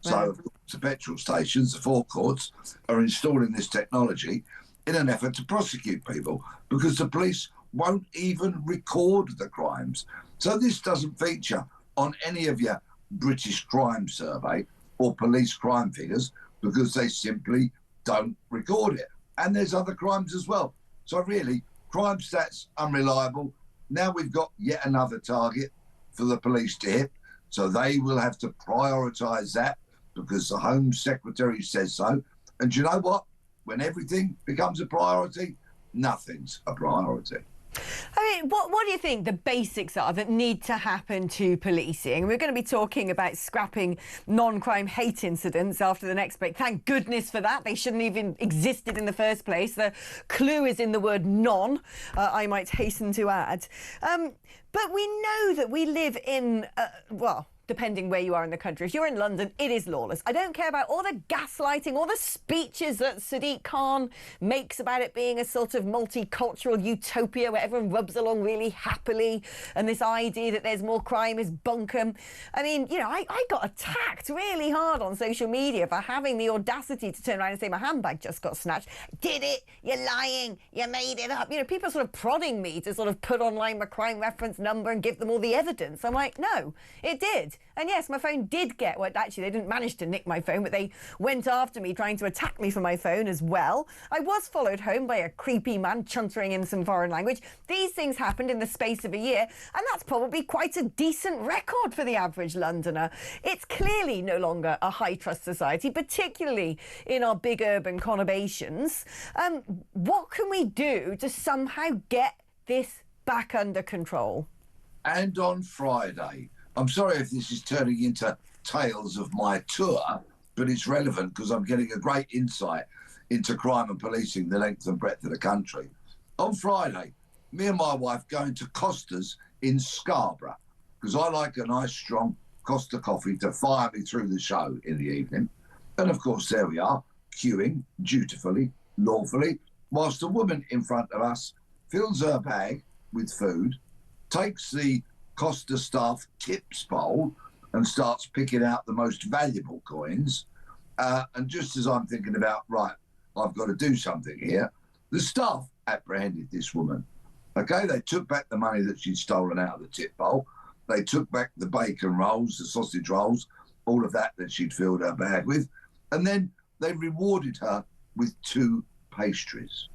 Wow. So, of course, the petrol stations, the forecourts, are installing this technology in an effort to prosecute people, because the police won't even record the crimes. So this doesn't feature on any of your British crime survey or police crime figures, because they simply don't record it. And there's other crimes as well. So really, crime stats unreliable. Now we've got yet another target for the police to hit. So they will have to prioritise that, because the Home Secretary says so. And you know what? When everything becomes a priority, nothing's a priority. I mean, what do you think the basics are that need to happen to policing? We're going to be talking about scrapping non-crime hate incidents after the next break. Thank goodness for that. They shouldn't even existed in the first place. The clue is in the word non, I might hasten to add. But we know that we live in, depending where you are in the country. If you're in London, it is lawless. I don't care about all the gaslighting, all the speeches that Sadiq Khan makes about it being a sort of multicultural utopia where everyone rubs along really happily, and this idea that there's more crime is bunkum. I mean, I got attacked really hard on social media for having the audacity to turn around and say my handbag just got snatched. Did it? You're lying. You made it up. People sort of prodding me to sort of put online my crime reference number and give them all the evidence. I'm like, no, it did. And yes, my phone did get, actually, they didn't manage to nick my phone, but they went after me trying to attack me for my phone as well. I was followed home by a creepy man chuntering in some foreign language. These things happened in the space of a year, and that's probably quite a decent record for the average Londoner. It's clearly no longer a high-trust society, particularly in our big urban conurbations. What can we do to somehow get this back under control? And on Friday, I'm sorry if this is turning into tales of my tour, but it's relevant because I'm getting a great insight into crime and policing the length and breadth of the country. On Friday, me and my wife going to Costa's in Scarborough, because I like a nice strong Costa coffee to fire me through the show in the evening. And of course, there we are, queuing dutifully, lawfully, whilst a woman in front of us fills her bag with food, takes the Costa staff tips bowl and starts picking out the most valuable coins. And just as I'm thinking about, right, I've got to do something here, the staff apprehended this woman. Okay, they took back the money that she'd stolen out of the tip bowl. They took back the bacon rolls, the sausage rolls, all of that she'd filled her bag with. And then they rewarded her with 2 pastries.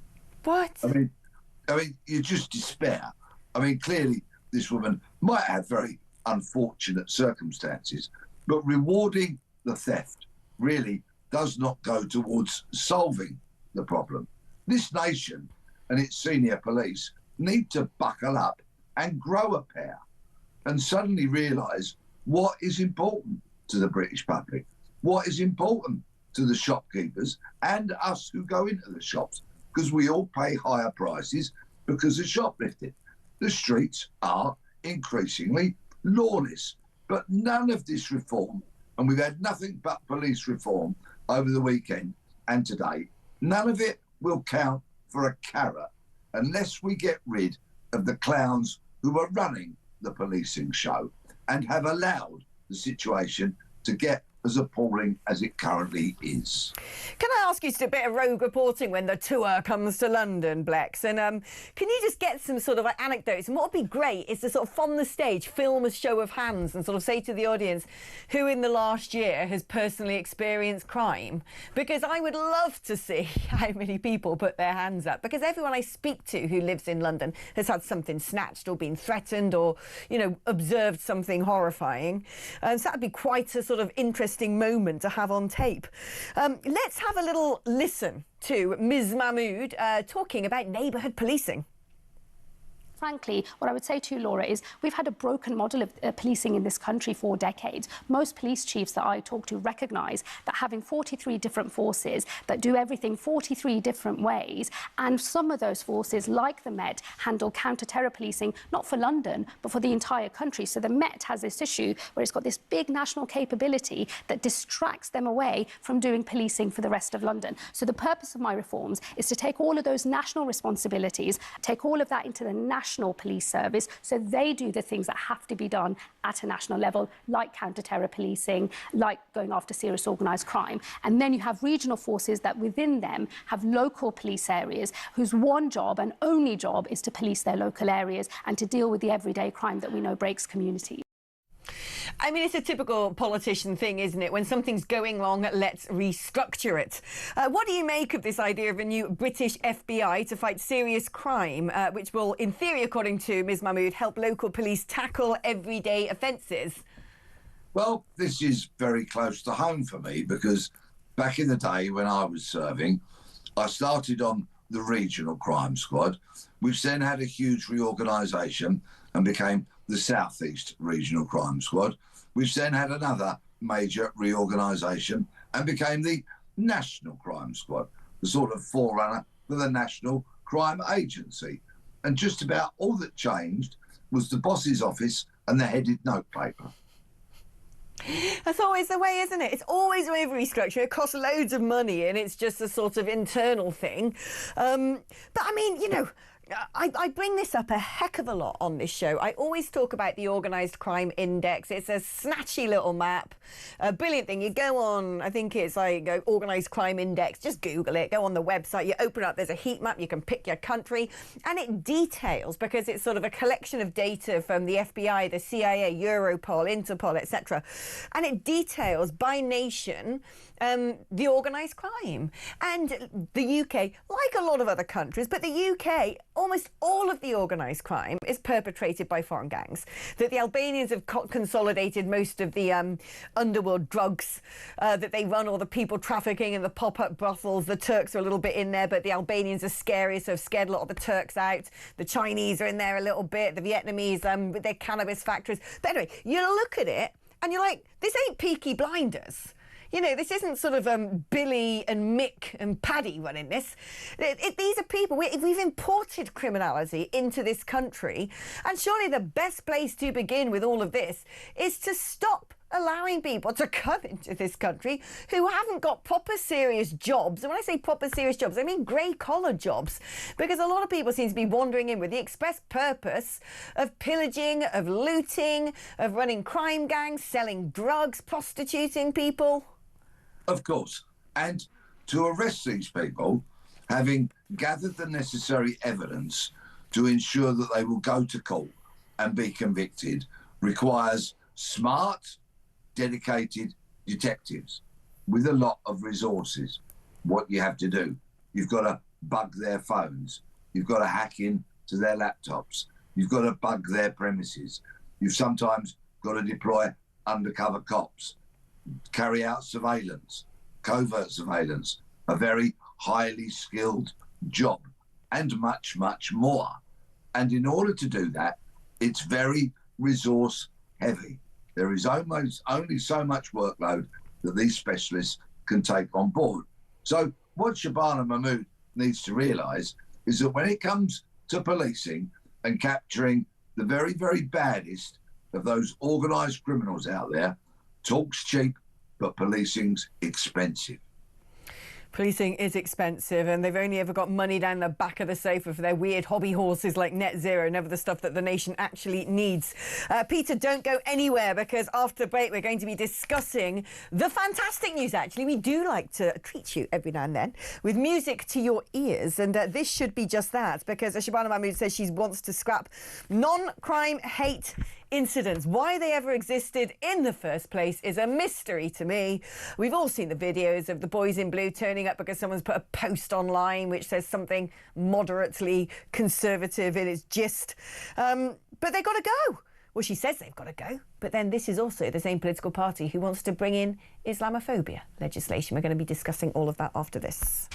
What? I mean, you just despair. I mean, clearly, this woman might have very unfortunate circumstances, but rewarding the theft really does not go towards solving the problem. This nation and its senior police need to buckle up and grow a pair and suddenly realise what is important to the British public, what is important to the shopkeepers and us who go into the shops, because we all pay higher prices because of shoplifting. The streets are increasingly lawless. But none of this reform, and we've had nothing but police reform over the weekend and today, none of it will count for a carrot unless we get rid of the clowns who are running the policing show and have allowed the situation to get as appalling as it currently is. Can I ask you to do a bit of rogue reporting when the tour comes to London, Blex? And can you just get some sort of anecdotes? And what would be great is to sort of, from the stage, film a show of hands and sort of say to the audience who in the last year has personally experienced crime. Because I would love to see how many people put their hands up. Because everyone I speak to who lives in London has had something snatched or been threatened or, you know, observed something horrifying. So that'd be quite a sort of interesting moment to have on tape. Let's have a little listen to Ms Mahmood talking about neighbourhood policing. Frankly, what I would say to you, Laura, is we've had a broken model of policing in this country for decades. Most police chiefs that I talk to recognise that having 43 different forces that do everything 43 different ways, and some of those forces, like the Met, handle counter-terror policing, not for London, but for the entire country. So the Met has this issue where it's got this big national capability that distracts them away from doing policing for the rest of London. So the purpose of my reforms is to take all of those national responsibilities, take all of that into the national police service, so they do the things that have to be done at a national level, like counter-terror policing, like going after serious organised crime. And then you have regional forces that within them have local police areas whose one job and only job is to police their local areas and to deal with the everyday crime that we know breaks communities. I mean, it's a typical politician thing, isn't it? When something's going wrong, let's restructure it. What do you make of this idea of a new British FBI to fight serious crime, which will, in theory, according to Ms Mahmood, help local police tackle everyday offences? Well, this is very close to home for me because back in the day when I was serving, I started on the regional crime squad, which then had a huge reorganisation and became the South East Regional Crime Squad, which then had another major reorganisation and became the National Crime Squad, the sort of forerunner for the National Crime Agency. And just about all that changed was the boss's office and the headed notepaper. That's always the way, isn't it? It's always a way of restructure. It costs loads of money and it's just a sort of internal thing. But I mean, you know, I bring this up a heck of a lot on this show. I always talk about the Organised Crime Index. It's a snatchy little map, a brilliant thing. You go on, I think it's like Organised Crime Index, just Google it, go on the website, you open it up, there's a heat map, you can pick your country, and it details, because it's sort of a collection of data from the FBI, the CIA, Europol, Interpol, etc. And it details by nation the organised crime. And the UK, like a lot of other countries, but the UK, almost all of the organised crime is perpetrated by foreign gangs. That the Albanians have consolidated most of the underworld drugs that they run, all the people trafficking and the pop-up brothels. The Turks are a little bit in there, but the Albanians are scary, so have scared a lot of the Turks out. The Chinese are in there a little bit, the Vietnamese with their cannabis factories. But anyway, you look at it and you're like, this ain't Peaky Blinders. You know, this isn't sort of Billy and Mick and Paddy running this. These are people, we've imported criminality into this country, and surely the best place to begin with all of this is to stop allowing people to come into this country who haven't got proper serious jobs. And when I say proper serious jobs, I mean grey-collar jobs, because a lot of people seem to be wandering in with the express purpose of pillaging, of looting, of running crime gangs, selling drugs, prostituting people. Of course. And to arrest these people, having gathered the necessary evidence to ensure that they will go to court and be convicted, requires smart, dedicated detectives with a lot of resources. What you have to do, you've got to bug their phones, you've got to hack into their laptops, you've got to bug their premises, you've sometimes got to deploy undercover cops, carry out surveillance, covert surveillance, a very highly skilled job, and much, much more. And in order to do that, it's very resource heavy. There is almost only so much workload that these specialists can take on board. So what Shabana Mahmood needs to realise is that when it comes to policing and capturing the very, very baddest of those organised criminals out there. Talk's cheap, but policing's expensive. Policing is expensive, and they've only ever got money down the back of the sofa for their weird hobby horses like net zero, never the stuff that the nation actually needs. Peter, don't go anywhere, because after the break we're going to be discussing the fantastic news. Actually, we do like to treat you every now and then with music to your ears, and this should be just that, because Shabana Mahmood says she wants to scrap non-crime hate incidents. Why they ever existed in the first place is a mystery to me. We've all seen the videos of the boys in blue turning up because someone's put a post online which says something moderately conservative in its gist. But they've got to go. Well, she says they've got to go. But then this is also the same political party who wants to bring in Islamophobia legislation. We're going to be discussing all of that after this.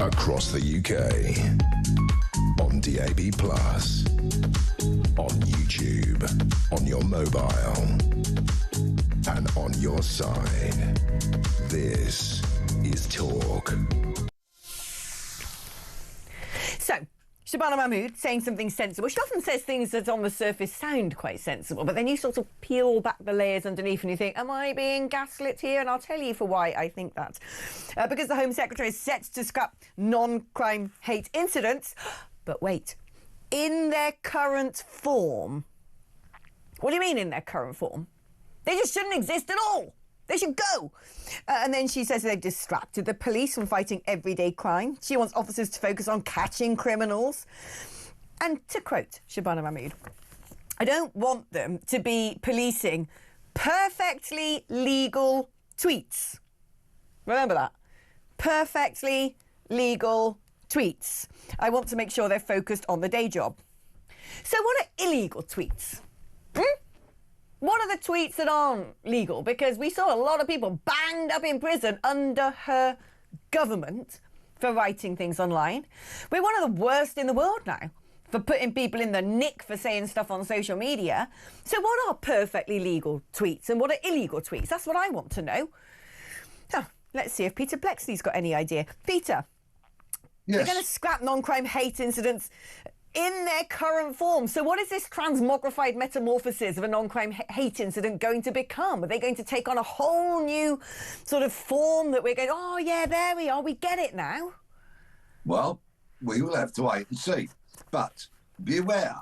Across the UK, on DAB+, on YouTube, on your mobile, and on your side. This is Talk. So, Shabana Mahmood saying something sensible. She often says things that on the surface sound quite sensible, but then you sort of peel back the layers underneath and you think, am I being gaslit here? And I'll tell you for why I think that. Because the Home Secretary is set to scrap non-crime hate incidents. But wait, in their current form. What do you mean in their current form? They just shouldn't exist at all. They should go. And then she says they've distracted the police from fighting everyday crime. She wants officers to focus on catching criminals. And to quote Shabana Mahmood, I don't want them to be policing perfectly legal tweets. Remember that. Perfectly legal tweets. I want to make sure they're focused on the day job. So what are illegal tweets? What are the tweets that aren't legal? Because we saw a lot of people banged up in prison under her government for writing things online. We're one of the worst in the world now for putting people in the nick for saying stuff on social media. So what are perfectly legal tweets and what are illegal tweets? That's what I want to know. Oh, let's see if Peter Blexley's got any idea. Peter, yes. They're going to scrap non-crime hate incidents in their current form. So what is this transmogrified metamorphosis of a non-crime hate incident going to become? Are they going to take on a whole new sort of form that we're going, oh, yeah, there we are, we get it now? Well, we will have to wait and see. But be aware,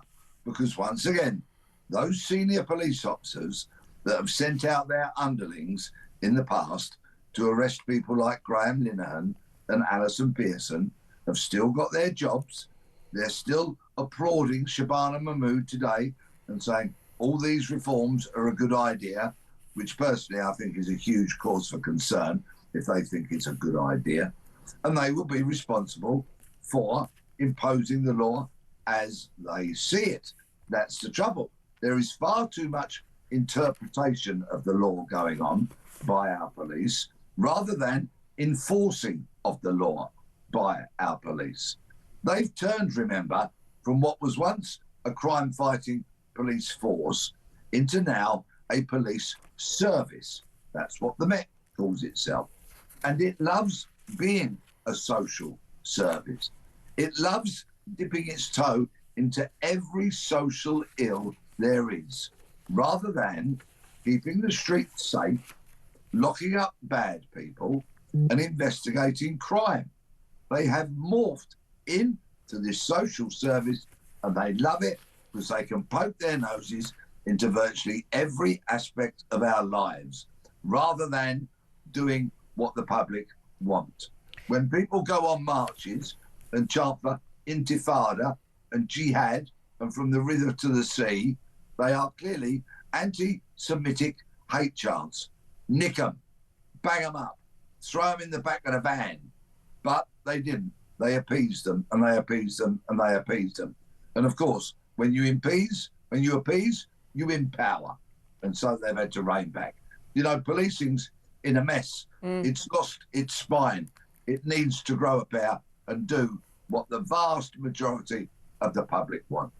because once again, those senior police officers that have sent out their underlings in the past to arrest people like Graham Linehan and Alison Pearson have still got their jobs. They're still applauding Shabana Mahmood today and saying all these reforms are a good idea, which personally I think is a huge cause for concern if they think it's a good idea. And they will be responsible for imposing the law as they see it. That's the trouble. There is far too much interpretation of the law going on by our police rather than enforcing of the law by our police. They've turned, remember, from what was once a crime-fighting police force into now a police service. That's what the Met calls itself. And it loves being a social service. It loves dipping its toe into every social ill there is, rather than keeping the streets safe, locking up bad people, and investigating crime. They have morphed into this social service, and they love it because they can poke their noses into virtually every aspect of our lives rather than doing what the public want. When people go on marches and chant for intifada and jihad and from the river to the sea, they are clearly anti-Semitic hate chants. Nick them, bang them up, throw them in the back of the van. But they didn't. They appeased them, and they appeased them, and they appeased them. And of course, when you appease, you empower. And so they've had to rein back. You know, policing's in a mess. It's lost its spine. It needs to grow a pair and do what the vast majority of the public want.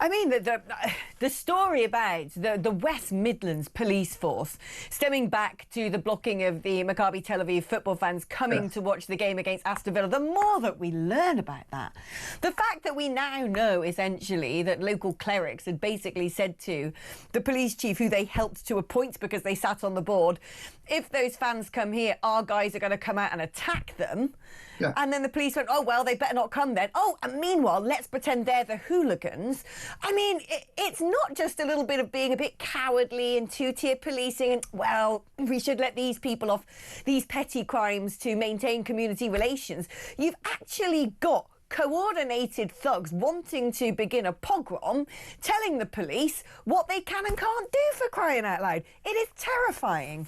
I mean, the story about the West Midlands police force stemming back to the blocking of the Maccabi Tel Aviv football fans coming to watch the game against Aston Villa, the more that we learn about that, the fact that we now know essentially that local clerics had basically said to the police chief, who they helped to appoint because they sat on the board, if those fans come here, our guys are going to come out and attack them. Yeah. And then the police went, oh, well, they better not come then. Oh, and meanwhile, let's pretend they're the hooligans. I mean, it's not just a little bit of being a bit cowardly and two-tier policing and, well, we should let these people off these petty crimes to maintain community relations. You've actually got coordinated thugs wanting to begin a pogrom, telling the police what they can and can't do, for crying out loud. It is terrifying.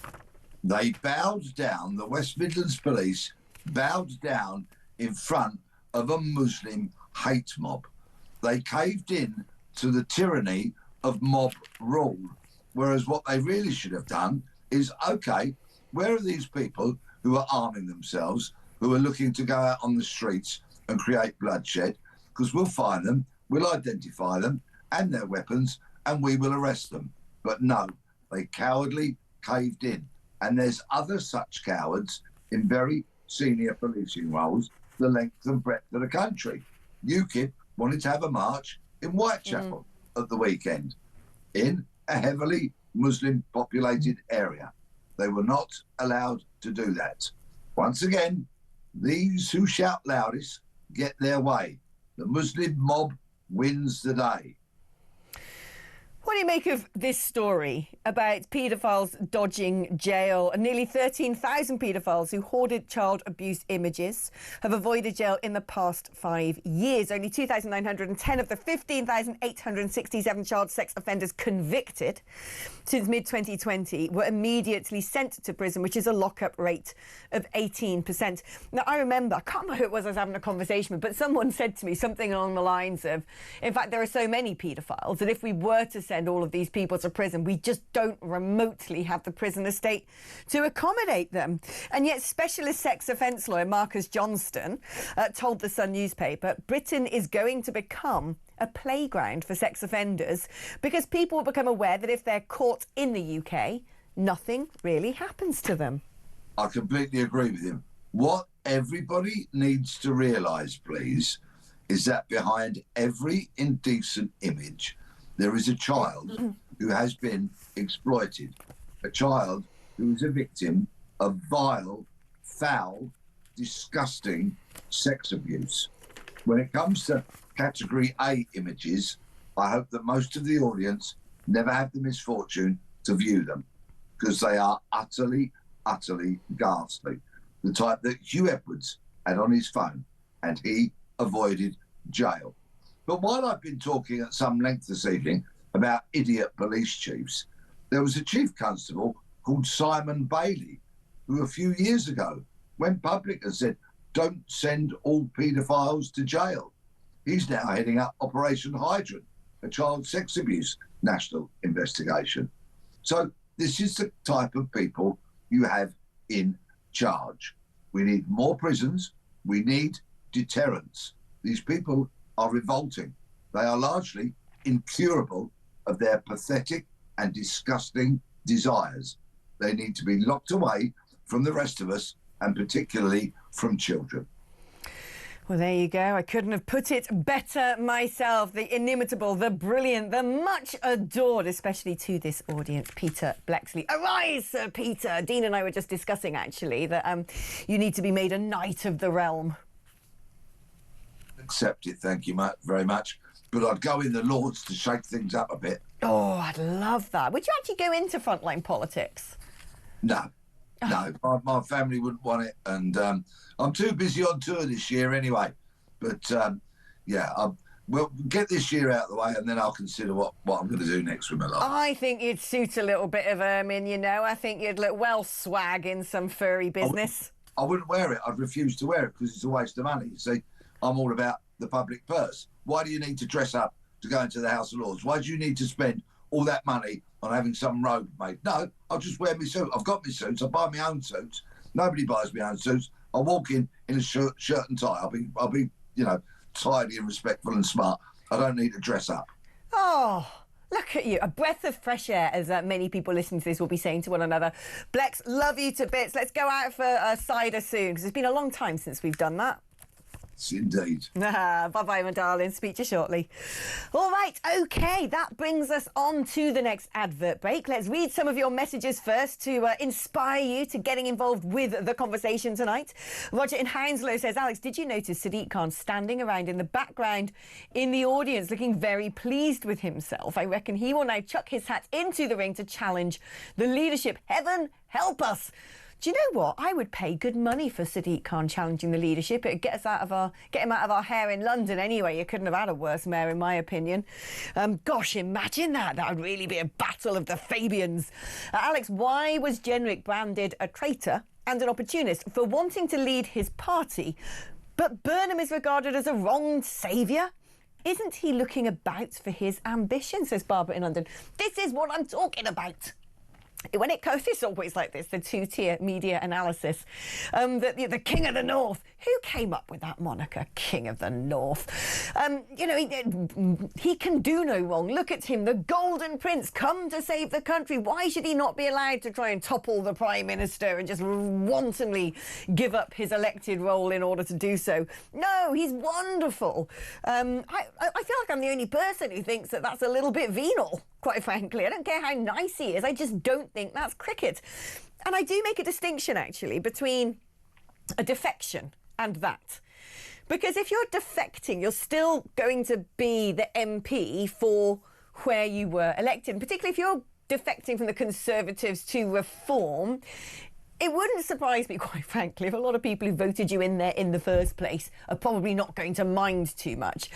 They bowed down, the West Midlands Police bowed down in front of a Muslim hate mob. They caved in to the tyranny of mob rule, whereas what they really should have done is, OK, where are these people who are arming themselves, who are looking to go out on the streets and create bloodshed? Because we'll find them, we'll identify them and their weapons, and we will arrest them. But no, they cowardly caved in. And there's other such cowards in very senior policing roles the length and breadth of the country. UKIP wanted to have a march in Whitechapel at the weekend in a heavily Muslim populated area. They were not allowed to do that. Once again, these who shout loudest get their way. The Muslim mob wins the day. What do you make of this story about paedophiles dodging jail? Nearly 13,000 paedophiles who hoarded child abuse images have avoided jail in the past 5 years. Only 2,910 of the 15,867 child sex offenders convicted since mid-2020 were immediately sent to prison, which is a lockup rate of 18%. Now, I remember, I can't remember who it was I was having a conversation with, but someone said to me something along the lines of, in fact, there are so many paedophiles that if we were to send all of these people to prison, we just don't remotely have the prison estate to accommodate them. And yet specialist sex offence lawyer Marcus Johnston told the Sun newspaper Britain is going to become a playground for sex offenders because people will become aware that if they're caught in the UK, nothing really happens to them. I completely agree with him. What everybody needs to realise, please, is that behind every indecent image there is a child who has been exploited, a child who is a victim of vile, foul, disgusting sex abuse. When it comes to Category A images, I hope that most of the audience never have the misfortune to view them, because they are utterly, utterly ghastly. The type that Hugh Edwards had on his phone, and he avoided jail. But while I've been talking at some length this evening about idiot police chiefs, there was a chief constable called Simon Bailey, who a few years ago went public and said, don't send all paedophiles to jail. He's now heading up Operation Hydrant, a child sex abuse national investigation. So this is the type of people you have in charge. We need more prisons. We need deterrence. These people are revolting. They are largely incurable of their pathetic and disgusting desires. They need to be locked away from the rest of us, and particularly from children. Well, there you go. I couldn't have put it better myself. The inimitable, the brilliant, the much adored, especially to this audience, Peter Bleksley. Arise, Sir Peter. Dean and I were just discussing, actually, that you need to be made a knight of the realm. Accept it, thank you very much. But I'd go in the Lords to shake things up a bit. Oh, I'd love that. Would you actually go into frontline politics? No. No, my family wouldn't want it, and I'm too busy on tour this year anyway. But we'll get this year out of the way, and then I'll consider what I'm going to do next with my life. I think you'd suit a little bit of ermine, you know. I think you'd look well swag in some furry business. I wouldn't wear it. I'd refuse to wear it because it's a waste of money. You see, I'm all about the public purse. Why do you need to dress up to go into the House of Lords? Why do you need to spend all that money on having some robe made? No, I'll just wear my suit. I've got my suits. I buy my own suits. Nobody buys my own suits. I walk in a shirt and tie. I'll be, tidy and respectful and smart. I don't need to dress up. Oh, look at you. A breath of fresh air, as many people listening to this will be saying to one another. Blex, love you to bits. Let's go out for a cider soon, because it's been a long time since we've done that. Indeed. Bye-bye, my darling. Speak to you shortly. All right, OK, that brings us on to the next advert break. Let's read some of your messages first to inspire you to getting involved with the conversation tonight. Roger in Hounslow says, Alex, did you notice Sadiq Khan standing around in the background in the audience looking very pleased with himself? I reckon he will now chuck his hat into the ring to challenge the leadership. Heaven help us. Do you know what? I would pay good money for Sadiq Khan challenging the leadership. It'd get him out of our hair in London anyway. You couldn't have had a worse mayor, in my opinion. Gosh, imagine that. That would really be a battle of the Fabians. Alex, why was Jenrick branded a traitor and an opportunist for wanting to lead his party, but Burnham is regarded as a wronged saviour? Isn't he looking about for his ambition, says Barbara in London. This is what I'm talking about. When it goes, it's always like this, the two-tier media analysis. The King of the North. Who came up with that moniker, King of the North? He can do no wrong. Look at him, the Golden Prince, come to save the country. Why should he not be allowed to try and topple the Prime Minister and just wantonly give up his elected role in order to do so? No, he's wonderful. I feel like I'm the only person who thinks that that's a little bit venal, quite frankly. I don't care how nice he is. I just don't think that's cricket. And I do make a distinction, actually, between a defection and that. Because if you're defecting, you're still going to be the MP for where you were elected. And particularly if you're defecting from the Conservatives to Reform, it wouldn't surprise me, quite frankly, if a lot of people who voted you in there in the first place are probably not going to mind too much.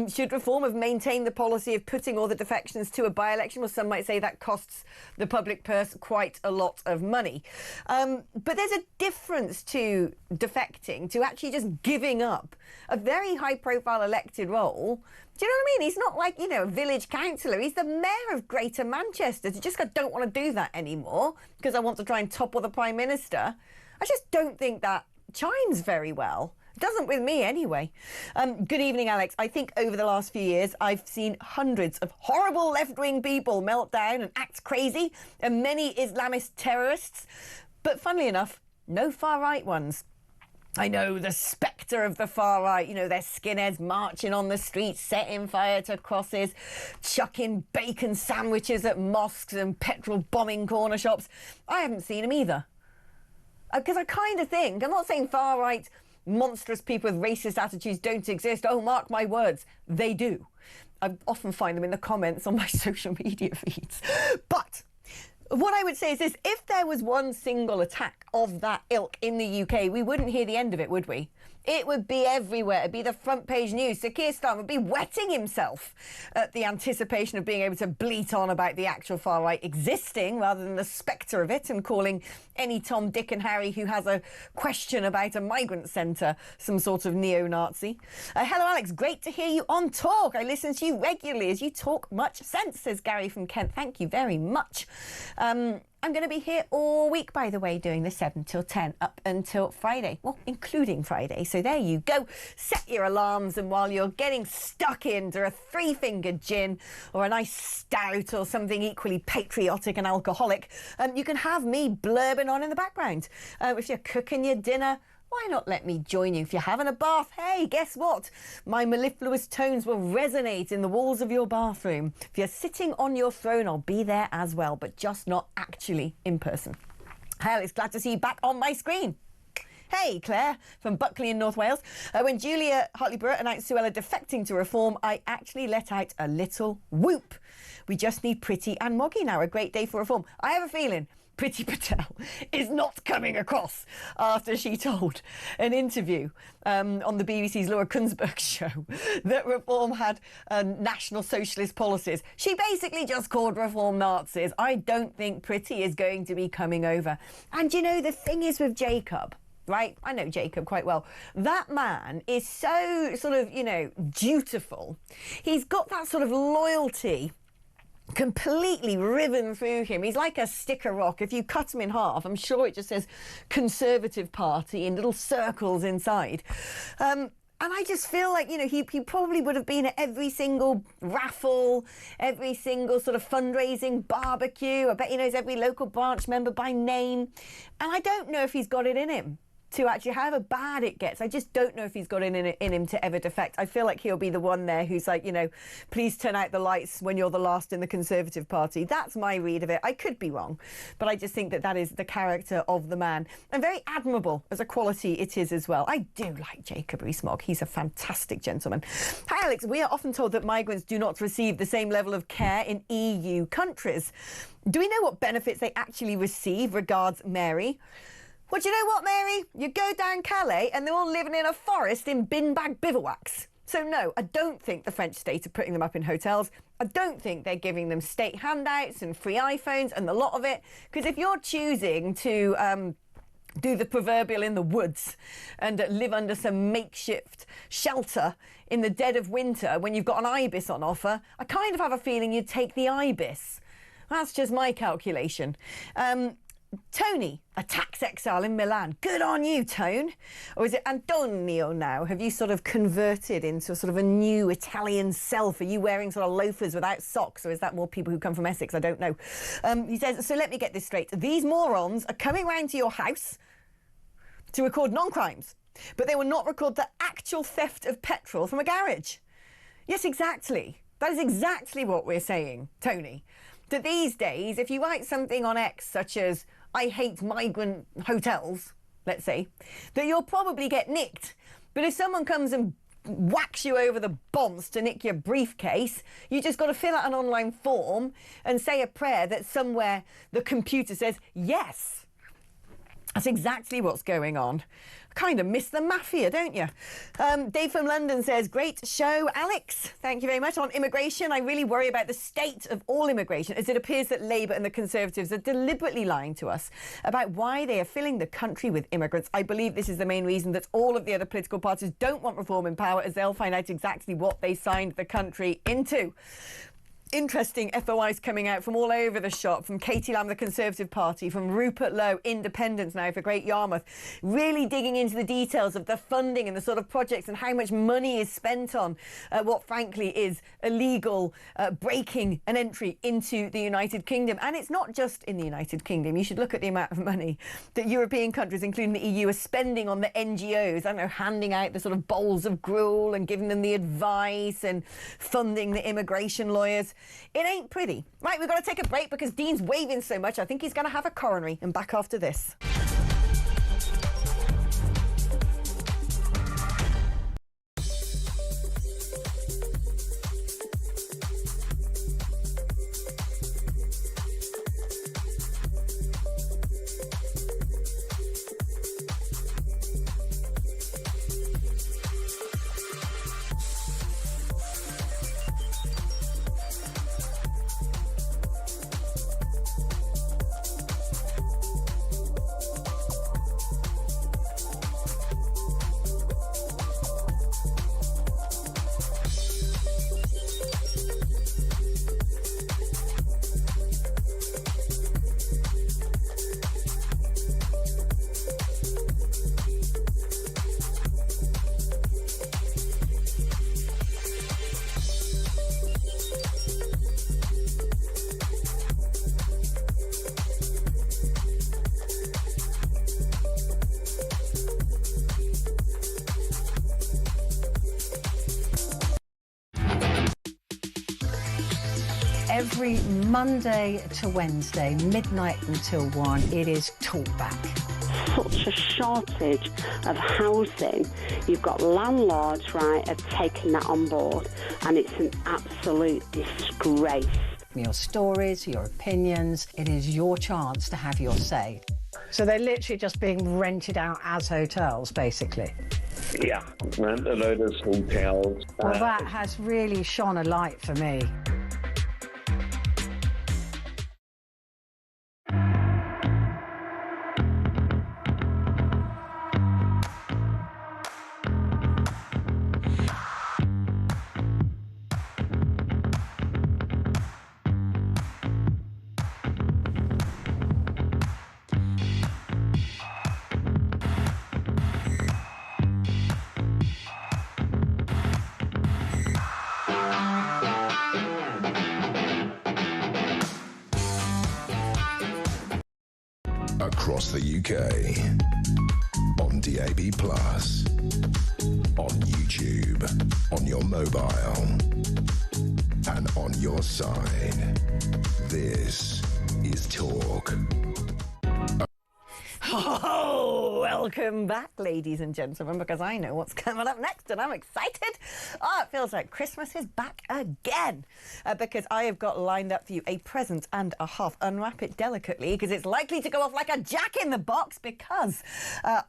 Should Reform have maintained the policy of putting all the defections to a by-election? Well, some might say that costs the public purse quite a lot of money. But there's a difference to defecting, to actually just giving up a very high-profile elected role. Do you know what I mean? He's not like, a village councillor. He's the mayor of Greater Manchester. You just don't want to do that anymore because I want to try and topple the Prime Minister. I just don't think that chimes very well. It doesn't with me anyway. Good evening, Alex. I think over the last few years, I've seen hundreds of horrible left-wing people melt down and act crazy, and many Islamist terrorists. But funnily enough, no far-right ones. I know, the spectre of the far right, they're skinheads marching on the streets, setting fire to crosses, chucking bacon sandwiches at mosques and petrol bombing corner shops. I haven't seen them either. Because I kind of think, I'm not saying far right monstrous people with racist attitudes don't exist. Oh, mark my words, they do. I often find them in the comments on my social media feeds. But what I would say is this: if there was one single attack of that ilk in the UK, we wouldn't hear the end of it, would we? It would be everywhere. It'd be the front page news. Sir Keir Starmer would be wetting himself at the anticipation of being able to bleat on about the actual far right existing rather than the spectre of it, and calling any Tom, Dick and Harry who has a question about a migrant centre some sort of neo-Nazi. Hello, Alex. Great to hear you on Talk. I listen to you regularly as you talk much sense, says Gary from Kent. Thank you very much. I'm going to be here all week, by the way, doing the 7 till 10 up until Friday. Well, including Friday. So there you go. Set your alarms, and while you're getting stuck into a three-fingered gin or a nice stout or something equally patriotic and alcoholic, you can have me blurbing on in the background. If you're cooking your dinner, why not let me join you if you're having a bath? Hey, guess what? My mellifluous tones will resonate in the walls of your bathroom. If you're sitting on your throne, I'll be there as well, but just not actually in person. Hell, it's glad to see you back on my screen. Hey, Claire from Buckley in North Wales. When Julia Hartley-Burtt announced Suella defecting to Reform, I actually let out a little whoop. We just need Priti and Moggy now. A great day for Reform. I have a feeling Priti Patel is not coming across after she told an interview on the BBC's Laura Kunsberg show that Reform had National Socialist policies. She basically just called Reform Nazis. I don't think Priti is going to be coming over. And you know, the thing is with Jacob, right? I know Jacob quite well. That man is so sort of, you know, dutiful. He's got that sort of loyalty completely riven through him. He's like a sticker rock. If you cut him in half, I'm sure it just says Conservative Party in little circles inside. And I just feel like, you know, he probably would have been at every single raffle, every single sort of fundraising barbecue. I bet he knows every local branch member by name. And I don't know if he's got it in him to actually, however bad it gets, I just don't know if he's got it in him to ever defect. I feel like he'll be the one there who's like, you know, please turn out the lights when you're the last in the Conservative Party. That's my read of it. I could be wrong, but I just think that that is the character of the man. And very admirable as a quality it is as well. I do like Jacob Rees-Mogg. He's a fantastic gentleman. Hi, Alex. We are often told that migrants do not receive the same level of care in EU countries. Do we know what benefits they actually receive? Regards, Mary. Well, do you know what, Mary? You go down Calais and they're all living in a forest in bin-bag bivouacs. So no, I don't think the French state are putting them up in hotels. I don't think they're giving them state handouts and free iPhones and the lot of it. Because if you're choosing to do the proverbial in the woods and live under some makeshift shelter in the dead of winter when you've got an ibis on offer, I kind of have a feeling you'd take the ibis. That's just my calculation. Tony, a tax exile in Milan. Good on you, Tone. Or is it Antonio now? Have you sort of converted into sort of a new Italian self? Are you wearing sort of loafers without socks? Or is that more people who come from Essex? I don't know. He says, so let me get this straight. These morons are coming round to your house to record non-crimes, but they will not record the actual theft of petrol from a garage. Yes, exactly. That is exactly what we're saying, Tony. That these days, if you write something on X such as, I hate migrant hotels, let's say, that you'll probably get nicked. But if someone comes and whacks you over the bonds to nick your briefcase, you just got to fill out an online form and say a prayer that somewhere the computer says, yes. That's exactly what's going on. Kind of miss the mafia, don't you? Dave from London says, great show, Alex. Thank you very much. On immigration, I really worry about the state of all immigration, as it appears that Labour and the Conservatives are deliberately lying to us about why they are filling the country with immigrants. I believe this is the main reason that all of the other political parties don't want reform in power, as they'll find out exactly what they signed the country into. Interesting FOIs coming out from all over the shop, from Katie Lamb, the Conservative Party, from Rupert Lowe, Independence now for Great Yarmouth, really digging into the details of the funding and the sort of projects and how much money is spent on what frankly is illegal breaking an entry into the United Kingdom. And it's not just in the United Kingdom. You should look at the amount of money that European countries, including the EU, are spending on the NGOs. I don't know, handing out the sort of bowls of gruel and giving them the advice and funding the immigration lawyers. It ain't pretty. Right, we've got to take a break because Dean's waving so much. I think he's going to have a coronary. And back after this. every Monday to Wednesday, midnight until 1. It is Talkback. Such a shortage of housing. You've got landlords, right, have taken that on board, and it's an absolute disgrace. Your stories, your opinions, it is your chance to have your say. So they're literally just being rented out as hotels, basically. Yeah, rent a load of hotels. Well, that has really shone a light for me. Across the UK, on DAB+, on YouTube, on your mobile, and on your side. This is Talk. Oh, welcome back, ladies and gentlemen, because I know what's coming up next and I'm excited. Oh, it feels like Christmas is back again because I have got lined up for you a present and a half. Unwrap it delicately because it's likely to go off like a jack in the box because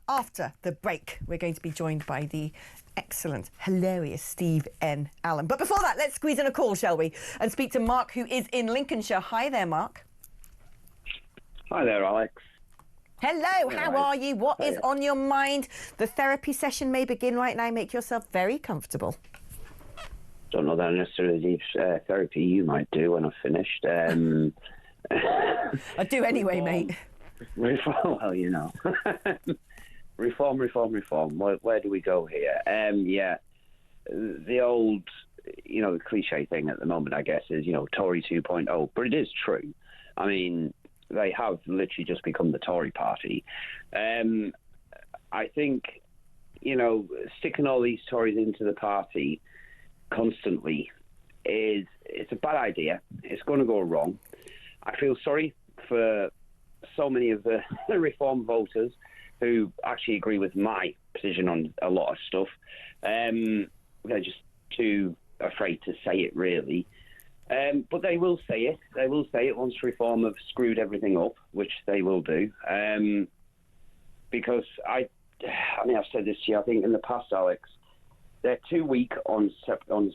after the break, we're going to be joined by the excellent, hilarious Steve N. Allen. But before that, let's squeeze in a call, shall we? And speak to Mark, who is in Lincolnshire. Hi there, Mark. Hi there, Alex. Hello, how are you? What is on your mind? The therapy session may begin right now. Make yourself very comfortable. Don't know that necessarily needs therapy you might do when I've finished. I do anyway, mate. Reform, well, you know. Reform. Where do we go here? Yeah, the old, you know, the cliche thing at the moment, I guess, is, you know, Tory 2.0. But it is true. I mean, they have literally just become the Tory party. I think, you know, sticking all these Tories into the party constantly it's a bad idea. It's going to go wrong. I feel sorry for so many of the Reform voters who actually agree with my position on a lot of stuff. They're just too afraid to say it, really. But they will say it. They will say it once Reform have screwed everything up, which they will do. Because I mean, I've said this to you, I think in the past, Alex, they're too weak on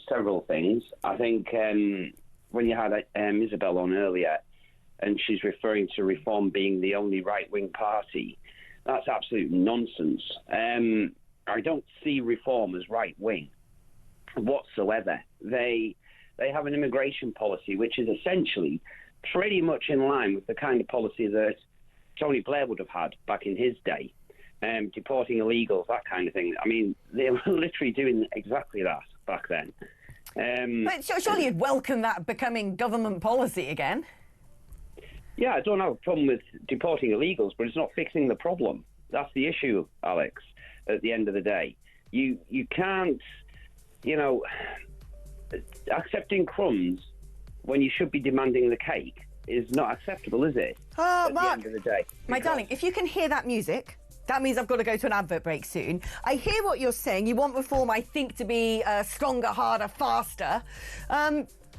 several things. I think when you had Isabel on earlier, and she's referring to Reform being the only right-wing party, that's absolute nonsense. I don't see Reform as right-wing whatsoever. They have an immigration policy which is essentially pretty much in line with the kind of policy that Tony Blair would have had back in his day, deporting illegals, that kind of thing. I mean, they were literally doing exactly that back then. But surely you'd welcome that becoming government policy again? Yeah, I don't have a problem with deporting illegals, but it's not fixing the problem. That's the issue, Alex, at the end of the day. You can't, you know, accepting crumbs when you should be demanding the cake is not acceptable, is it? Oh, at Mark, the end of the day. my darling, if you can hear that music, that means I've got to go to an advert break soon. I hear what you're saying. You want Reform, I think, to be stronger, harder, faster.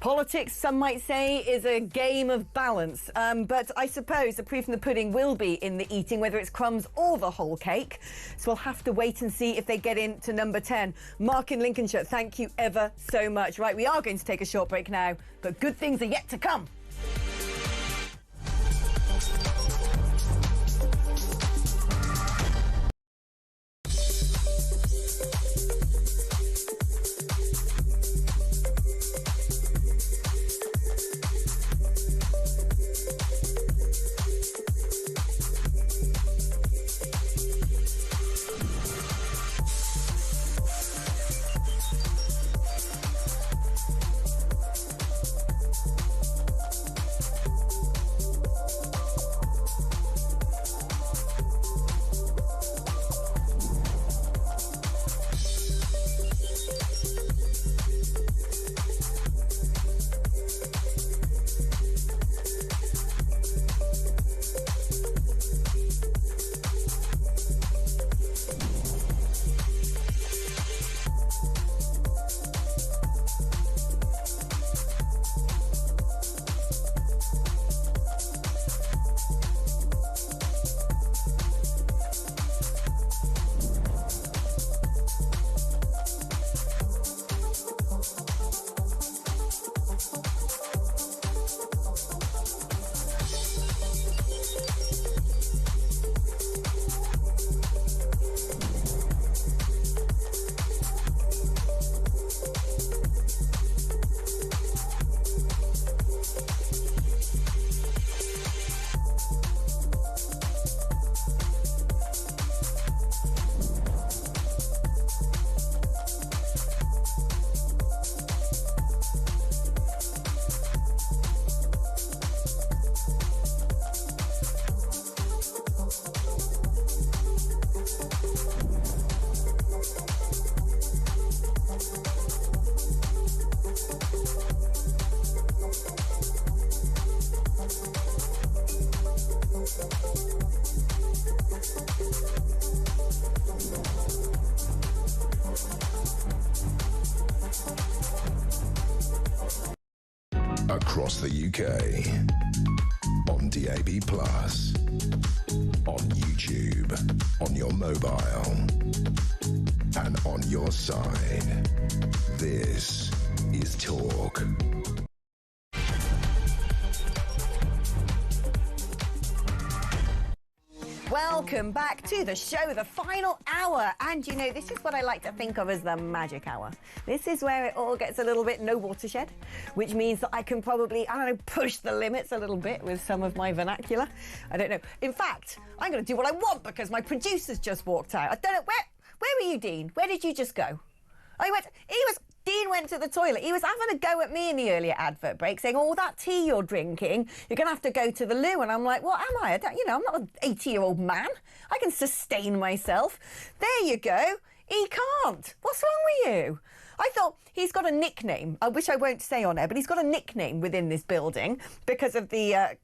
Politics, some might say, is a game of balance. But I suppose the proof in the pudding will be in the eating, whether it's crumbs or the whole cake. So we'll have to wait and see if they get into number 10. Mark in Lincolnshire, thank you ever so much. Right, we are going to take a short break now, but good things are yet to come. across the UK, on DAB+, on YouTube, on your mobile, and on your side. This is Talk. Welcome back to the show, the final hour. And you know, this is what I like to think of as the magic hour. This is where it all gets a little bit no watershed, which means that I can probably, I don't know, push the limits a little bit with some of my vernacular. I don't know. In fact, I'm going to do what I want because my producer's just walked out. I don't know, where were you, Dean? Where did you just go? Dean went to the toilet. He was having a go at me in the earlier advert break, saying, "Oh, that tea you're drinking, you're going to have to go to the loo." And I'm like, "What am I? I'm not an 80-year-old man. I can sustain myself." There you go. He can't. What's wrong with you? I thought he's got a nickname, which I won't say on air, but he's got a nickname within this building because of the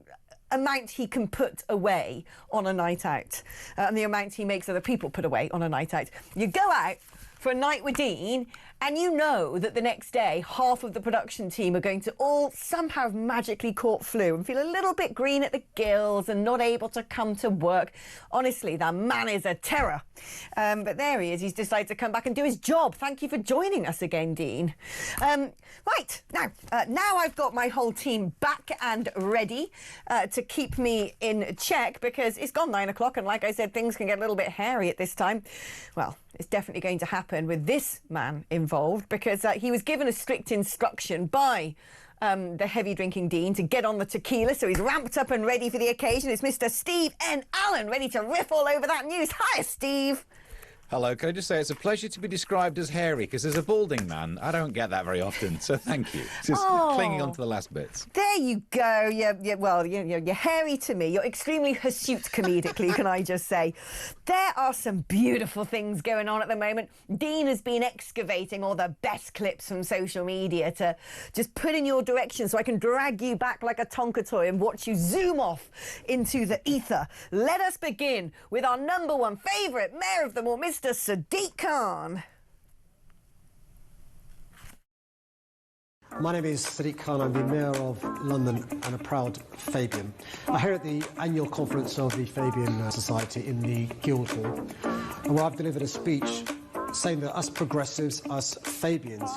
amount he can put away on a night out and the amount he makes other people put away on a night out. You go out for a night with Dean, and you know that the next day half of the production team are going to all somehow have magically caught flu and feel a little bit green at the gills and not able to come to work. Honestly, that man is a terror. But there he is. He's decided to come back and do his job. Thank you for joining us again, Dean. Right, now I've got my whole team back and ready to keep me in check because it's gone 9 o'clock and like I said, things can get a little bit hairy at this time. Well, it's definitely going to happen with this man involved because he was given a strict instruction by the heavy drinking Dean to get on the tequila, so he's ramped up and ready for the occasion. It's Mr. Steve N. Allen, ready to riff all over that news. Hi, Steve. Hello, can I just say it's a pleasure to be described as hairy, because as a balding man, I don't get that very often, so thank you. Just clinging on to the last bits. There you go. You're hairy to me. You're extremely hirsute comedically, can I just say. There are some beautiful things going on at the moment. Dean has been excavating all the best clips from social media to just put in your direction so I can drag you back like a Tonka toy and watch you zoom off into the ether. Let us begin with our number one favourite mayor of them all, Mr. Sadiq Khan. My name is Sadiq Khan. I'm the Mayor of London and a proud Fabian. I'm here at the annual conference of the Fabian Society in the Guildhall, where I've delivered a speech saying that us progressives, us Fabians,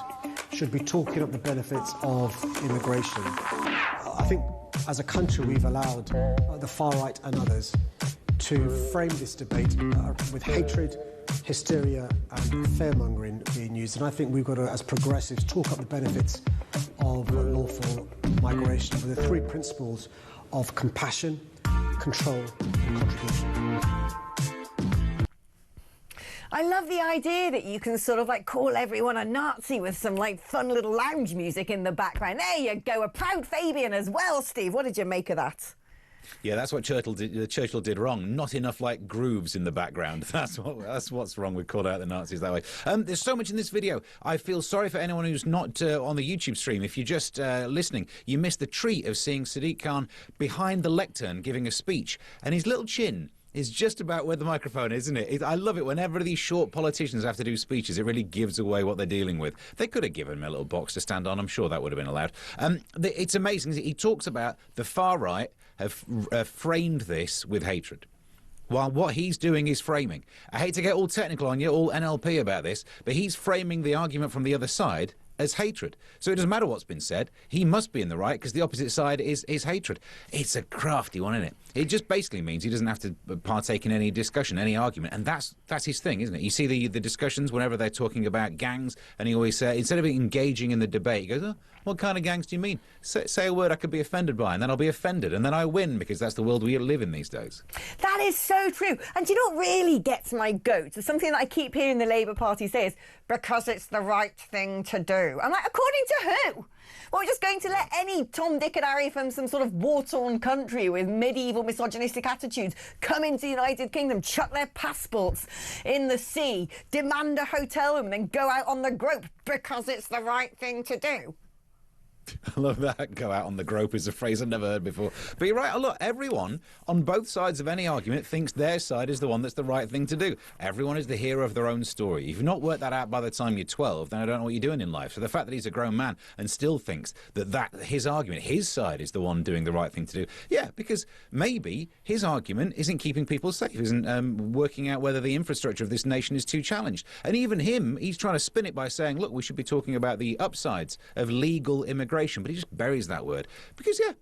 should be talking up the benefits of immigration. I think as a country we've allowed the far right and others to frame this debate with hatred, hysteria and fear-mongering being used, and I think we've got to, as progressives, talk up the benefits of lawful migration with the three principles of compassion, control and contribution. I love the idea that you can sort of like call everyone a Nazi with some like fun little lounge music in the background. There you go, a proud Fabian as well, Steve. What did you make of that? Yeah, that's what Churchill did wrong. Not enough like grooves in the background. That's what's wrong with calling out the Nazis that way. There's so much in this video. I feel sorry for anyone who's not on the YouTube stream. If you're just listening, you missed the treat of seeing Sadiq Khan behind the lectern giving a speech, and his little chin is just about where the microphone is, isn't it? I love it whenever these short politicians have to do speeches. It really gives away what they're dealing with. They could have given him a little box to stand on. I'm sure that would have been allowed. It's amazing. He talks about the far right have framed this with hatred, while what he's doing is framing. I hate to get all technical on you, all NLP about this, but he's framing the argument from the other side as hatred. So it doesn't matter what's been said. He must be in the right because the opposite side is hatred. It's a crafty one, isn't it? It just basically means he doesn't have to partake in any discussion, any argument, and that's his thing, isn't it? You see the discussions whenever they're talking about gangs, and he always says, instead of engaging in the debate, he goes, "Oh, what kind of gangs do you mean? Say a word I could be offended by, and then I'll be offended, and then I win, because that's the world we live in these days." That is so true. And do you know what really gets my goat? It's something that I keep hearing the Labour Party say is, because it's the right thing to do. I'm like, according to who? Well, we're just going to let any Tom, Dick and Harry from some sort of war-torn country with medieval misogynistic attitudes come into the United Kingdom, chuck their passports in the sea, demand a hotel room and then go out on the grope because it's the right thing to do. I love that. Go out on the grope is a phrase I've never heard before. But you're right. Look, everyone on both sides of any argument thinks their side is the one that's the right thing to do. Everyone is the hero of their own story. If you've not worked that out by the time you're 12, then I don't know what you're doing in life. So the fact that he's a grown man and still thinks that his argument, his side is the one doing the right thing to do. Yeah, because maybe his argument isn't keeping people safe, isn't working out whether the infrastructure of this nation is too challenged. And even him, he's trying to spin it by saying, look, we should be talking about the upsides of legal immigration. But he just buries that word. Because, yeah,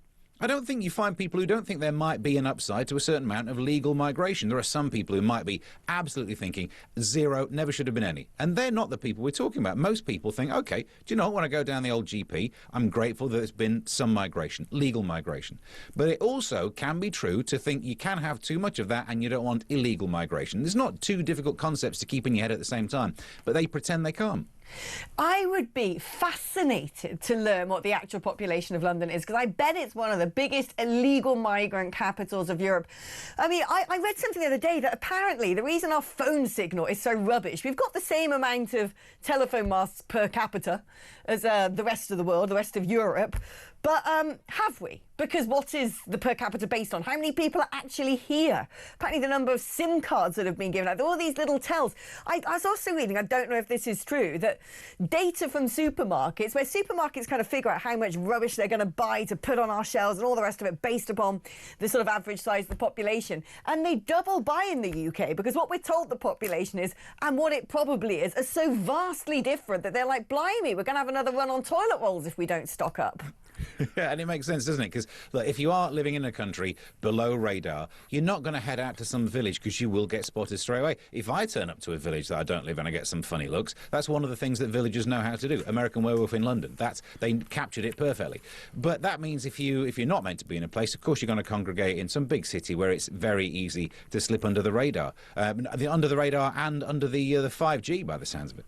I don't think you find people who don't think there might be an upside to a certain amount of legal migration. There are some people who might be absolutely thinking zero, never should have been any. And they're not the people we're talking about. Most people think, OK, do you know, when I go down the old GP, I'm grateful that there's been some migration, legal migration. But it also can be true to think you can have too much of that and you don't want illegal migration. There's not two difficult concepts to keep in your head at the same time, but they pretend they can't. I would be fascinated to learn what the actual population of London is, because I bet it's one of the biggest illegal migrant capitals of Europe. I mean, I read something the other day that apparently the reason our phone signal is so rubbish, we've got the same amount of telephone masts per capita as the rest of the world, the rest of Europe. But have we? Because what is the per capita based on? How many people are actually here? Apparently the number of SIM cards that have been given out, all these little tells. I was also reading, I don't know if this is true, that data from supermarkets, where supermarkets kind of figure out how much rubbish they're going to buy to put on our shelves and all the rest of it based upon the sort of average size of the population. And they double buy in the UK because what we're told the population is, and what it probably is, are so vastly different that they're like, blimey, we're going to have another run on toilet rolls if we don't stock up. Yeah, and it makes sense, doesn't it? Because if you are living in a country below radar, you're not going to head out to some village because you will get spotted straight away. If I turn up to a village that I don't live in and I get some funny looks, that's one of the things that villagers know how to do. American Werewolf in London, they captured it perfectly. But that means if you're not meant to be in a place, of course you're going to congregate in some big city where it's very easy to slip under the radar. Under the radar and under the 5G, by the sounds of it.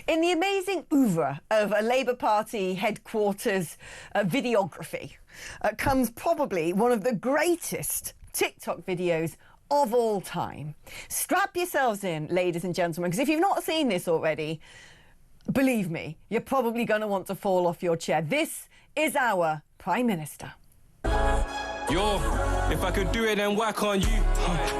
In the amazing oeuvre of a Labour Party headquarters videography comes probably one of the greatest TikTok videos of all time. Strap yourselves in, ladies and gentlemen, because if you've not seen this already, believe me, you're probably going to want to fall off your chair. This is our Prime Minister. Yo, if I could do it, then why can't you?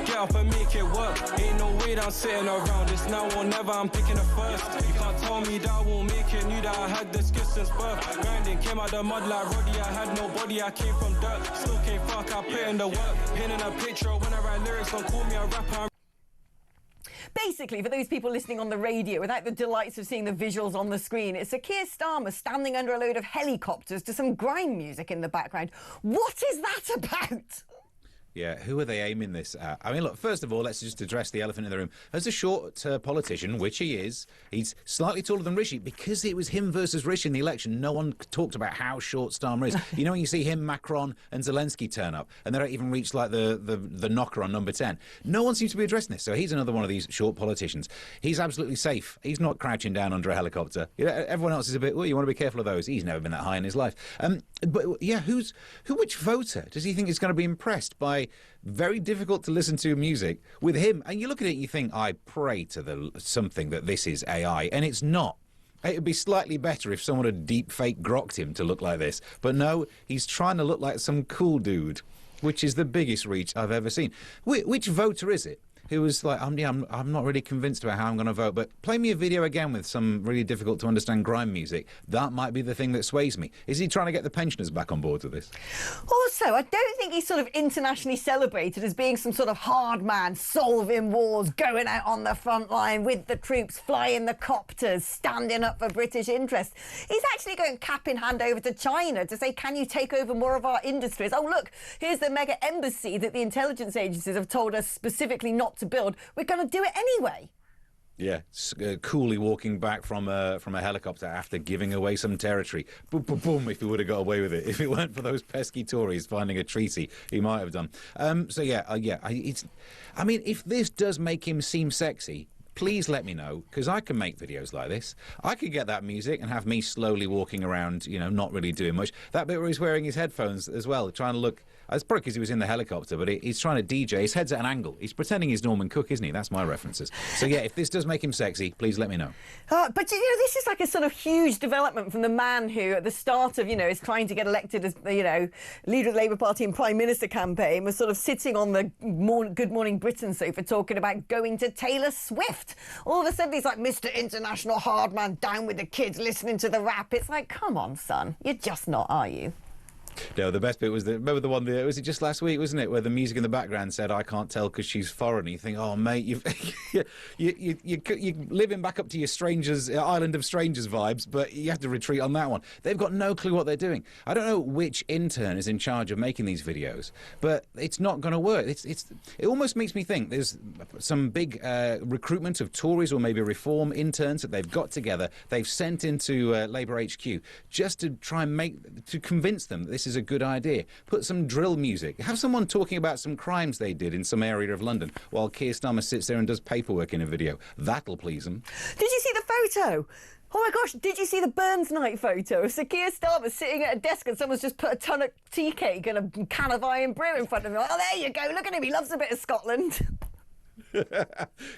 Get up and make it work. Ain't no way that I'm sitting around. It's now or never, I'm picking it first. You can't tell me that I won't make it. Knew that I had the skills since birth. Grinding, came out the mud like Roddy. I had no body, I came from dirt. Still came fuck, I put in the work. Painting a picture when I write lyrics, don't call me a rapper. Basically, for those people listening on the radio, without the delights of seeing the visuals on the screen, it's Sir Keir Starmer standing under a load of helicopters to some grime music in the background. What is that about? Yeah, who are they aiming this at? I mean, look, first of all, let's just address the elephant in the room. As a short politician, which he is, he's slightly taller than Rishi. Because it was him versus Rishi in the election, no one talked about how short Starmer is. You know, when you see him, Macron and Zelensky turn up, and they don't even reach, like, the knocker on number 10. No one seems to be addressing this, so he's another one of these short politicians. He's absolutely safe. He's not crouching down under a helicopter. You know, everyone else is a bit, well, you want to be careful of those. He's never been that high in his life. But, yeah, which voter does he think is going to be impressed by very difficult to listen to music with him? And you look at it and you think, I pray to something that this is AI, and it's not. It would be slightly better if someone had deep fake grokked him to look like this. But no, he's trying to look like some cool dude, which is the biggest reach I've ever seen. Which voter is it who was like, I'm not really convinced about how I'm going to vote, but play me a video again with some really difficult to understand grime music. That might be the thing that sways me. Is he trying to get the pensioners back on board with this? Also, I don't think he's sort of internationally celebrated as being some sort of hard man, solving wars, going out on the front line with the troops, flying the copters, standing up for British interests. He's actually going cap in hand over to China to say, can you take over more of our industries? Oh, look, here's the mega embassy that the intelligence agencies have told us specifically not to build. We're going to do it anyway. Yeah, coolly walking back from a helicopter after giving away some territory. Boom, boom, boom, if he would have got away with it. If it weren't for those pesky Tories finding a treaty, he might have done. I mean, if this does make him seem sexy, please let me know, because I can make videos like this. I could get that music and have me slowly walking around, you know, not really doing much. That bit where he's wearing his headphones as well, trying to look It's probably because he was in the helicopter, but he's trying to DJ. His head's at an angle. He's pretending he's Norman Cook, isn't he? That's my references. So, yeah, if this does make him sexy, please let me know. But, this is like a sort of huge development from the man who, at the start of, is trying to get elected as, leader of the Labour Party and Prime Minister campaign, was sort of sitting on the Good Morning Britain sofa talking about going to Taylor Swift. All of a sudden, he's like, Mr. International Hard Man, down with the kids, listening to the rap. It's like, come on, son. You're just not, are you? No, the best bit was remember the one was it just last week, wasn't it, where the music in the background said I can't tell because she's foreign. You think, oh mate, you're living back up to your island of strangers vibes, but you have to retreat on that one. They've got no clue what they're doing. I don't know which intern is in charge of making these videos, but it's not going to work. It almost makes me think there's some big recruitment of Tories or maybe reform interns that they've got together. They've sent into Labour HQ just to try and convince them that this is a good idea. Put some drill music. Have someone talking about some crimes they did in some area of London while Keir Starmer sits there and does paperwork in a video. That'll please them. Did you see the photo? Oh my gosh, did you see the Burns night photo of Sir Keir Starmer sitting at a desk and someone's just put a ton of tea cake and a can of iron brew in front of him? Oh, there you go. Look at him. He loves a bit of Scotland.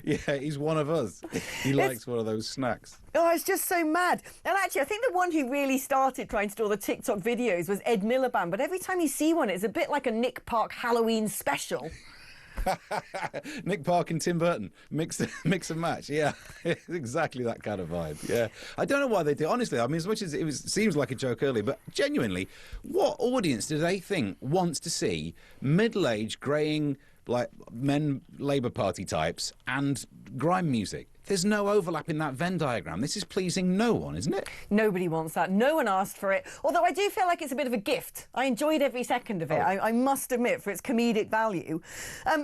Yeah, he's one of us. He likes one of those snacks. Oh, it's just so mad. And actually, I think the one who really started trying to do all the TikTok videos was Ed Miliband. But every time you see one, it's a bit like a Nick Park Halloween special. Nick Park and Tim Burton. Mix and match. Yeah, exactly that kind of vibe. Yeah. I don't know why they do. Honestly, I mean, as much as seems like a joke earlier, but genuinely, what audience do they think wants to see middle-aged, greying, like men Labour Party types and grime music? There's no overlap in that Venn diagram. This is pleasing no one, isn't it? Nobody wants that. No one asked for it. Although I do feel like it's a bit of a gift. I enjoyed every second of it, I must admit, for its comedic value.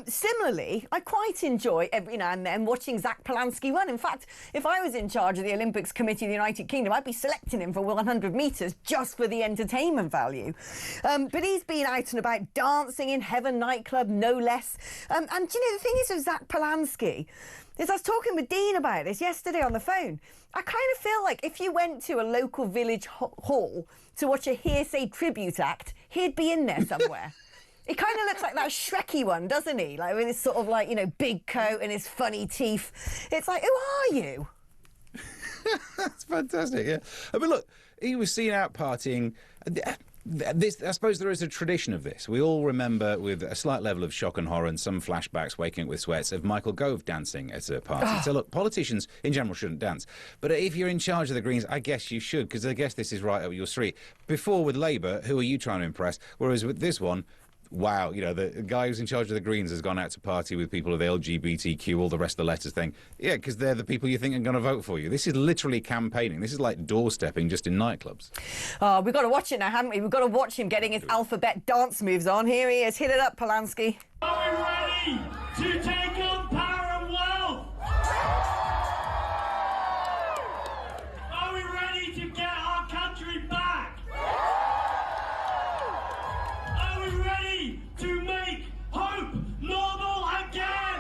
Similarly, I quite enjoy every now and then watching Zach Polanski run. In fact, if I was in charge of the Olympics Committee of the United Kingdom, I'd be selecting him for 100 metres just for the entertainment value. But he's been out and about dancing in Heaven nightclub, no less. And the thing is with Zach Polanski, I was talking with Dean about this yesterday on the phone. I kind of feel like if you went to a local village hall to watch a Hearsay tribute act, he'd be in there somewhere. He kind of looks like that Shrekky one, doesn't he? Like with his sort of like, big coat and his funny teeth. It's like, who are you? That's fantastic, yeah. I mean, look, he was seen out partying. I suppose there is a tradition of this. We all remember with a slight level of shock and horror and some flashbacks waking up with sweats of Michael Gove dancing at a party. So look, politicians in general shouldn't dance. But if you're in charge of the Greens, I guess you should, because I guess this is right up your street. Before with Labour, who are you trying to impress? Whereas with this one, wow, the guy who's in charge of the Greens has gone out to party with people of the LGBTQ, all the rest of the letters thing. Yeah, because they're the people you think are going to vote for you. This is literally campaigning. This is like doorstepping just in nightclubs. Oh, we've got to watch it now, haven't we? We've got to watch him getting his alphabet dance moves on. Here he is. Hit it up, Polanski. Are we ready to take on power and wealth? Are we ready to get our country back? Are we ready to make hope normal again?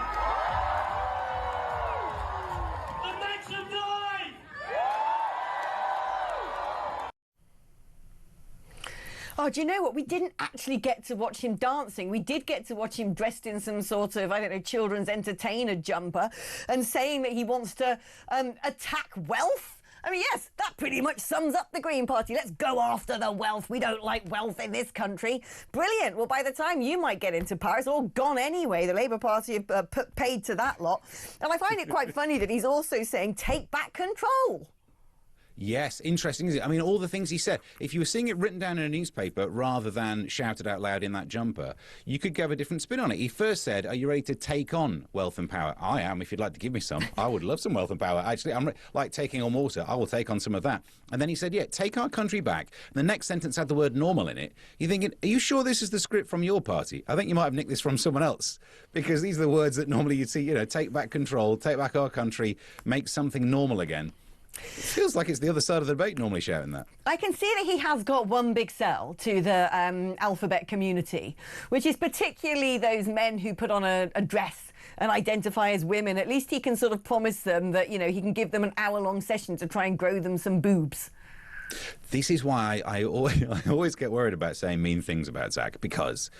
And make some noise! Oh, do you know what? We didn't actually get to watch him dancing. We did get to watch him dressed in some sort of, children's entertainer jumper and saying that he wants to attack wealth. I mean, yes, that pretty much sums up the Green Party. Let's go after the wealth. We don't like wealth in this country. Brilliant. Well, by the time you might get into power, it's all gone anyway. The Labour Party have paid to that lot. And I find it quite funny that he's also saying, take back control. Yes, interesting, isn't it? I mean, all the things he said. If you were seeing it written down in a newspaper rather than shouted out loud in that jumper, you could give a different spin on it. He first said, are you ready to take on wealth and power? I am, if you'd like to give me some. I would love some wealth and power. Actually, I'm like taking on water. I will take on some of that. And then he said, yeah, take our country back. And the next sentence had the word normal in it. You're thinking, are you sure this is the script from your party? I think you might have nicked this from someone else, because these are the words that normally you'd see, take back control, take back our country, make something normal again. It feels like it's the other side of the debate normally shouting that. I can see that he has got one big sell to the alphabet community, which is particularly those men who put on a dress and identify as women. At least he can sort of promise them that, he can give them an hour-long session to try and grow them some boobs. This is why I always get worried about saying mean things about Zach, because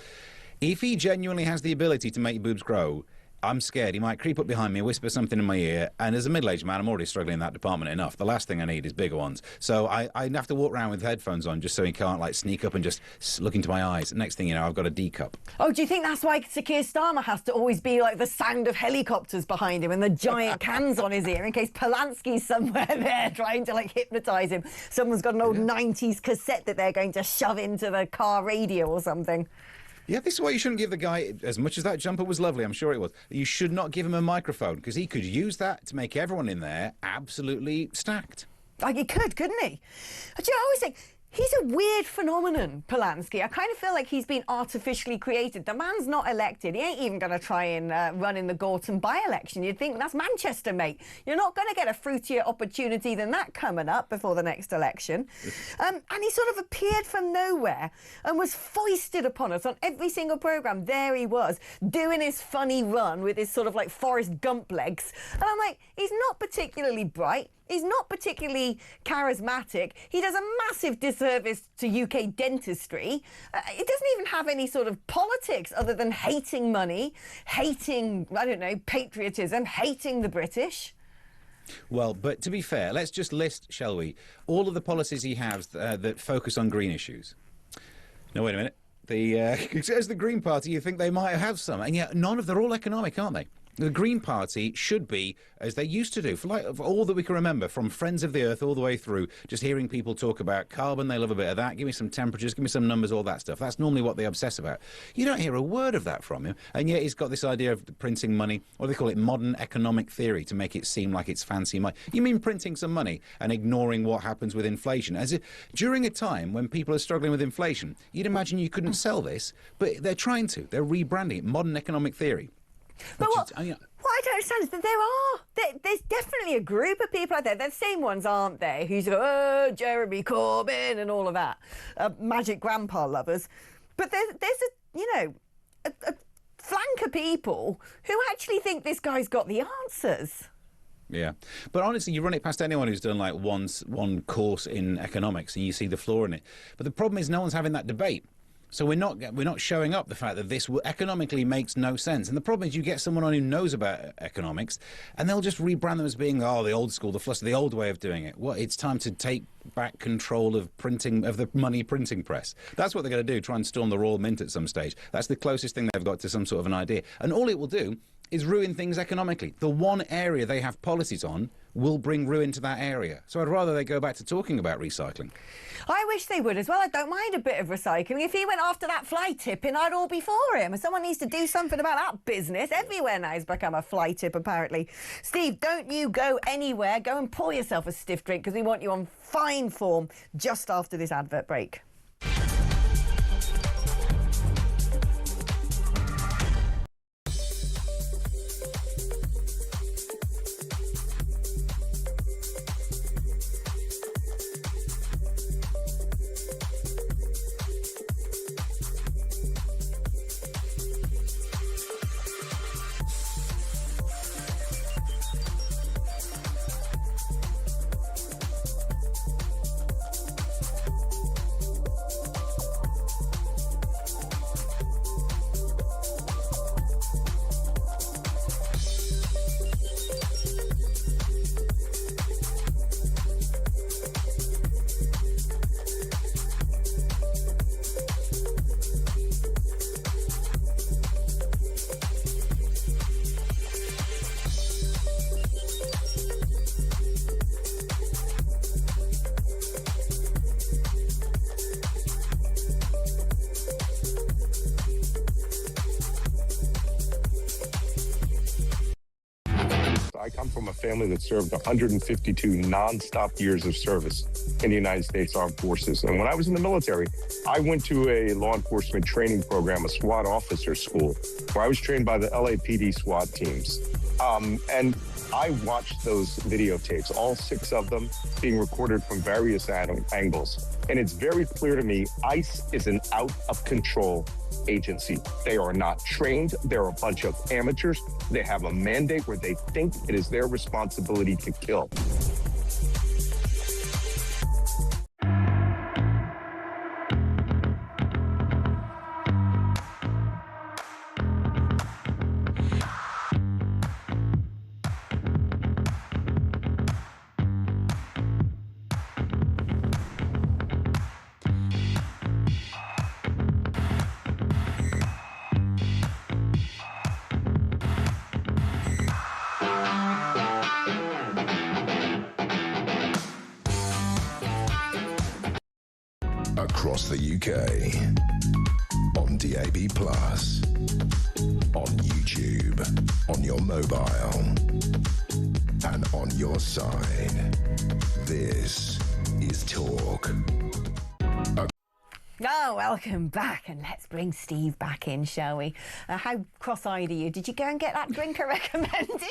if he genuinely has the ability to make your boobs grow, I'm scared he might creep up behind me, whisper something in my ear, and as a middle-aged man, I'm already struggling in that department enough. The last thing I need is bigger ones. So I have to walk around with headphones on just so he can't, like, sneak up and just look into my eyes. Next thing you know, I've got a D cup. Oh, do you think that's why Sir Keir Starmer has to always be, like, the sound of helicopters behind him and the giant cans on his ear in case Polanski's somewhere there trying to, like, hypnotise him? Someone's got an old 90s cassette that they're going to shove into the car radio or something. Yeah, this is why you shouldn't give the guy, as much as that jumper was lovely, I'm sure it was, you should not give him a microphone, because he could use that to make everyone in there absolutely stacked. Like he could, couldn't he? Do you know, I always think, he's a weird phenomenon, Polanski. I kind of feel like he's been artificially created. The man's not elected. He ain't even going to try and run in the Gorton by-election. You'd think that's Manchester, mate. You're not going to get a fruitier opportunity than that coming up before the next election. And he sort of appeared from nowhere and was foisted upon us on every single programme. There he was, doing his funny run with his sort of like Forrest Gump legs. And I'm like, he's not particularly bright. He's not particularly charismatic. He does a massive disservice to UK dentistry. He doesn't even have any sort of politics other than hating money, hating, I don't know, patriotism, hating the British. Well, but to be fair, let's just list, shall we, all of the policies he has that focus on green issues. No, wait a minute. As the Green Party, you think they might have some, and yet they're all economic, aren't they? The Green Party should be, as they used to do, for all that we can remember, from Friends of the Earth all the way through, just hearing people talk about carbon, they love a bit of that, give me some temperatures, give me some numbers, all that stuff. That's normally what they obsess about. You don't hear a word of that from him, and yet he's got this idea of printing money, or they call it modern economic theory, to make it seem like it's fancy money. You mean printing some money and ignoring what happens with inflation? As if during a time when people are struggling with inflation, you'd imagine you couldn't sell this, but they're trying to. They're rebranding it, modern economic theory. But what I don't understand is that there's definitely a group of people out there, they're the same ones, aren't they, who's go, oh, Jeremy Corbyn and all of that, magic grandpa lovers. But there's a flank of people who actually think this guy's got the answers. Yeah, but honestly, you run it past anyone who's done like one course in economics and you see the flaw in it. But the problem is no one's having that debate. So we're not showing up the fact that this economically makes no sense. And the problem is you get someone on who knows about economics and they'll just rebrand them as being, the old school, the fluster, the old way of doing it. Well, it's time to take back control of the money printing press. That's what they're going to do, try and storm the Royal Mint at some stage. That's the closest thing they've got to some sort of an idea. And all it will do is ruin things economically. The one area they have policies on will bring ruin to that area. So I'd rather they go back to talking about recycling. I wish they would as well. I don't mind a bit of recycling. If he went after that fly tipping, I'd all be for him. Someone needs to do something about that business. Everywhere now has become a fly tip, apparently. Steve, don't you go anywhere. Go and pour yourself a stiff drink because we want you on fine form just after this advert break. I come from a family that served 152 non-stop years of service in the United States Armed Forces. And when I was in the military, I went to a law enforcement training program, a SWAT officer school, where I was trained by the LAPD SWAT teams. And I watched those videotapes, all 6 of them being recorded from various angles. And it's very clear to me, ICE is an out-of-control agency. They are not trained. They're a bunch of amateurs. They have a mandate where they think it is their responsibility to kill. Across the UK. On DAB+. On YouTube. On your mobile. And on your side. This is Talk. Oh, welcome back, and let's bring Steve back in, shall we? How cross-eyed are you? Did you go and get that drink I recommended?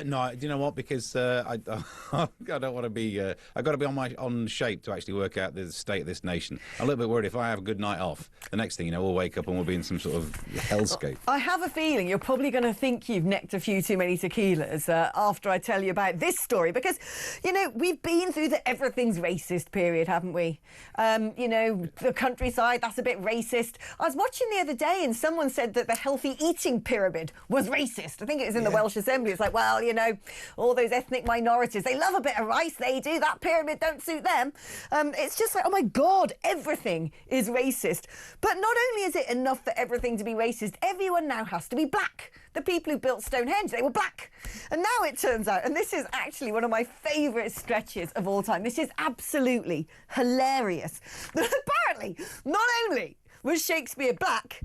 No, do you know what? Because I don't want to be. I've got to be on shape to actually work out the state of this nation. I'm a little bit worried if I have a good night off. The next thing you know, we'll wake up and we'll be in some sort of hellscape. I have a feeling you're probably going to think you've necked a few too many tequilas after I tell you about this story, because, you know, we've been through the everything's racist period, haven't we? You know, the countryside, that's a bit racist. I was watching the other day and someone said that the healthy eating pyramid was racist. I think it was in the Welsh Assembly. It's like, well, you know, all those ethnic minorities, they love a bit of rice, they do. That pyramid don't suit them. It's just like, oh my God, everything is racist. But not only is it enough for everything to be racist, everyone now has to be black. The people who built Stonehenge, they were black. And now it turns out, and this is actually one of my favourite stretches of all time, this is absolutely hilarious, that apparently not only was Shakespeare black,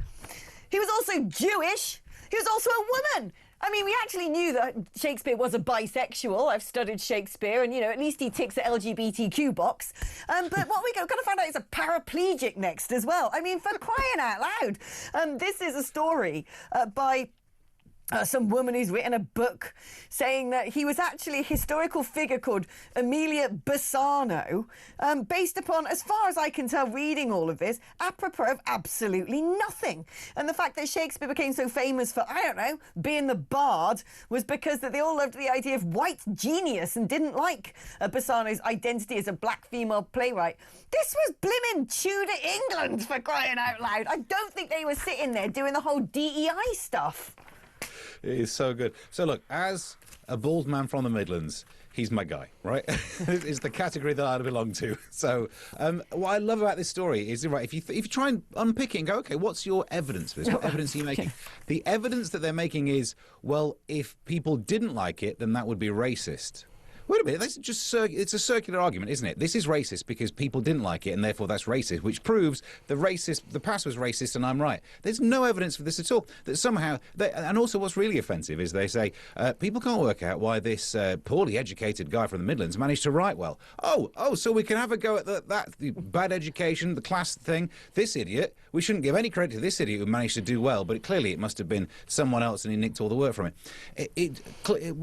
he was also Jewish, he was also a woman. I mean, we actually knew that Shakespeare was a bisexual. I've studied Shakespeare, and, you know, at least he ticks the LGBTQ box. But what we're going to find out is a paraplegic next as well. I mean, for crying out loud. This is a story by some woman who's written a book saying that he was actually a historical figure called Emilia Bassano, based upon, as far as I can tell, reading all of this, apropos of absolutely nothing. And the fact that Shakespeare became so famous for, I don't know, being the bard was because that they all loved the idea of white genius and didn't like Bassano's identity as a black female playwright. This was blimmin' Tudor England, for crying out loud. I don't think they were sitting there doing the whole DEI stuff. It is so good. So look, as a bald man from the Midlands, he's my guy, right? It's the category that I belong to. So what I love about this story is, right, if you try and unpick it and go, okay, what's your evidence for this? What evidence are you making? The evidence that they're making is, well, if people didn't like it, then that would be racist. Wait a minute, that's just it's a circular argument, isn't it? This is racist because people didn't like it, and therefore that's racist, which proves the past was racist, and I'm right. There's no evidence for this at all. That somehow, and also what's really offensive is they say people can't work out why this poorly educated guy from the Midlands managed to write well. Oh, so we can have a go at the bad education, the class thing. This idiot, we shouldn't give any credit to this idiot who managed to do well, but clearly it must have been someone else, and he nicked all the work from it.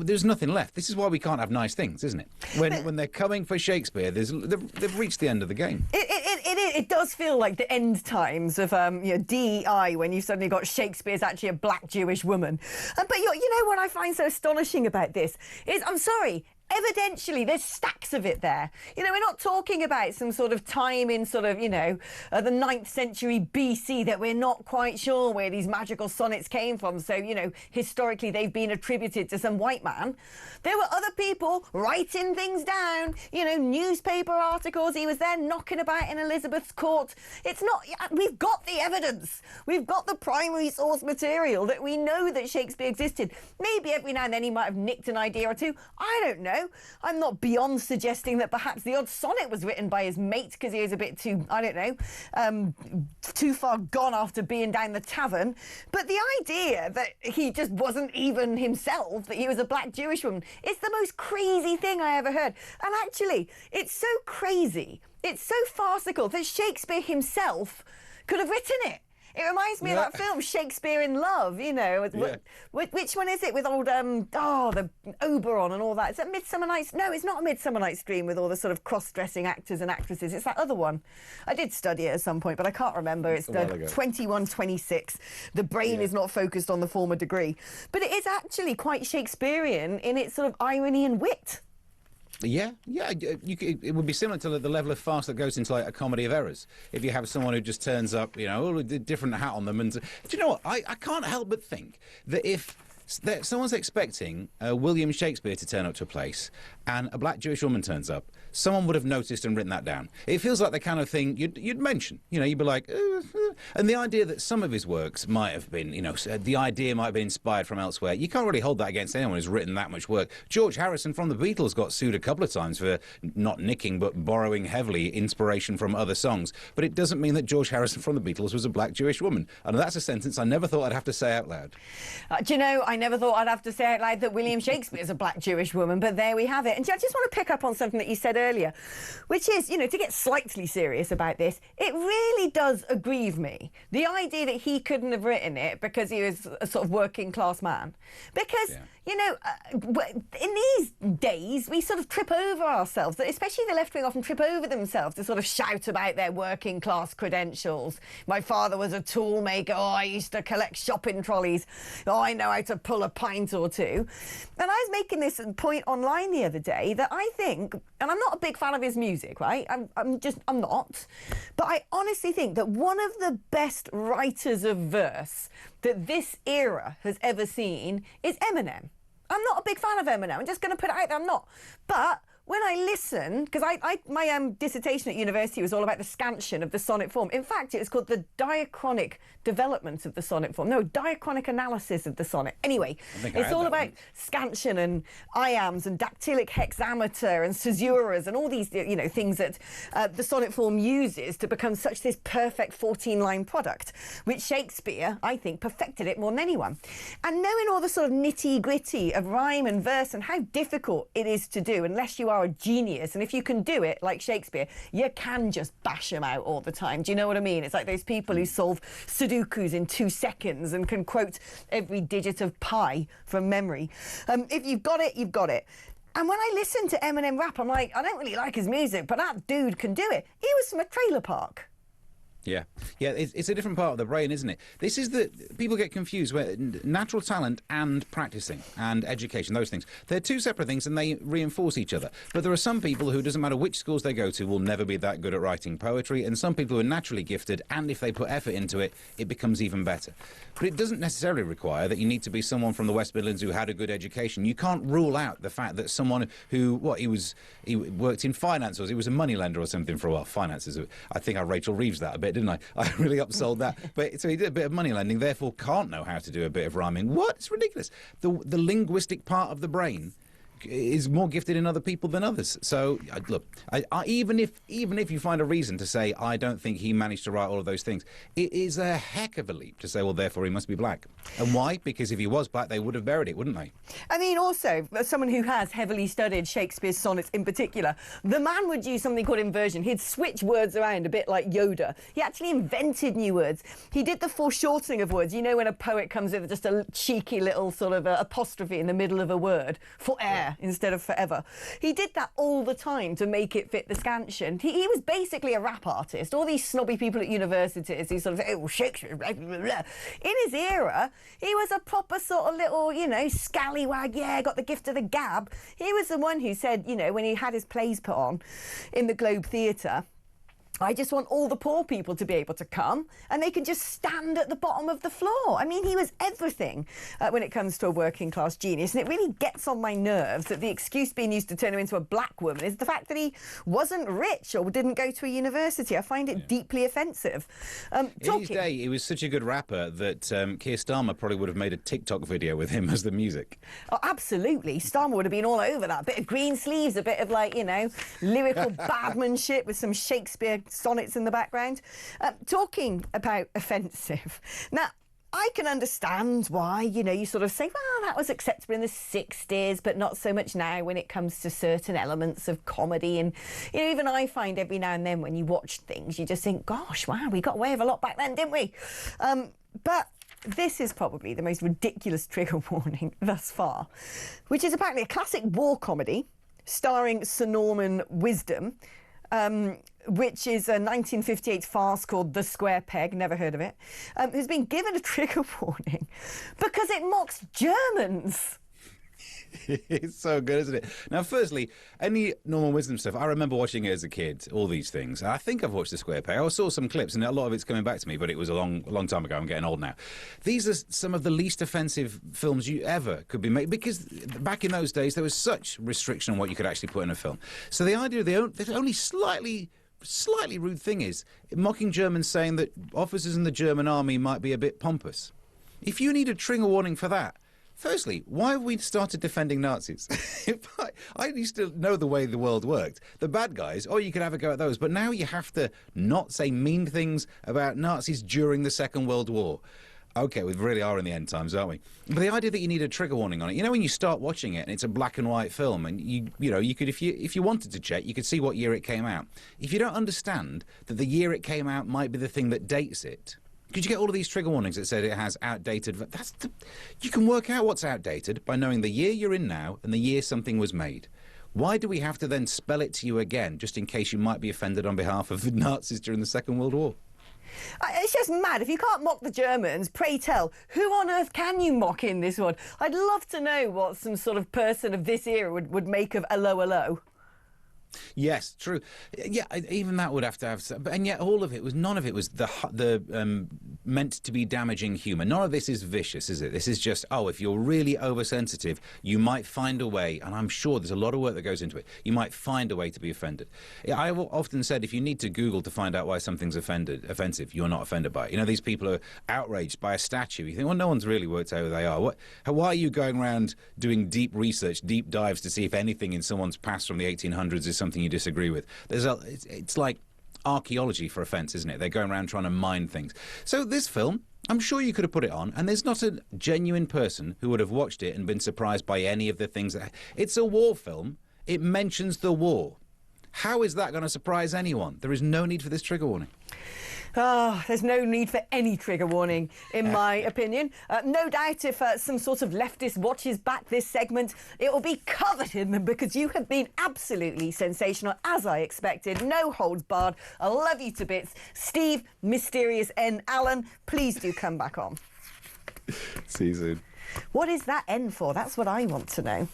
There's nothing left. This is why we can't have nice things, isn't it? When they're coming for Shakespeare, they've reached the end of the game. It does feel like the end times of DEI, when you've suddenly got Shakespeare's actually a black Jewish woman. But you know what I find so astonishing about this is, I'm sorry, evidentially, there's stacks of it there. You know, we're not talking about some sort of time in sort of, you know, the 9th century BC that we're not quite sure where these magical sonnets came from. So, you know, historically they've been attributed to some white man. There were other people writing things down, you know, newspaper articles. He was there knocking about in Elizabeth's court. It's not, we've got the evidence. We've got the primary source material that we know that Shakespeare existed. Maybe every now and then he might have nicked an idea or two. I don't know. I'm not beyond suggesting that perhaps the odd sonnet was written by his mate because he was a bit too, I don't know, too far gone after being down the tavern. But the idea that he just wasn't even himself, that he was a black Jewish woman, it's the most crazy thing I ever heard. And actually, it's so crazy, it's so farcical that Shakespeare himself could have written it. It reminds me of that film, Shakespeare in Love, you know. Which one is it with old, the Oberon and all that? Is that Midsummer Night's... No, it's not a Midsummer Night's Dream with all the sort of cross-dressing actors and actresses. It's that other one. I did study it at some point, but I can't remember. It's 2126. The brain is not focused on the former degree. But it is actually quite Shakespearean in its sort of irony and wit. Yeah. It would be similar to the level of farce that goes into like a comedy of errors. If you have someone who just turns up, you know, with a different hat on them, and do you know what? I can't help but think that if Someone's expecting William Shakespeare to turn up to a place, and a black Jewish woman turns up. Someone would have noticed and written that down. It feels like the kind of thing you'd mention. You know, you'd be like, and the idea that some of his works might have been, you know, the idea might have been inspired from elsewhere. You can't really hold that against anyone who's written that much work. George Harrison from the Beatles got sued a couple of times for not nicking but borrowing heavily inspiration from other songs. But it doesn't mean that George Harrison from the Beatles was a black Jewish woman. And that's a sentence I never thought I'd have to say out loud. Do you know, I never thought I'd have to say out loud that William Shakespeare is a black Jewish woman, but there we have it. And I just want to pick up on something that you said earlier, which is, you know, to get slightly serious about this, it really does aggrieve me, the idea that he couldn't have written it because he was a sort of working class man. Because, you know, in these days, we sort of trip over ourselves, especially the left wing often trip over themselves to sort of shout about their working class credentials. My father was a tool maker. Oh, I used to collect shopping trolleys. Oh, I know how to pull a pint or two. And I was making this point online the other day that I think, and I'm not a big fan of his music, right? I'm not. But I honestly think that one of the best writers of verse that this era has ever seen is Eminem. I'm not a big fan of Eminem. I'm just going to put it out there. I'm not. But when I listen, because my dissertation at university was all about the scansion of the sonnet form. In fact, it was called the diachronic development of the sonnet form. No, diachronic analysis of the sonnet. Anyway, it's all about scansion and iambs and dactylic hexameter and caesuras and all these, you know, things that the sonnet form uses to become such this perfect 14-line product, which Shakespeare, I think, perfected it more than anyone. And knowing all the sort of nitty-gritty of rhyme and verse and how difficult it is to do unless you are a genius, and if you can do it like Shakespeare, you can just bash them out all the time. Do you know what I mean? It's like those people who solve Sudokus in 2 seconds and can quote every digit of pi from memory. If you've got it, you've got it. And when I listen to Eminem rap, I'm like, I don't really like his music, but that dude can do it. He was from a trailer park. Yeah, it's a different part of the brain, isn't it? This is the people get confused where natural talent and practicing and education, those things, they're two separate things and they reinforce each other. But there are some people who, doesn't matter which schools they go to, will never be that good at writing poetry, and some people who are naturally gifted, and if they put effort into it, it becomes even better. But it doesn't necessarily require that you need to be someone from the West Midlands who had a good education. You can't rule out the fact that someone who, he worked in finance, or he was a moneylender or something for a while. Finance is, I think I Rachel Reeves that a bit, didn't I? I really upsold that. But so he did a bit of money lending, therefore can't know how to do a bit of rhyming. What? It's ridiculous. The linguistic part of the brain is more gifted in other people than others. So look, even if you find a reason to say I don't think he managed to write all of those things, it is a heck of a leap to say, well, therefore he must be black. And why? Because if he was black, they would have buried it, wouldn't they? I mean, also, as someone who has heavily studied Shakespeare's sonnets in particular, the man would use something called inversion. He'd switch words around a bit like Yoda. He actually invented new words. He did the foreshortening of words. You know, when a poet comes with just a cheeky little sort of apostrophe in the middle of a word for air instead of forever. He did that all the time to make it fit the scansion. He was basically a rap artist. All these snobby people at universities who sort of say, oh, Shakespeare, blah, blah, blah. In his era, he was a proper sort of little, you know, scallywag, got the gift of the gab. He was the one who said, you know, when he had his plays put on in the Globe Theatre, I just want all the poor people to be able to come and they can just stand at the bottom of the floor. I mean, he was everything when it comes to a working class genius. And it really gets on my nerves that the excuse being used to turn him into a black woman is the fact that he wasn't rich or didn't go to a university. I find it deeply offensive. In his day, he was such a good rapper that Keir Starmer probably would have made a TikTok video with him as the music. Oh, absolutely. Starmer would have been all over that. A bit of green sleeves, a bit of, like, you know, lyrical badmanship with some Shakespeare sonnets in the background. Talking about offensive. Now, I can understand why, you know, you sort of say, well, that was acceptable in the 60s, but not so much now when it comes to certain elements of comedy. And, you know, even I find every now and then when you watch things, you just think, gosh, wow, we got away with a lot back then, didn't we? But this is probably the most ridiculous trigger warning thus far, which is apparently a classic war comedy starring Sir Norman Wisdom, which is a 1958 farce called The Square Peg, never heard of it, who's been given a trigger warning because it mocks Germans. It's so good, isn't it? Now, firstly, any normal wisdom stuff, I remember watching it as a kid, all these things. I think I've watched The Square Peg. I saw some clips, and a lot of it's coming back to me, but it was a long time ago. I'm getting old now. These are some of the least offensive films you ever could be made, because back in those days, there was such restriction on what you could actually put in a film. So the idea of the only slightly rude thing is mocking Germans, saying that officers in the German army might be a bit pompous. If you need a trigger warning for that, firstly, why have we started defending Nazis? I used to know the way the world worked. The bad guys, you could have a go at those. But now you have to not say mean things about Nazis during the Second World War. OK, we really are in the end times, aren't we? But the idea that you need a trigger warning on it, when you start watching it and it's a black and white film, and you could, if you wanted to check, you could see what year it came out. If you don't understand that the year it came out might be the thing that dates it, could you get all of these trigger warnings that said it has outdated? You can work out what's outdated by knowing the year you're in now and the year something was made. Why do we have to then spell it to you again, just in case you might be offended on behalf of the Nazis during the Second World War? It's just mad. If you can't mock the Germans, pray tell, who on earth can you mock in this one? I'd love to know what some sort of person of this era would make of hello. Yes, true. Yeah, even that would have to have... And yet none of it was the meant to be damaging humour. None of this is vicious, is it? This is just, if you're really oversensitive, you might find a way, and I'm sure there's a lot of work that goes into it, you might find a way to be offended. I've often said, if you need to Google to find out why something's offensive, you're not offended by it. These people are outraged by a statue. You think, well, no one's really worked out who they are. Why are you going around doing deep research, deep dives to see if anything in someone's past from the 1800s is something you disagree with? It's like archaeology for offence, isn't it? They're going around trying to mine things. So this film, I'm sure you could have put it on, and there's not a genuine person who would have watched it and been surprised by any of the things it's a war film. It mentions the war. How is that going to surprise anyone? There is no need for this trigger warning. There's no need for any trigger warning, in my opinion. No doubt if some sort of leftist watches back this segment, it will be covered in them, because you have been absolutely sensational, as I expected. No holds barred. I love you to bits. Steve, Mysterious N. Allen, please do come back on. See you soon. What is that N for? That's what I want to know.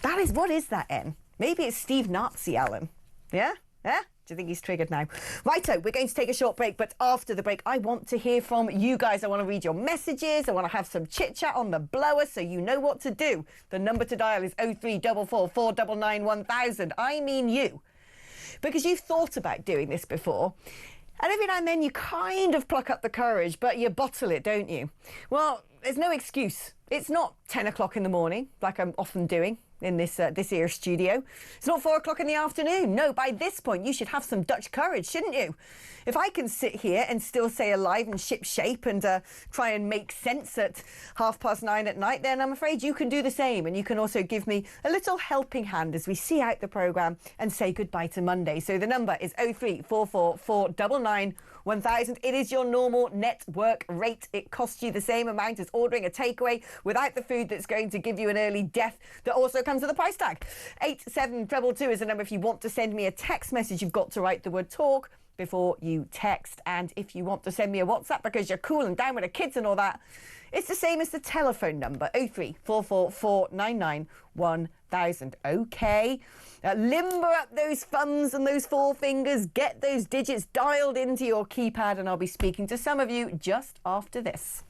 What is that N? Maybe it's Steve Nazi Allen. Yeah? Yeah? Do you think he's triggered now? Righto, we're going to take a short break, but after the break, I want to hear from you guys. I want to read your messages. I want to have some chit-chat on the blower, so you know what to do. The number to dial is 0344 499 1000. I mean you. Because you've thought about doing this before, and every now and then you kind of pluck up the courage, but you bottle it, don't you? Well, there's no excuse. It's not 10 o'clock in the morning, like I'm often doing in this here studio. It's not 4 o'clock in the afternoon. No, by this point you should have some Dutch courage, shouldn't you? If I can sit here and still stay alive and ship shape and try and make sense at 9:30 at night, then I'm afraid you can do the same, and you can also give me a little helping hand as we see out the programme and say goodbye to Monday. So the number is 0344 499 1000. It is your normal network rate. It costs you the same amount as ordering a takeaway without the food that's going to give you an early death that also comes with a price tag. 87222 is the number if you want to send me a text message. You've got to write the word talk before you text. And if you want to send me a WhatsApp because you're cool and down with the kids and all that, it's the same as the telephone number, 0344 499 1000. OK. Limber up those thumbs and those forefingers. Get those digits dialed into your keypad, and I'll be speaking to some of you just after this.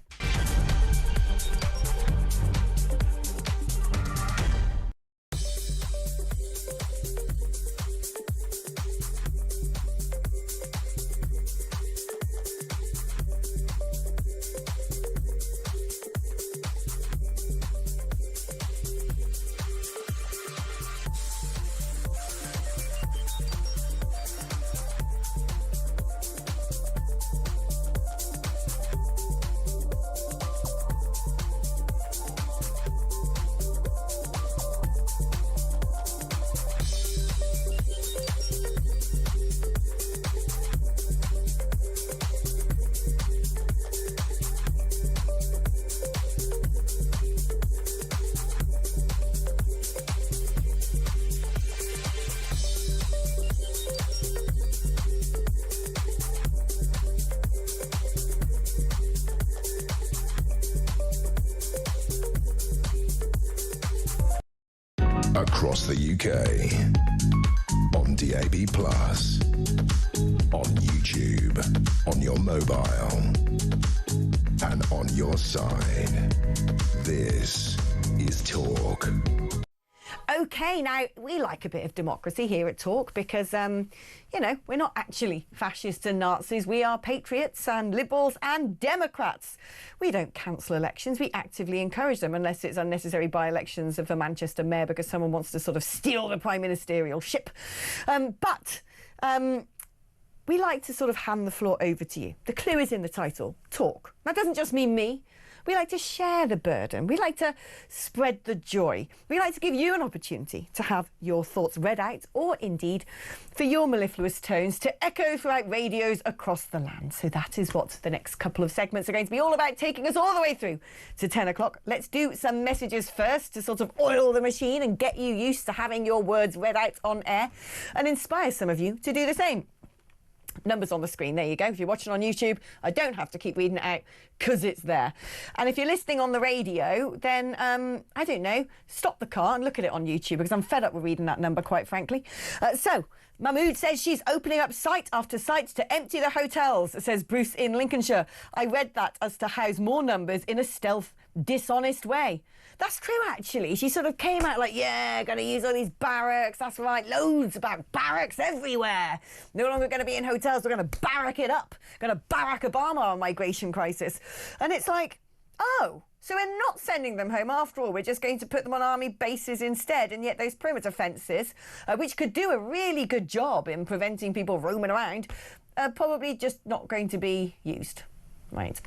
Across the UK. On DAB+. On YouTube. On your mobile. And on your side. This is Talk. OK, now, we like a bit of democracy here at Talk because, you know, we're not actually fascists and Nazis. We are patriots and liberals and Democrats. We don't cancel elections. We actively encourage them unless it's unnecessary by-elections of the Manchester mayor because someone wants to sort of steal the prime ministerial ship. But we like to sort of hand the floor over to you. The clue is in the title, Talk. That doesn't just mean me. We like to share the burden. We like to spread the joy. We like to give you an opportunity to have your thoughts read out or indeed for your mellifluous tones to echo throughout radios across the land. So that is what the next couple of segments are going to be all about, taking us all the way through to 10 o'clock. Let's do some messages first to sort of oil the machine and get you used to having your words read out on air and inspire some of you to do the same. Numbers on the screen, there you go. If you're watching on YouTube, I don't have to keep reading it out because it's there. And if you're listening on the radio, then, I don't know, stop the car and look at it on YouTube because I'm fed up with reading that number, quite frankly. So, Mahmood says she's opening up site after site to empty the hotels, says Bruce in Lincolnshire. I read that as to house more numbers in a stealth, dishonest way. That's true, actually. She sort of came out like, yeah, going to use all these barracks. That's right, loads about barracks everywhere. No longer going to be in hotels. We're going to barrack it up. Going to Barack Obama our migration crisis. And it's like, oh, so we're not sending them home after all. We're just going to put them on army bases instead. And yet those perimeter fences, which could do a really good job in preventing people roaming around, are probably just not going to be used. Right.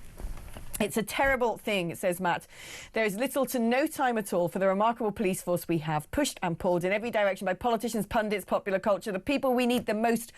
It's a terrible thing, says Matt. There is little to no time at all for the remarkable police force we have, pushed and pulled in every direction by politicians, pundits, popular culture, the people we need the most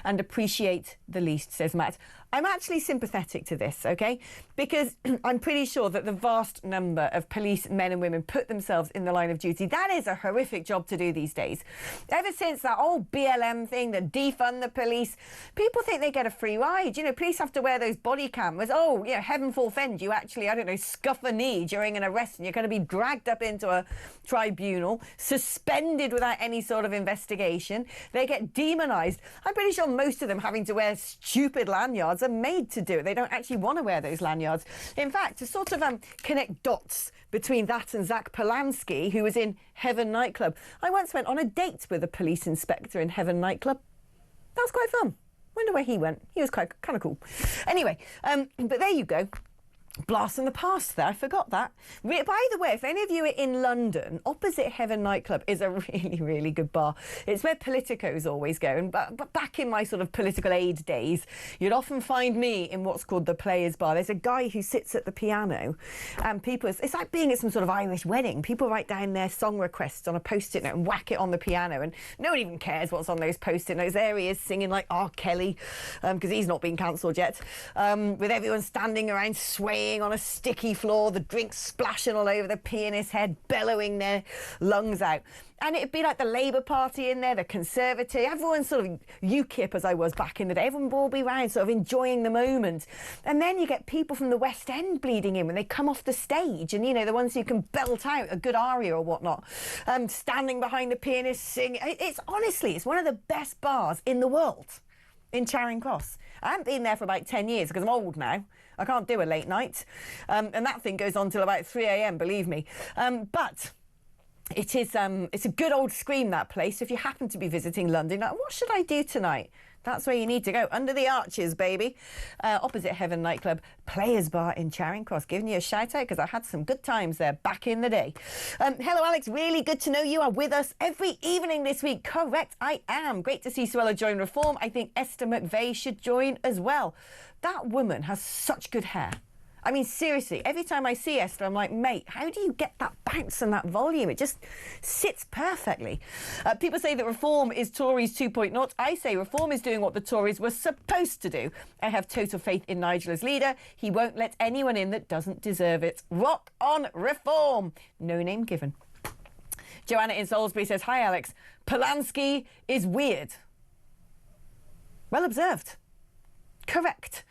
and appreciate the least, says Matt. I'm actually sympathetic to this, OK? Because I'm pretty sure that the vast number of police men and women put themselves in the line of duty. That is a horrific job to do these days. Ever since that old BLM thing, the defund the police, people think they get a free ride. You know, police have to wear those body cameras. Oh, you know, heaven forfend you actually, I don't know, scuff a knee during an arrest and you're going to be dragged up into a tribunal, suspended without any sort of investigation. They get demonised. I'm pretty sure most of them having to wear stupid lanyards are made to do it. They don't actually want to wear those lanyards. In fact, to sort of connect dots between that and Zach Polanski, who was in Heaven nightclub. I once went on a date with a police inspector in Heaven nightclub. That was quite fun. Wonder where he went. He was kind of cool. Anyway, but there you go. Blast from the past there, I forgot that. By the way, if any of you are in London, opposite Heaven nightclub is a really, really good bar. It's where politicos always go. And but back in my sort of political aid days, you'd often find me in what's called the Players Bar. There's a guy who sits at the piano and people, it's like being at some sort of Irish wedding. People write down their song requests on a post-it note and whack it on the piano. And no one even cares what's on those post-it notes. There he is singing like R. Kelly, because he's not been cancelled yet, with everyone standing around swaying on a sticky floor, the drinks splashing all over the pianist's head, bellowing their lungs out. And it'd be like the Labour Party in there, the Conservative, everyone sort of UKIP as I was back in the day. Everyone will all be around sort of enjoying the moment. And then you get people from the West End bleeding in when they come off the stage and, you know, the ones who can belt out a good aria or whatnot, standing behind the pianist singing. It's honestly, it's one of the best bars in the world in Charing Cross. I haven't been there for about 10 years because I'm old now. I can't do a late night. And that thing goes on till about 3 a.m, believe me. But it is, it's a good old scream, that place. If you happen to be visiting London, like, what should I do tonight? That's where you need to go. Under the Arches, baby. Opposite Heaven nightclub, Players Bar in Charing Cross. Giving you a shout out because I had some good times there back in the day. Hello, Alex. Really good to know you are with us every evening this week. Correct, I am. Great to see Suella join Reform. I think Esther McVeigh should join as well. That woman has such good hair. I mean, seriously, every time I see Esther, I'm like, mate, how do you get that bounce and that volume? It just sits perfectly. People say that Reform is Tories 2.0. I say Reform is doing what the Tories were supposed to do. I have total faith in Nigel as leader. He won't let anyone in that doesn't deserve it. Rock on Reform. No name given. Joanna in Salisbury says, hi, Alex. Polanski is weird. Well observed. Correct.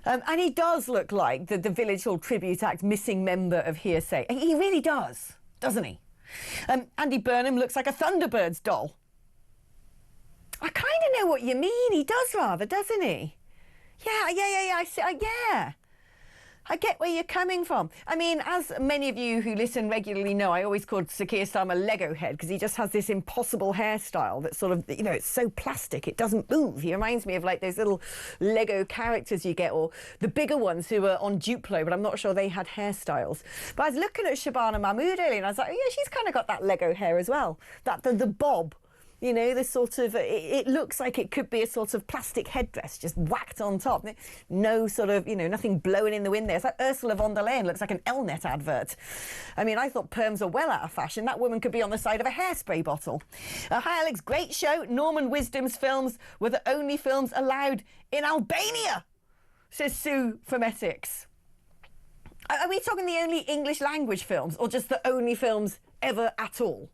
And he does look like the Village Hall Tribute Act missing member of Hearsay. He really does, doesn't he? Andy Burnham looks like a Thunderbirds doll. I kind of know what you mean. He does rather, doesn't he? Yeah. I see. Yeah. I get where you're coming from. I mean, as many of you who listen regularly know, I always called Sir Keir Starmer Lego head because he just has this impossible hairstyle that's sort of, you know, it's so plastic, it doesn't move. He reminds me of like those little Lego characters you get, or the bigger ones who were on Duplo, but I'm not sure they had hairstyles. But I was looking at Shabana Mahmood earlier and I was like, oh, yeah, she's kind of got that Lego hair as well. The bob. You know, this sort of, it looks like it could be a sort of plastic headdress just whacked on top. No sort of, you know, nothing blowing in the wind there. It's like Ursula von der Leyen, looks like an Elnet advert. I mean, I thought perms are well out of fashion. That woman could be on the side of a hairspray bottle. Hi, Alex, great show. Norman Wisdom's films were the only films allowed in Albania, says Sue from Essex. Are we talking the only English language films or just the only films ever at all?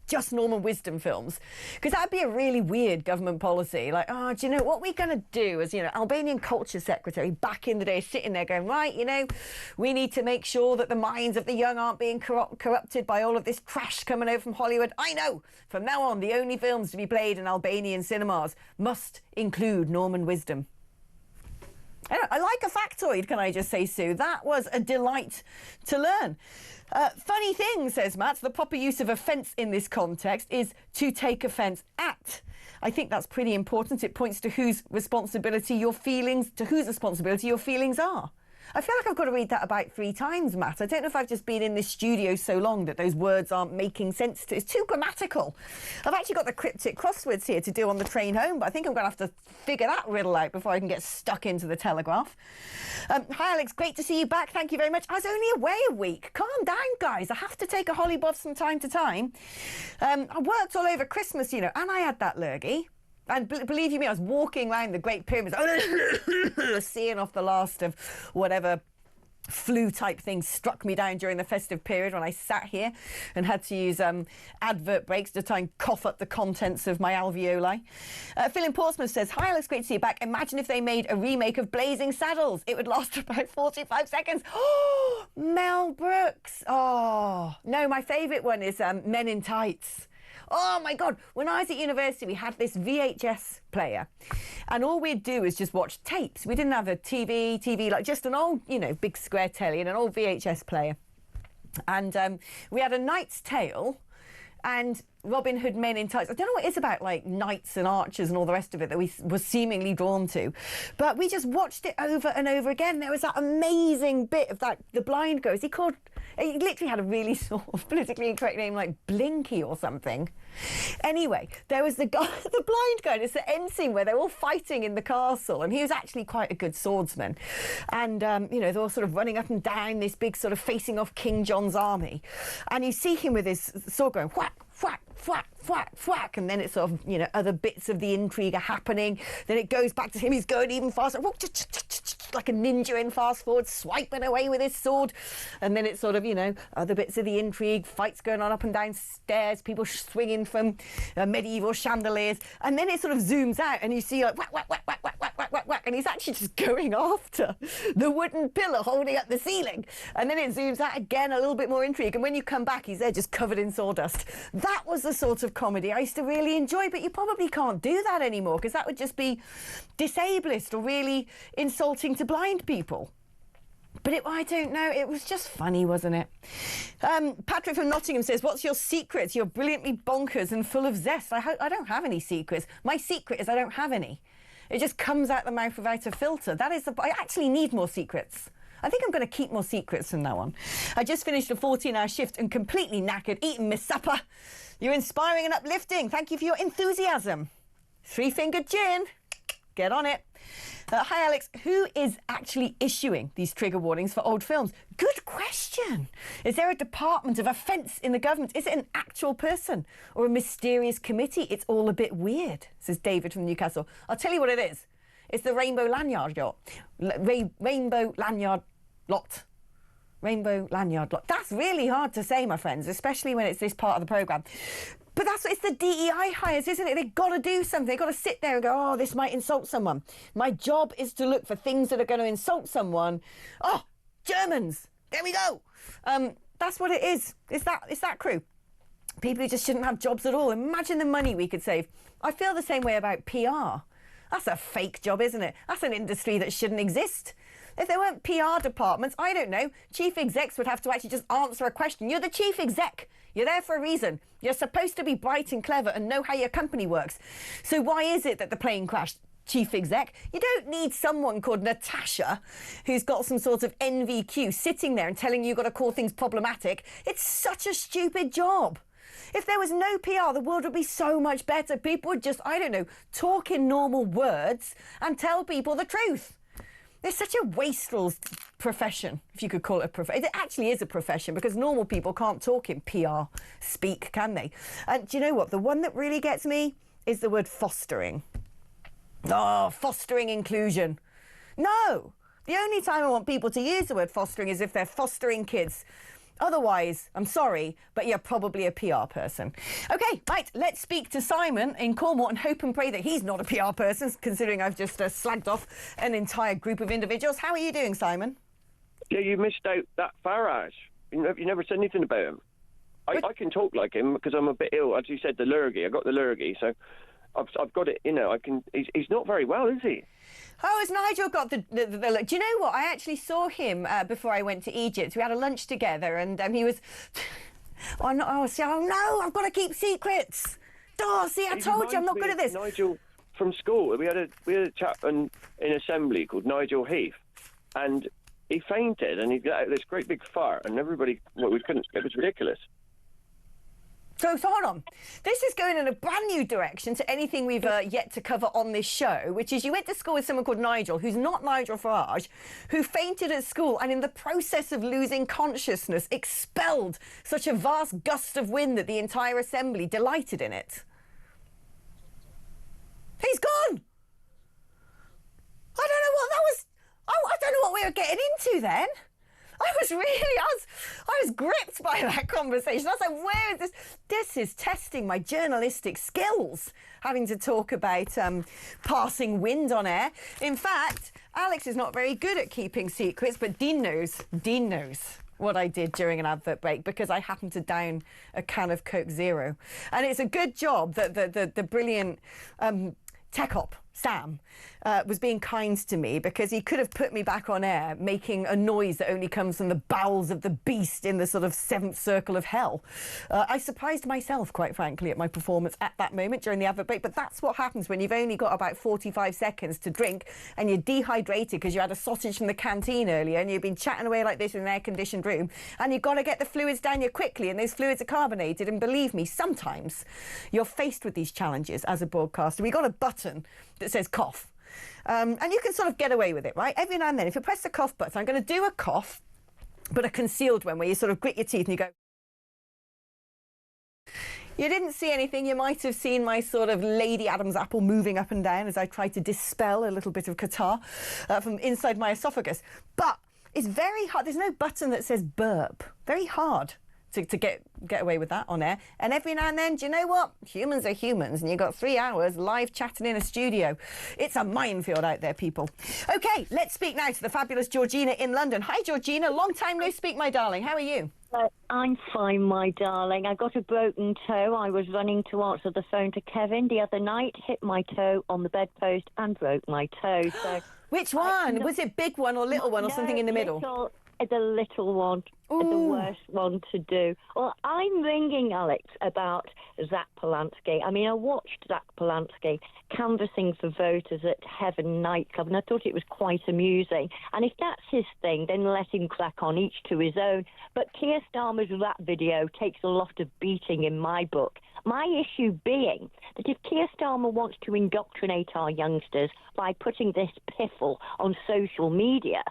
Just Norman Wisdom films, because that'd be a really weird government policy. Like, oh, do you know what we're going to do as, you know, Albanian culture secretary back in the day, sitting there going, right, you know, we need to make sure that the minds of the young aren't being corrupted by all of this trash coming over from Hollywood. I know, from now on, the only films to be played in Albanian cinemas must include Norman Wisdom. I like a factoid, can I just say, Sue? That was a delight to learn. Funny thing, says Matt, the proper use of offence in this context is to take offence at. I think that's pretty important. It points to whose responsibility your feelings are. I feel like I've got to read that about 3 times, Matt. I don't know if I've just been in this studio so long that those words aren't making sense to. It's too grammatical. I've actually got the cryptic crosswords here to do on the train home, but I think I'm going to have to figure that riddle out before I can get stuck into the Telegraph. Hi, Alex. Great to see you back. Thank you very much. I was only away a week. Calm down, guys. I have to take a holly bob from time to time. I worked all over Christmas, you know, and I had that lurgy. And believe you me, I was walking around the Great Pyramids, seeing off the last of whatever flu-type thing struck me down during the festive period when I sat here and had to use advert breaks to try and cough up the contents of my alveoli. Phil in Portsmouth says, hi, Alex, great to see you back. Imagine if they made a remake of Blazing Saddles. It would last about 45 seconds. Oh, Mel Brooks. Oh, no, my favourite one is Men in Tights. Oh my God, when I was at university, we had this VHS player and all we'd do is just watch tapes. We didn't have a TV, like just an old, you know, big square telly and an old VHS player. And we had A Knight's Tale and Robin Hood Men in Tights. I don't know what it is about like knights and archers and all the rest of it that we were seemingly drawn to, but we just watched it over and over again. There was that amazing bit of that, the blind guy, he literally had a really sort of politically incorrect name like Blinky or something. Anyway, there was the guy, the blind guy, and it's the end scene where they're all fighting in the castle, and he was actually quite a good swordsman. And, you know, they're all sort of running up and down this big sort of facing off King John's army. And you see him with his sword going whack, whack, whack, whack, whack, and then it's sort of, you know, other bits of the intrigue are happening. Then it goes back to him, he's going even faster, like a ninja in fast forward, swiping away with his sword. And then it's sort of, you know, other bits of the intrigue, fights going on up and down stairs, people swinging from medieval chandeliers. And then it sort of zooms out and you see like whack, whack, whack, whack, whack, whack, whack, whack, whack, and he's actually just going after the wooden pillar holding up the ceiling. And then it zooms out again, a little bit more intrigue. And when you come back, he's there just covered in sawdust. That was the sort of comedy I used to really enjoy, but you probably can't do that anymore because that would just be disableist or really insulting to blind people. But I don't know, it was just funny, wasn't it? Patrick from Nottingham says, what's your secret? You're brilliantly bonkers and full of zest. I don't have any secrets. My secret is I don't have any. It just comes out the mouth without a filter. I actually need more secrets. I think I'm going to keep more secrets from now on. I just finished a 14-hour shift and completely knackered, eating my supper. You're inspiring and uplifting. Thank you for your enthusiasm. 3-fingered gin. Get on it. Hi, Alex. Who is actually issuing these trigger warnings for old films? Good question. Is there a department of offence in the government? Is it an actual person or a mysterious committee? It's all a bit weird, says David from Newcastle. I'll tell you what it is. It's the Rainbow Lanyard Yacht. Rainbow Lanyard Lot. Rainbow Lanyard Lot. That's really hard to say, my friends, especially when it's this part of the programme. But it's the DEI hires, isn't it? They've got to do something. They've got to sit there and go, oh, this might insult someone. My job is to look for things that are going to insult someone. Oh, Germans. There we go. That's what it is. It's that crew. People who just shouldn't have jobs at all. Imagine the money we could save. I feel the same way about PR. That's a fake job, isn't it? That's an industry that shouldn't exist. If there weren't PR departments, I don't know, chief execs would have to actually just answer a question. You're the chief exec. You're there for a reason. You're supposed to be bright and clever and know how your company works. So why is it that the plane crashed? Chief exec. You don't need someone called Natasha who's got some sort of NVQ sitting there and telling you you've got to call things problematic. It's such a stupid job. If there was no PR, the world would be so much better. People would just, I don't know, talk in normal words and tell people the truth. It's such a wasteful profession, if you could call it a profession. It actually is a profession because normal people can't talk in PR speak, can they? And do you know what? The one that really gets me is the word fostering. Oh, fostering inclusion. No! The only time I want people to use the word fostering is if they're fostering kids. Otherwise, I'm sorry, but you're probably a PR person. OK, right, let's speak to Simon in Cornwall and hope and pray that he's not a PR person, considering I've just slagged off an entire group of individuals. How are you doing, Simon? Yeah, you missed out that Farage. You never said anything about him. I can talk like him because I'm a bit ill. As you said, the lurgy. I got the lurgy, so I've got it, you know, I can... He's not very well, is he? Oh, has Nigel got the do you know what? I actually saw him before I went to Egypt. We had a lunch together and he was... oh, no, I've got to keep secrets. Oh, see, I told you I'm not good at this. Nigel from school. We had a chap in assembly called Nigel Heath, and he fainted and he got this great big fart and everybody... Well, we couldn't... It was ridiculous. So hold on. This is going in a brand new direction to anything we've yet to cover on this show, which is you went to school with someone called Nigel, who's not Nigel Farage, who fainted at school and in the process of losing consciousness expelled such a vast gust of wind that the entire assembly delighted in it. He's gone! I don't know what that was. I don't know what we were getting into then. I was gripped by that conversation. I was like, where is this? This is testing my journalistic skills, having to talk about passing wind on air. In fact, Alex is not very good at keeping secrets, but Dean knows what I did during an advert break because I happened to down a can of Coke Zero. And it's a good job that the brilliant tech op, Sam, was being kind to me because he could have put me back on air making a noise that only comes from the bowels of the beast in the sort of seventh circle of hell. I surprised myself, quite frankly, at my performance at that moment during the advert break, but that's what happens when you've only got about 45 seconds to drink and you're dehydrated because you had a sausage from the canteen earlier and you've been chatting away like this in an air-conditioned room and you've got to get the fluids down you quickly and those fluids are carbonated, and believe me, sometimes you're faced with these challenges as a broadcaster. We got a button that says cough. And you can sort of get away with it, right? Every now and then, if you press the cough button, I'm going to do a cough, but a concealed one where you sort of grit your teeth and you go... You didn't see anything. You might have seen my sort of Lady Adam's apple moving up and down as I tried to dispel a little bit of catarrh from inside my esophagus. But it's very hard. There's no button that says burp. Very hard to get away with that on air. And every now and then, do you know what? Humans are humans, and you've got 3 hours live chatting in a studio. It's a minefield out there, people. OK, let's speak now to the fabulous Georgina in London. Hi, Georgina. Long time no speak, my darling. How are you? I'm fine, my darling. I got a broken toe. I was running to answer the phone to Kevin the other night, hit my toe on the bedpost and broke my toe. So which one? Was it big one or little one or something in the middle? The little one, the worst one to do. Well, I'm ringing Alex about Zach Polanski. I mean, I watched Zach Polanski canvassing for voters at Heaven nightclub, and I thought it was quite amusing. And if that's his thing, then let him crack on, each to his own. But Keir Starmer's rap video takes a lot of beating in my book. My issue being that if Keir Starmer wants to indoctrinate our youngsters by putting this piffle on social media,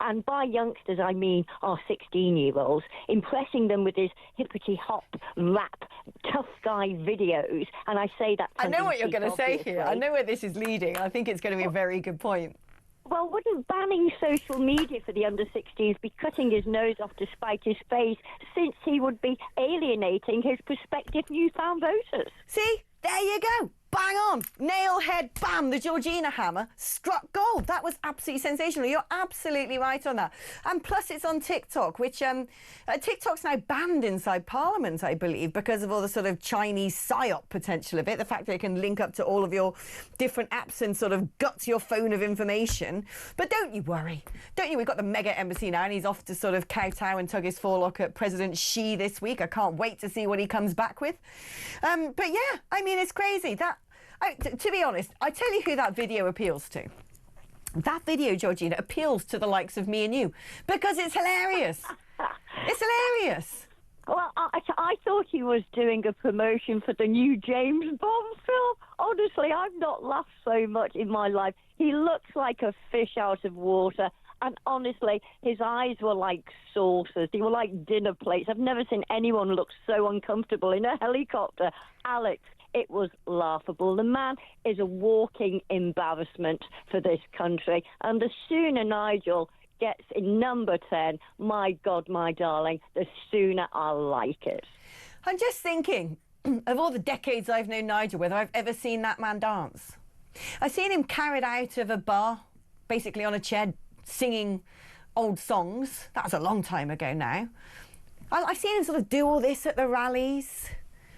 and by youngsters I mean our 16-year-olds, impressing them with his hippity-hop rap tough guy videos, and I say that... I know what you're going to say here. I know where this is leading. I think it's going to be a very good point. Well, wouldn't banning social media for the under-16s be cutting his nose off to spite his face, since he would be alienating his prospective newfound voters? See? There you go. bang on, nail head, bam, the Georgina hammer struck gold. That was absolutely sensational. You're absolutely right on that. And plus it's on TikTok, which TikTok's now banned inside Parliament, I believe, because of all the sort of Chinese psyop potential of it, the fact that it can link up to all of your different apps and sort of guts your phone of information. But don't you worry. Don't you? We've got the mega embassy now, and he's off to sort of kowtow and tug his forelock at President Xi this week. I can't wait to see what he comes back with. But yeah, I mean, it's crazy. To be honest, I tell you who that video appeals to. That video, Georgina, appeals to the likes of me and you because it's hilarious. It's hilarious. Well, I thought he was doing a promotion for the new James Bond film. Honestly, I've not laughed so much in my life. He looks like a fish out of water. And honestly, his eyes were like saucers. They were like dinner plates. I've never seen anyone look so uncomfortable in a helicopter. Alex, it was laughable. The man is a walking embarrassment for this country. And the sooner Nigel gets in number 10, my God, my darling, the sooner I like it. I'm just thinking, of all the decades I've known Nigel, whether I've ever seen that man dance. I've seen him carried out of a bar, basically on a chair, singing old songs. That was a long time ago now. I've seen him sort of do all this at the rallies.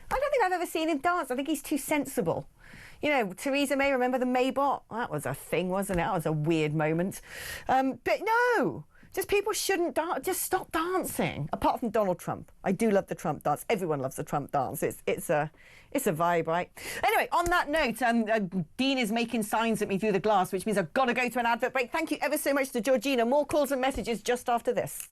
I don't think I've ever seen him dance. I think he's too sensible. You know, Theresa May, remember the Maybot? That was a thing, wasn't it? That was a weird moment. But no, just people shouldn't dance. Just stop dancing. Apart from Donald Trump. I do love the Trump dance. Everyone loves the Trump dance. It's a vibe, right? Anyway, on that note, Dean is making signs at me through the glass, which means I've got to go to an advert break. Thank you ever so much to Georgina. More calls and messages just after this.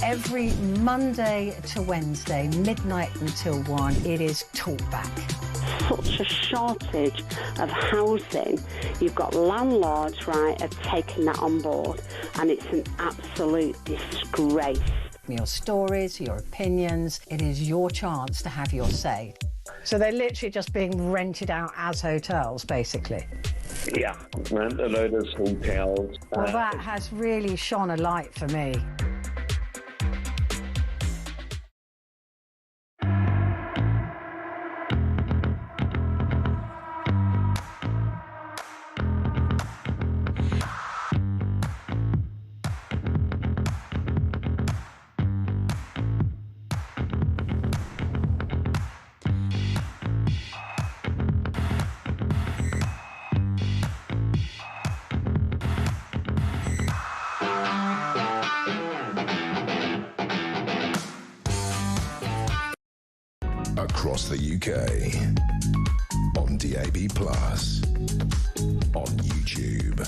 Every Monday to Wednesday, midnight until 1, it is Talkback. Such a shortage of housing. You've got landlords, right, have taken that on board, and it's an absolute disgrace. Your stories, your opinions, it is your chance to have your say. So they're literally just being rented out as hotels, basically. Yeah, rent a load of hotels. Well, that has really shone a light for me. Across the UK, on DAB+, on YouTube,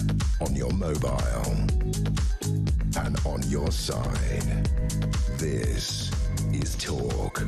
on your mobile, and on your side. This is Talk.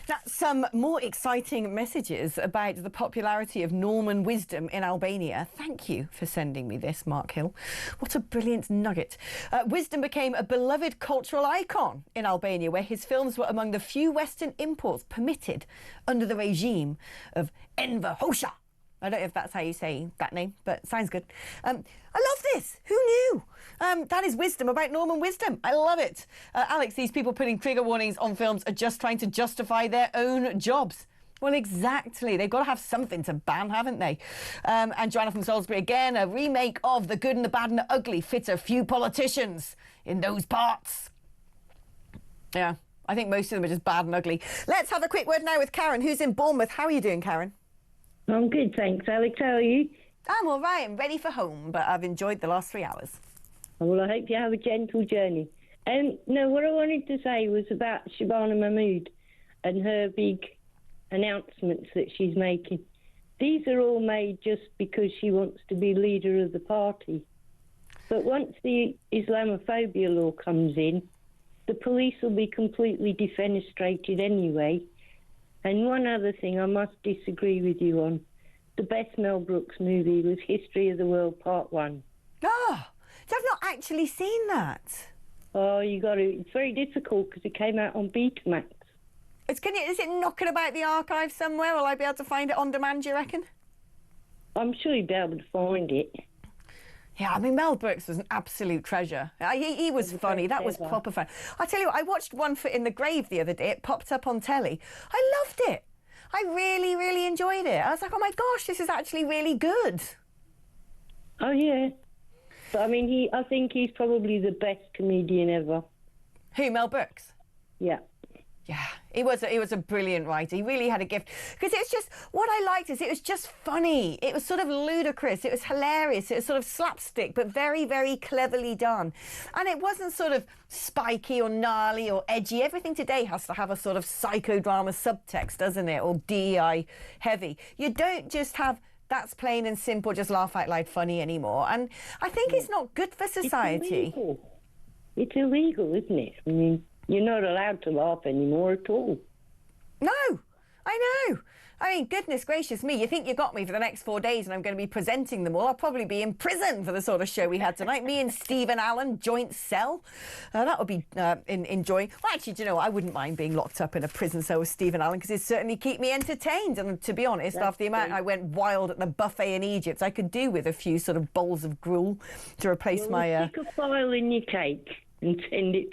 That's some more exciting messages about the popularity of Norman wisdom in Albania. Thank you for sending me this, Mark Hill. What a brilliant nugget. Wisdom became a beloved cultural icon in Albania, where his films were among the few Western imports permitted under the regime of Enver Hoxha. I don't know if that's how you say that name, but sounds good. I love this. Who knew? That is wisdom about Norman wisdom. I love it. Alex, these people putting trigger warnings on films are just trying to justify their own jobs. Well, exactly. They've got to have something to ban, haven't they? And Joanna from Salisbury again, a remake of The Good and the Bad and the Ugly fits a few politicians in those parts. Yeah, I think most of them are just bad and ugly. Let's have a quick word now with Karen, who's in Bournemouth. How are you doing, Karen? I'm good, thanks, Alex. How are you? I'm all right. I'm ready for home, but I've enjoyed the last 3 hours. Well, I hope you have a gentle journey. No, what I wanted to say was about Shabana Mahmood and her big announcements that she's making. These are all made just because she wants to be leader of the party. But once the Islamophobia law comes in, the police will be completely defenestrated anyway. And one other thing I must disagree with you on. The best Mel Brooks movie was History of the World Part 1. Oh, so I've not actually seen that. Oh, you got to. It's very difficult because it came out on Betamax. Is it knocking about the archive somewhere? Will I be able to find it on demand, do you reckon? I'm sure you'll be able to find it. Yeah, I mean, Mel Brooks was an absolute treasure. He was funny. That was proper fun. I tell you what, I watched One Foot in the Grave the other day. It popped up on telly. I loved it. I really, really enjoyed it. I was like, oh my gosh, this is actually really good. Oh, yeah. But I mean, I think he's probably the best comedian ever. Who, Mel Brooks? Yeah. Yeah, he was a brilliant writer. He really had a gift. Because it's just, what I liked is it was just funny. It was sort of ludicrous. It was hilarious. It was sort of slapstick, but very, very cleverly done. And it wasn't sort of spiky or gnarly or edgy. Everything today has to have a sort of psychodrama subtext, doesn't it? Or DEI heavy. You don't just have that's plain and simple, just laugh out loud funny anymore. And I think it's not good for society. It's illegal, isn't it? I mean, you're not allowed to laugh anymore at all. No, I know. I mean, goodness gracious me, you think you got me for the next 4 days and I'm going to be presenting them all. I'll probably be in prison for the sort of show we had tonight. Me and Stephen Allen, joint cell. That would be enjoying. Well, actually, do you know, I wouldn't mind being locked up in a prison cell with Stephen Allen because it'd certainly keep me entertained. And to be honest, after the amount I went wild at the buffet in Egypt, I could do with a few sort of bowls of gruel to replace my... Stick a file in your cake and send it